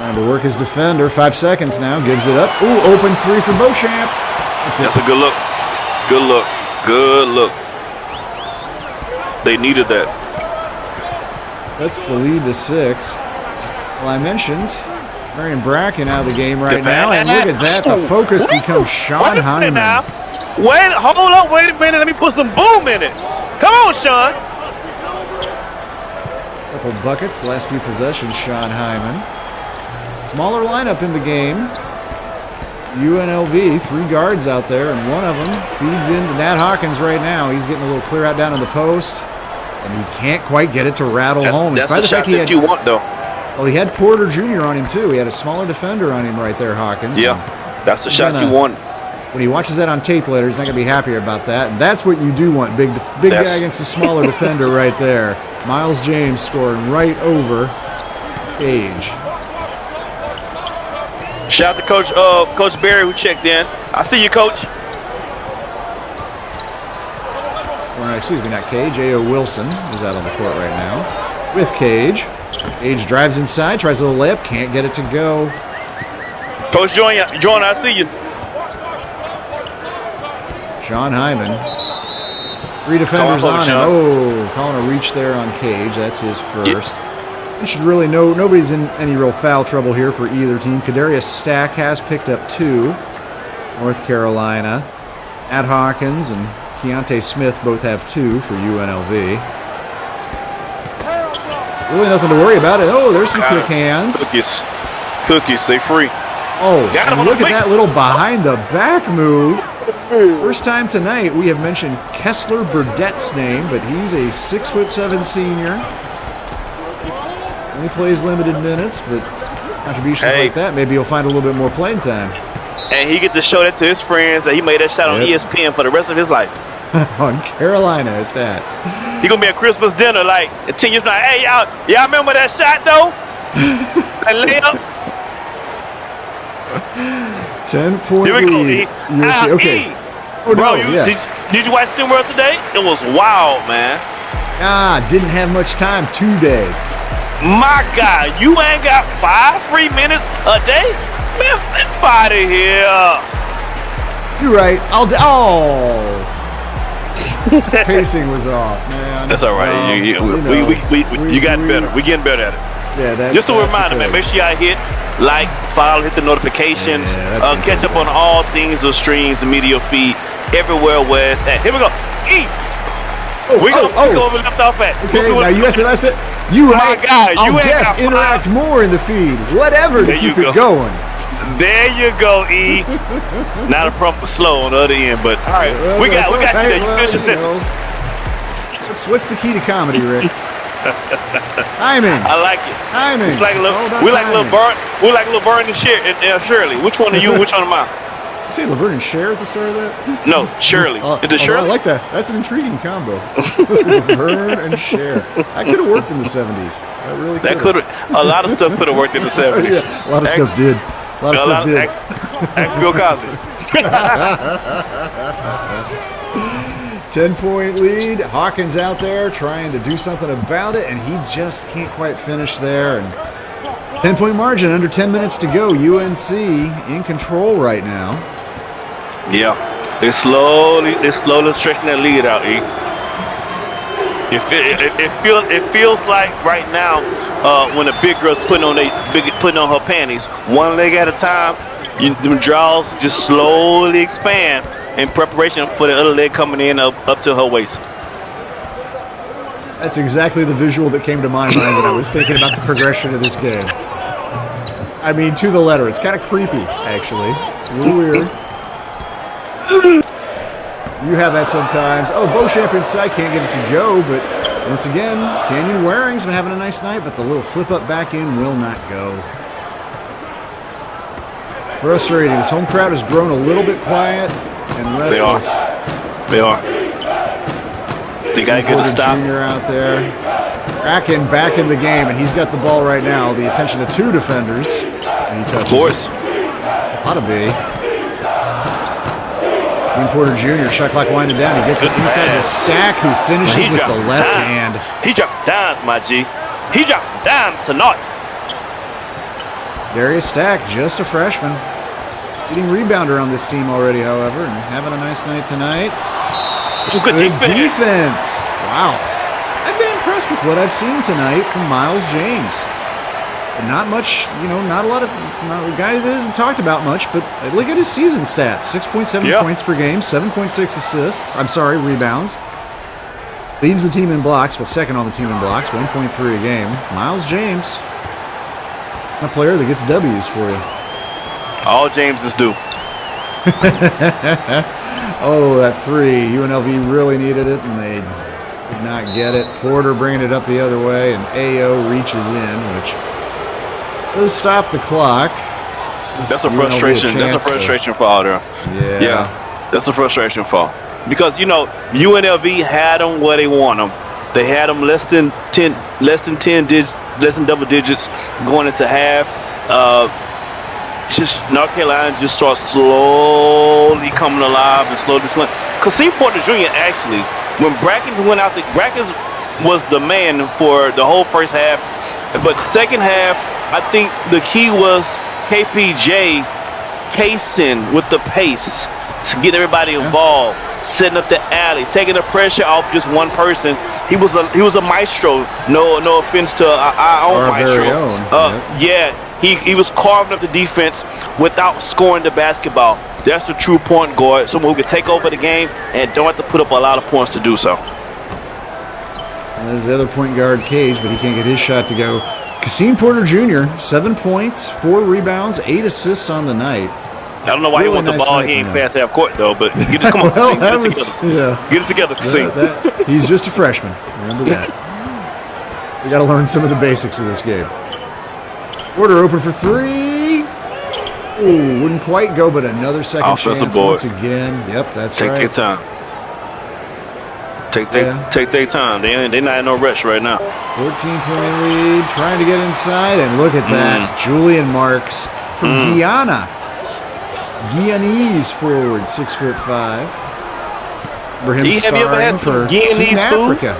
S14: Trying to work his defender. 5 seconds now. Gives it up. Ooh, open three for Beauchamp.
S15: That's a good look. Good look. Good look. They needed that.
S14: That's the lead to 6. Well, I mentioned Marion Bracken out of the game right now, and look at that. The focus becomes Sean Hyman.
S15: Hold up, wait a minute. Let me put some boom in it. Come on, Sean.
S14: Couple buckets, the last few possessions, Sean Hyman. Smaller lineup in the game. UNLV, 3 guards out there, and one of them feeds into Nat Hawkins right now. He's getting a little clear out down in the post, and he can't quite get it to rattle home.
S15: That's the shot that you want, though.
S14: Well, he had Porter Jr. on him, too. He had a smaller defender on him right there, Hawkins.
S15: Yeah, that's the shot you want.
S14: When he watches that on tape later, he's not going to be happy about that. And that's what you do want, big guy against a smaller defender right there. Miles James scoring right over Page.
S15: Shout out to Coach Barry who checked in. I see you, Coach.
S14: Or excuse me, not Cage. A.O. Wilson is out on the court right now with Cage. Cage drives inside, tries a little layup, can't get it to go.
S15: Coach Jordan, I see you.
S14: Sean Hyman. 3 defenders on him. Oh, calling a reach there on Cage. That's his first. You should really know nobody's in any real foul trouble here for either team. Kadarius Stack has picked up 2. North Carolina. Matt Hawkins and Keontae Smith both have 2 for UNLV. Really nothing to worry about it. Oh, there's some quick hands.
S15: Cookies, stay free.
S14: Oh, and look at that little behind the back move. First time tonight we have mentioned Kessler Burdett's name, but he's a 6'7" senior. Only plays limited minutes, but contributions like that, maybe he'll find a little bit more playing time.
S15: And he get to show that to his friends that he made that shot on ESPN for the rest of his life.
S14: On Carolina at that.
S15: He gonna be at Christmas dinner like 10 years from now. Hey, y'all remember that shot though? That layup.
S14: 10-point lead. USC. Okay. Oh,
S15: bro,
S14: no,
S15: did you watch SimWorld today? It was wild, man.
S14: Didn't have much time today.
S15: My God, you ain't got 5 free minutes a day? Man, get out of here.
S14: You're right. Pacing was off, man.
S15: That's all right. You got better. We getting better at it.
S14: Yeah, that's
S15: just a reminder, man. Make sure y'all hit like, follow, hit the notifications, catch up on all things of streams and media feed everywhere where it's at. Here we go. We go where we left off at.
S14: Okay, now you asked me last bit. I'll interact more in the feed. Whatever to keep it going.
S15: There you go, E. Not a problem slow on the other end, but all right, we got you there. You finish your sentence.
S14: What's the key to comedy, Rick? Timing.
S15: I like it.
S14: Timing.
S15: We like Laverne and Shirley. Which one are you? Which one am I?
S14: You say Laverne and Cher at the start of that?
S15: No, Shirley. Is it Shirley?
S14: I like that. That's an intriguing combo. Laverne and Cher. That could have worked in the 70s. That really could have.
S15: A lot of stuff could have worked in the 70s.
S14: Yeah, a lot of stuff did.
S15: Ask Bill Cosby.
S14: 10-point lead. Hawkins out there trying to do something about it, and he just can't quite finish there. And 10-point margin, under 10 minutes to go. UNC in control right now.
S15: Yeah, they're slowly stretching that lead out. E. It feels like right now when a big girl's putting on her panties, one leg at a time. Them draws just slowly expand in preparation for the other leg coming in up to her waist.
S14: That's exactly the visual that came to my mind when I was thinking about the progression of this game. I mean, to the letter. It's kind of creepy, actually. It's a little weird. You have that sometimes. Oh, Beauchamp inside, can't get it to go, but once again, Canyon Waring's been having a nice night, but the little flip up back in will not go. Frustrating. This home crowd has grown a little bit quiet and restless.
S15: They are. They got to get a stop.
S14: Jr. out there. Bracken back in the game, and he's got the ball right now. The attention of 2 defenders. And he touches.
S15: Of course.
S14: Ought to be. Dean Porter Jr. shot clock winding down. He gets it inside the Stack, who finishes with the left hand.
S15: He dropped dimes, my G. He dropped dimes tonight.
S14: Darius Stack, just a freshman. Getting rebounder on this team already, however, and having a nice night tonight.
S15: Good defense.
S14: Wow. I've been impressed with what I've seen tonight from Miles James. Not much, not a lot of a guy that isn't talked about much, but look at his season stats. 6.7 points per game, 7.6 assists. Rebounds. Leads the team in blocks, second on the team in blocks, 1.3 a game. Miles James, a player that gets W's for you.
S15: All Jameses do.
S14: Oh, that three. UNLV really needed it, and they did not get it. Porter bringing it up the other way, and AO reaches in, which does stop the clock.
S15: That's a frustration. That's a frustration fall there.
S14: Yeah.
S15: That's a frustration fall. Because, UNLV had them where they want them. They had them less than double digits going into half. Just North Carolina just starts slowly coming alive and slowly slowing. Kasim Porter Jr. actually, when Brackens went out, Brackens was the man for the whole first half, but second half, I think the key was KPJ pacing with the pace to get everybody involved, setting up the alley, taking the pressure off just one person. He was a maestro. No offense to our own maestro. Yeah. He was carving up the defense without scoring the basketball. That's the true point guard, someone who can take over the game and don't have to put up a lot of points to do so.
S14: And there's the other point guard, Cage, but he can't get his shot to go. Kasim Porter Jr., 7 points, 4 rebounds, 8 assists on the night.
S15: I don't know why he wants the ball. He ain't past half court, though, but come on, get it together. Get it together, Kasim.
S14: He's just a freshman. Remember that. We got to learn some of the basics of this game. Porter open for three. Ooh, wouldn't quite go, but another second chance once again. Yep, that's right.
S15: Take their time. Take their time. They not in no rush right now.
S14: 14-point lead, trying to get inside, and look at that. Julian Marks from Guyana. Guyanese forward, 6'5". Remember him starring for Team Africa.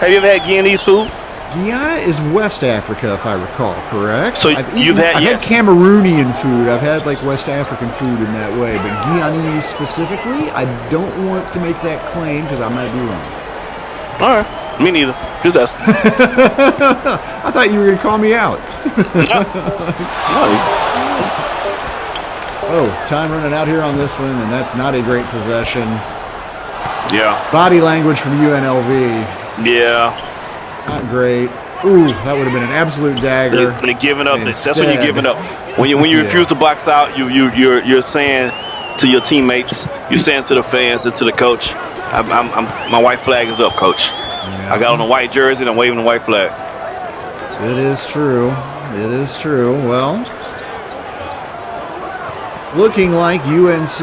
S15: Have you ever had Guyanese food?
S14: Guyana is West Africa, if I recall, correct?
S15: So I've had
S14: Cameroonian food. I've had West African food in that way, but Guyanese specifically, I don't want to make that claim because I might be wrong.
S15: All right, me neither. Just ask.
S14: I thought you were going to call me out. Oh, time running out here on this one, and that's not a great possession.
S15: Yeah.
S14: Body language from UNLV.
S15: Yeah.
S14: Not great. Ooh, that would have been an absolute dagger.
S15: They're giving up. That's when you're giving up. When you refuse to box out, you're saying to your teammates, you're saying to the fans and to the coach, my white flag is up, coach. Yeah. I got on a white jersey and I'm waving the white flag.
S14: It is true. It is true. Well, looking like UNC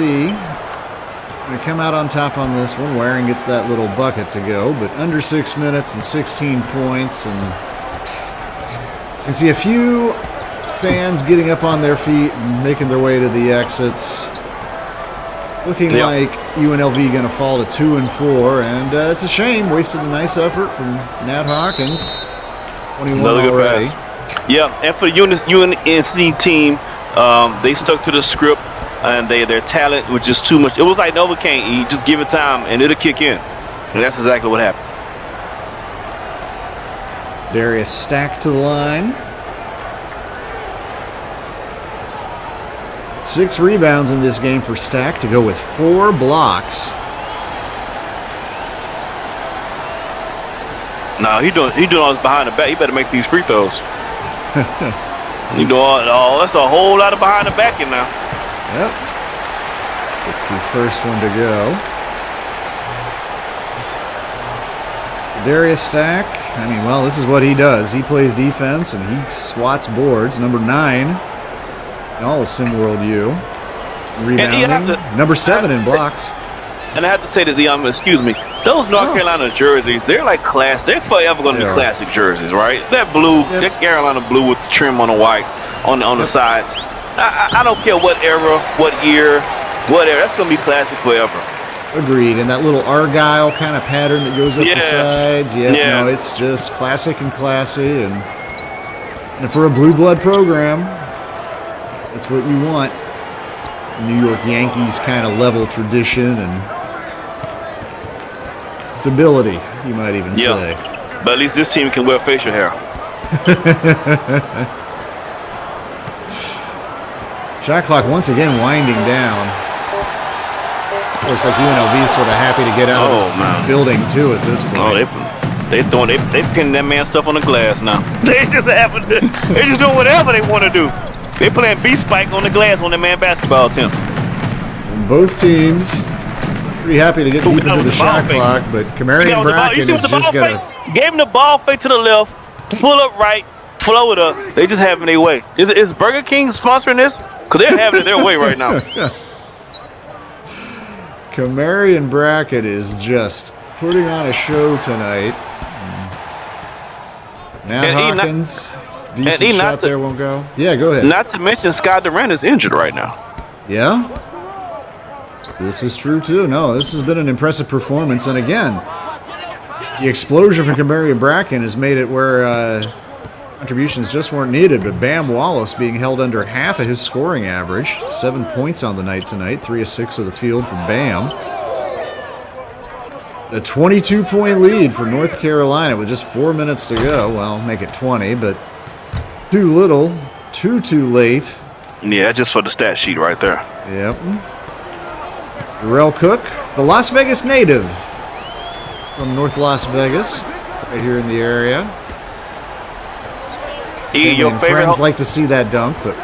S14: going to come out on top on this one. Waring gets that little bucket to go, but under 6 minutes and 16 points. And you can see a few fans getting up on their feet and making their way to the exits. Looking like UNLV going to fall to 2-4, and it's a shame. Wasted a nice effort from Nat Hawkins. 21 already.
S15: Yeah, and for the UNC team, they stuck to the script. And their talent was just too much. It was like Novocaine. You just give it time, and it'll kick in. And that's exactly what happened.
S14: Darius Stack to the line. 6 rebounds in this game for Stack to go with 4 blocks.
S15: No, he doing all this behind the back. He better make these free throws. You do all that's a whole lot of behind the backing now.
S14: Yep. It's the first one to go. Darius Stack, this is what he does. He plays defense and he swats boards. Number 9 in all of SimWorld U. Rebounding. Number 7 in blocks.
S15: And I have to say to excuse me, those North Carolina jerseys, they're like class. They're forever going to be classic jerseys, right? That blue, that Carolina blue with the trim on the white, on the sides. I don't care what era, what year, whatever. That's going to be classic forever.
S14: Agreed. And that little Argyle kind of pattern that goes up the sides. It's just classic and classy. And for a blue blood program, That's what you want. New York Yankees kind of level tradition and stability, you might even say.
S15: But at least this team can wear facial hair.
S14: Shot clock once again winding down. Looks like UNLV is sort of happy to get out of this building too at this point.
S15: Oh, they pinning that man stuff on the glass now. They just doing whatever they want to do. They playing B-spike on the glass on the man basketball team.
S14: And both teams pretty happy to get deep into the shot clock, but Kamari and Bracken is just gonna
S15: gave him the ball fake to the left, pull up right, float it up. They just having their way. Is Burger King sponsoring this? Because they're having it their way right now.
S14: Kamari and Bracken is just putting on a show tonight. Now Hawkins, decent shot there won't go. Yeah, go ahead.
S15: Not to mention Scott Durant is injured right now.
S14: Yeah? This is true too. No, this has been an impressive performance. And again, the explosion from Kamari and Bracken has made it where contributions just weren't needed. But Bam Wallace being held under half of his scoring average. 7 points on the night tonight. 3 of 6 of the field from Bam. A 22-point lead for North Carolina with just 4 minutes to go. Well, make it 20, but too little, too late.
S15: Yeah, just for the stat sheet right there.
S14: Yep. Darrell Cook, the Las Vegas native from North Las Vegas, right here in the area.
S15: Your favorite
S14: friends like to see that dunk, but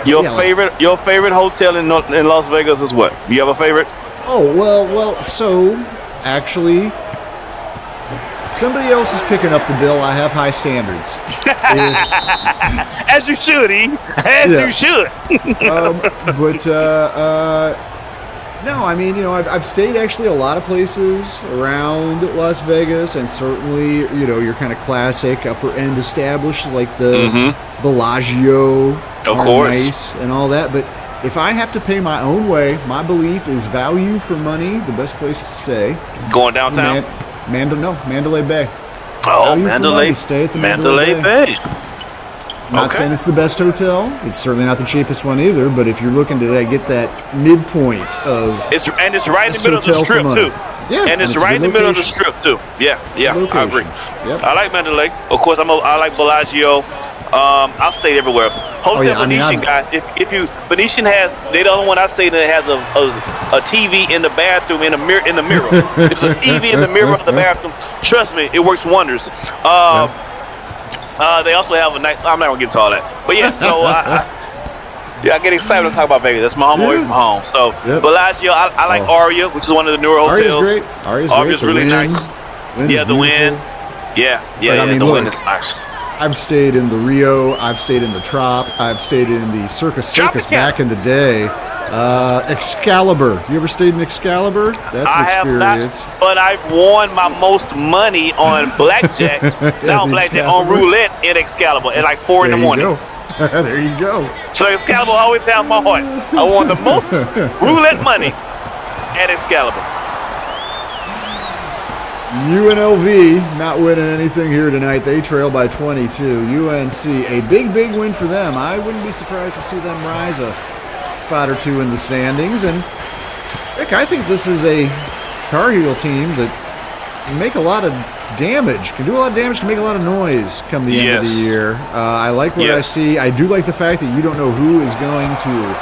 S15: your favorite hotel in Las Vegas is what? Do you have a favorite?
S14: Oh well. So actually, somebody else is picking up the bill. I have high standards.
S15: As you should, you should.
S14: No, I mean, I've stayed actually a lot of places around Las Vegas, and certainly, your kind of classic upper end established like the Bellagio,
S15: of course,
S14: nice and all that. But if I have to pay my own way, my belief is value for money. The best place to stay.
S15: Going downtown.
S14: Mandalay Bay.
S15: Oh, Mandalay.
S14: Stay at the
S15: Mandalay Bay.
S14: I'm not saying it's the best hotel. It's certainly not the cheapest one either. But if you're looking to get that midpoint of
S15: it's right in the middle of the strip too.
S14: Yeah,
S15: and it's right in the middle of the strip too. Yeah, I agree.
S14: Yep.
S15: I like Mandalay. Of course, I like Bellagio. I've stayed everywhere. Hotel Venetian, guys. If you Venetian they're the only one I stayed in that has a TV in the bathroom in the mirror. There's a TV in the mirror of the bathroom. Trust me, it works wonders. They also have a night. I'm not gonna get to all that, but yeah. So I get excited to talk about Vegas. That's my home away from home. So Bellagio, I like Aria, which is one of the newer hotels. Aria's really nice. The Wynn. The Wynn is nice.
S14: I've stayed in the Rio. I've stayed in the Trop. I've stayed in the Circus back in the day. Excalibur. You ever stayed in Excalibur? That's an experience.
S15: Have not, but I've won my most money on blackjack. Not on blackjack, on roulette in Excalibur at like 4 in the morning.
S14: There you go.
S15: So Excalibur always have my heart. I won the most roulette money at Excalibur.
S14: UNLV not winning anything here tonight. They trail by 22. UNC, a big win for them. I wouldn't be surprised to see them rise a spot or two in the standings. And Rick, I think this is a Tar Heel team that can make a lot of damage, can do a lot of damage, can make a lot of noise come the end of the year. I like what I see. I do like the fact that you don't know who is going to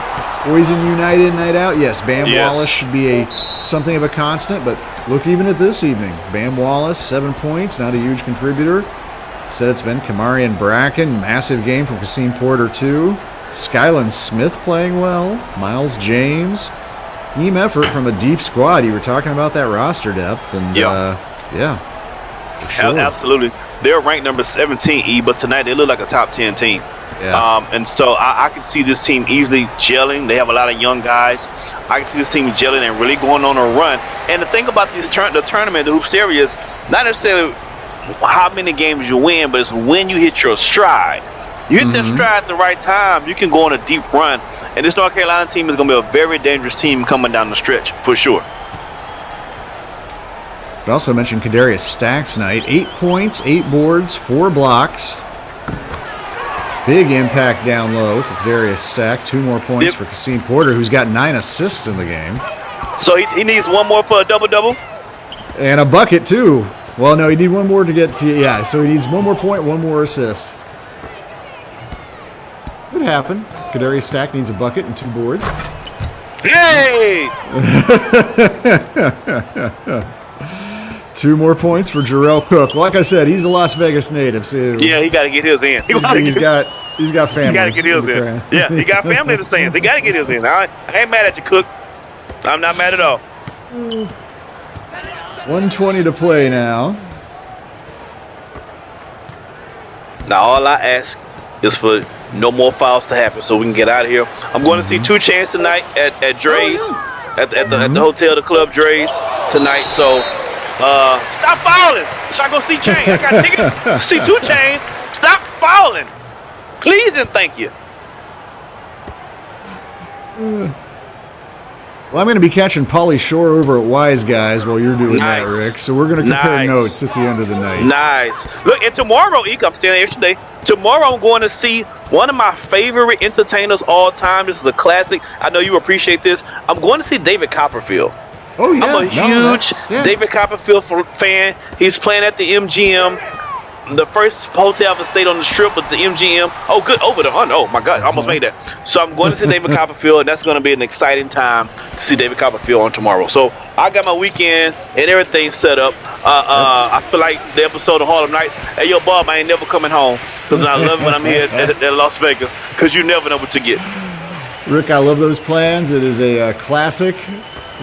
S14: poison you night in, night out. Yes, Bam Wallace should be something of a constant, but look even at this evening. Bam Wallace, 7 points, not a huge contributor. Instead, it's been Kamari and Bracken. Massive game from Kasim Porter, too. Skylan Smith playing well. Miles James. Team effort from a deep squad. You were talking about that roster depth. And, sure.
S15: Absolutely. They're ranked number 17, but tonight they look like a top 10 team.
S14: Yeah.
S15: And so I can see this team easily gelling. They have a lot of young guys. I can see this team gelling and really going on a run. And the thing about the tournament, the Hoop Series, is not necessarily how many games you win, but it's when you hit your stride. You hit that stride at the right time, you can go on a deep run. And this North Carolina team is going to be a very dangerous team coming down the stretch, for sure.
S14: I also mentioned Kadarius Stacks night. 8 points, 8 boards, 4 blocks. Big impact down low for Kadarius Stack. 2 more points for Kasim Porter, who's got 9 assists in the game.
S15: So he needs one more for a double-double?
S14: And a bucket, too. Well, no, he needs one more to get to, yeah, so he needs 1 more point, 1 more assist. Could happen. Kadarius Stack needs a bucket and 2 boards.
S15: Hey!
S14: 2 more points for Jarrell Cook. Like I said, he's a Las Vegas native, so
S15: Yeah, he got to get his in.
S14: he's got family.
S15: He got to get his in. Yeah, he got family in the stands. He got to get his in. I ain't mad at you, Cook. I'm not mad at all.
S14: 1:20 to play now.
S15: Now, all I ask is for no more fouls to happen so we can get out of here. I'm going to see 2 Chainz tonight at Dre's, at the hotel, the club Dre's tonight. So, stop fouling. So I go see Chainz. I got tickets to see 2 Chainz. Stop fouling. Please and thank you.
S14: Well, I'm going to be catching Pauly Shore over at Wise Guys while you're doing that, Rick. So we're going to compare notes at the end of the night.
S15: Nice. Look, and tomorrow, Ike, I'm staying there today. Tomorrow, I'm going to see one of my favorite entertainers all time. This is a classic. I know you appreciate this. I'm going to see David Copperfield.
S14: Oh, yeah.
S15: I'm a huge David Copperfield fan. He's playing at the MGM. The first hotel I've stayed on the Strip was the MGM. Oh, good. Over the under. Oh, my God. I almost made that. So I'm going to see David Copperfield, and that's going to be an exciting time to see David Copperfield on tomorrow. So I got my weekend and everything set up. I feel like the episode of Harlem Nights. Hey, yo, Bob, I ain't never coming home because I love it when I'm here at Las Vegas because you never know what you get.
S14: Rick, I love those plans. It is a classic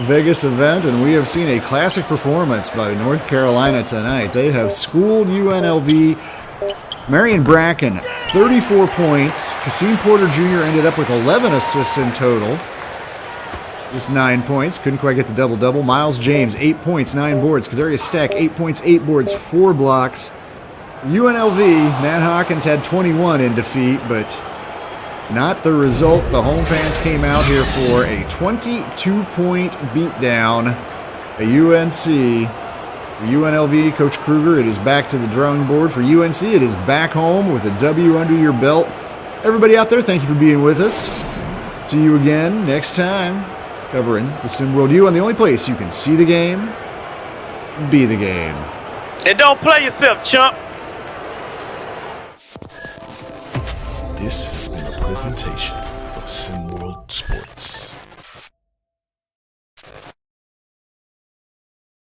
S14: Vegas event, and we have seen a classic performance by North Carolina tonight. They have schooled UNLV. Marion Bracken, 34 points. Kasim Porter Jr. ended up with 11 assists in total. Just 9 points. Couldn't quite get the double-double. Miles James, 8 points, 9 boards. Kadarius Stack, 8 points, 8 boards, 4 blocks. UNLV, Matt Hawkins had 21 in defeat, but not the result. The home fans came out here for a 22-point beatdown at UNC. For UNLV, Coach Kruger, it is back to the drawing board. For UNC, it is back home with a W under your belt. Everybody out there, thank you for being with us. See you again next time, covering the SimWorld U on the only place you can see the game, be the game.
S15: And don't play yourself, chump.
S10: This has been a presentation of SimWorld Sports.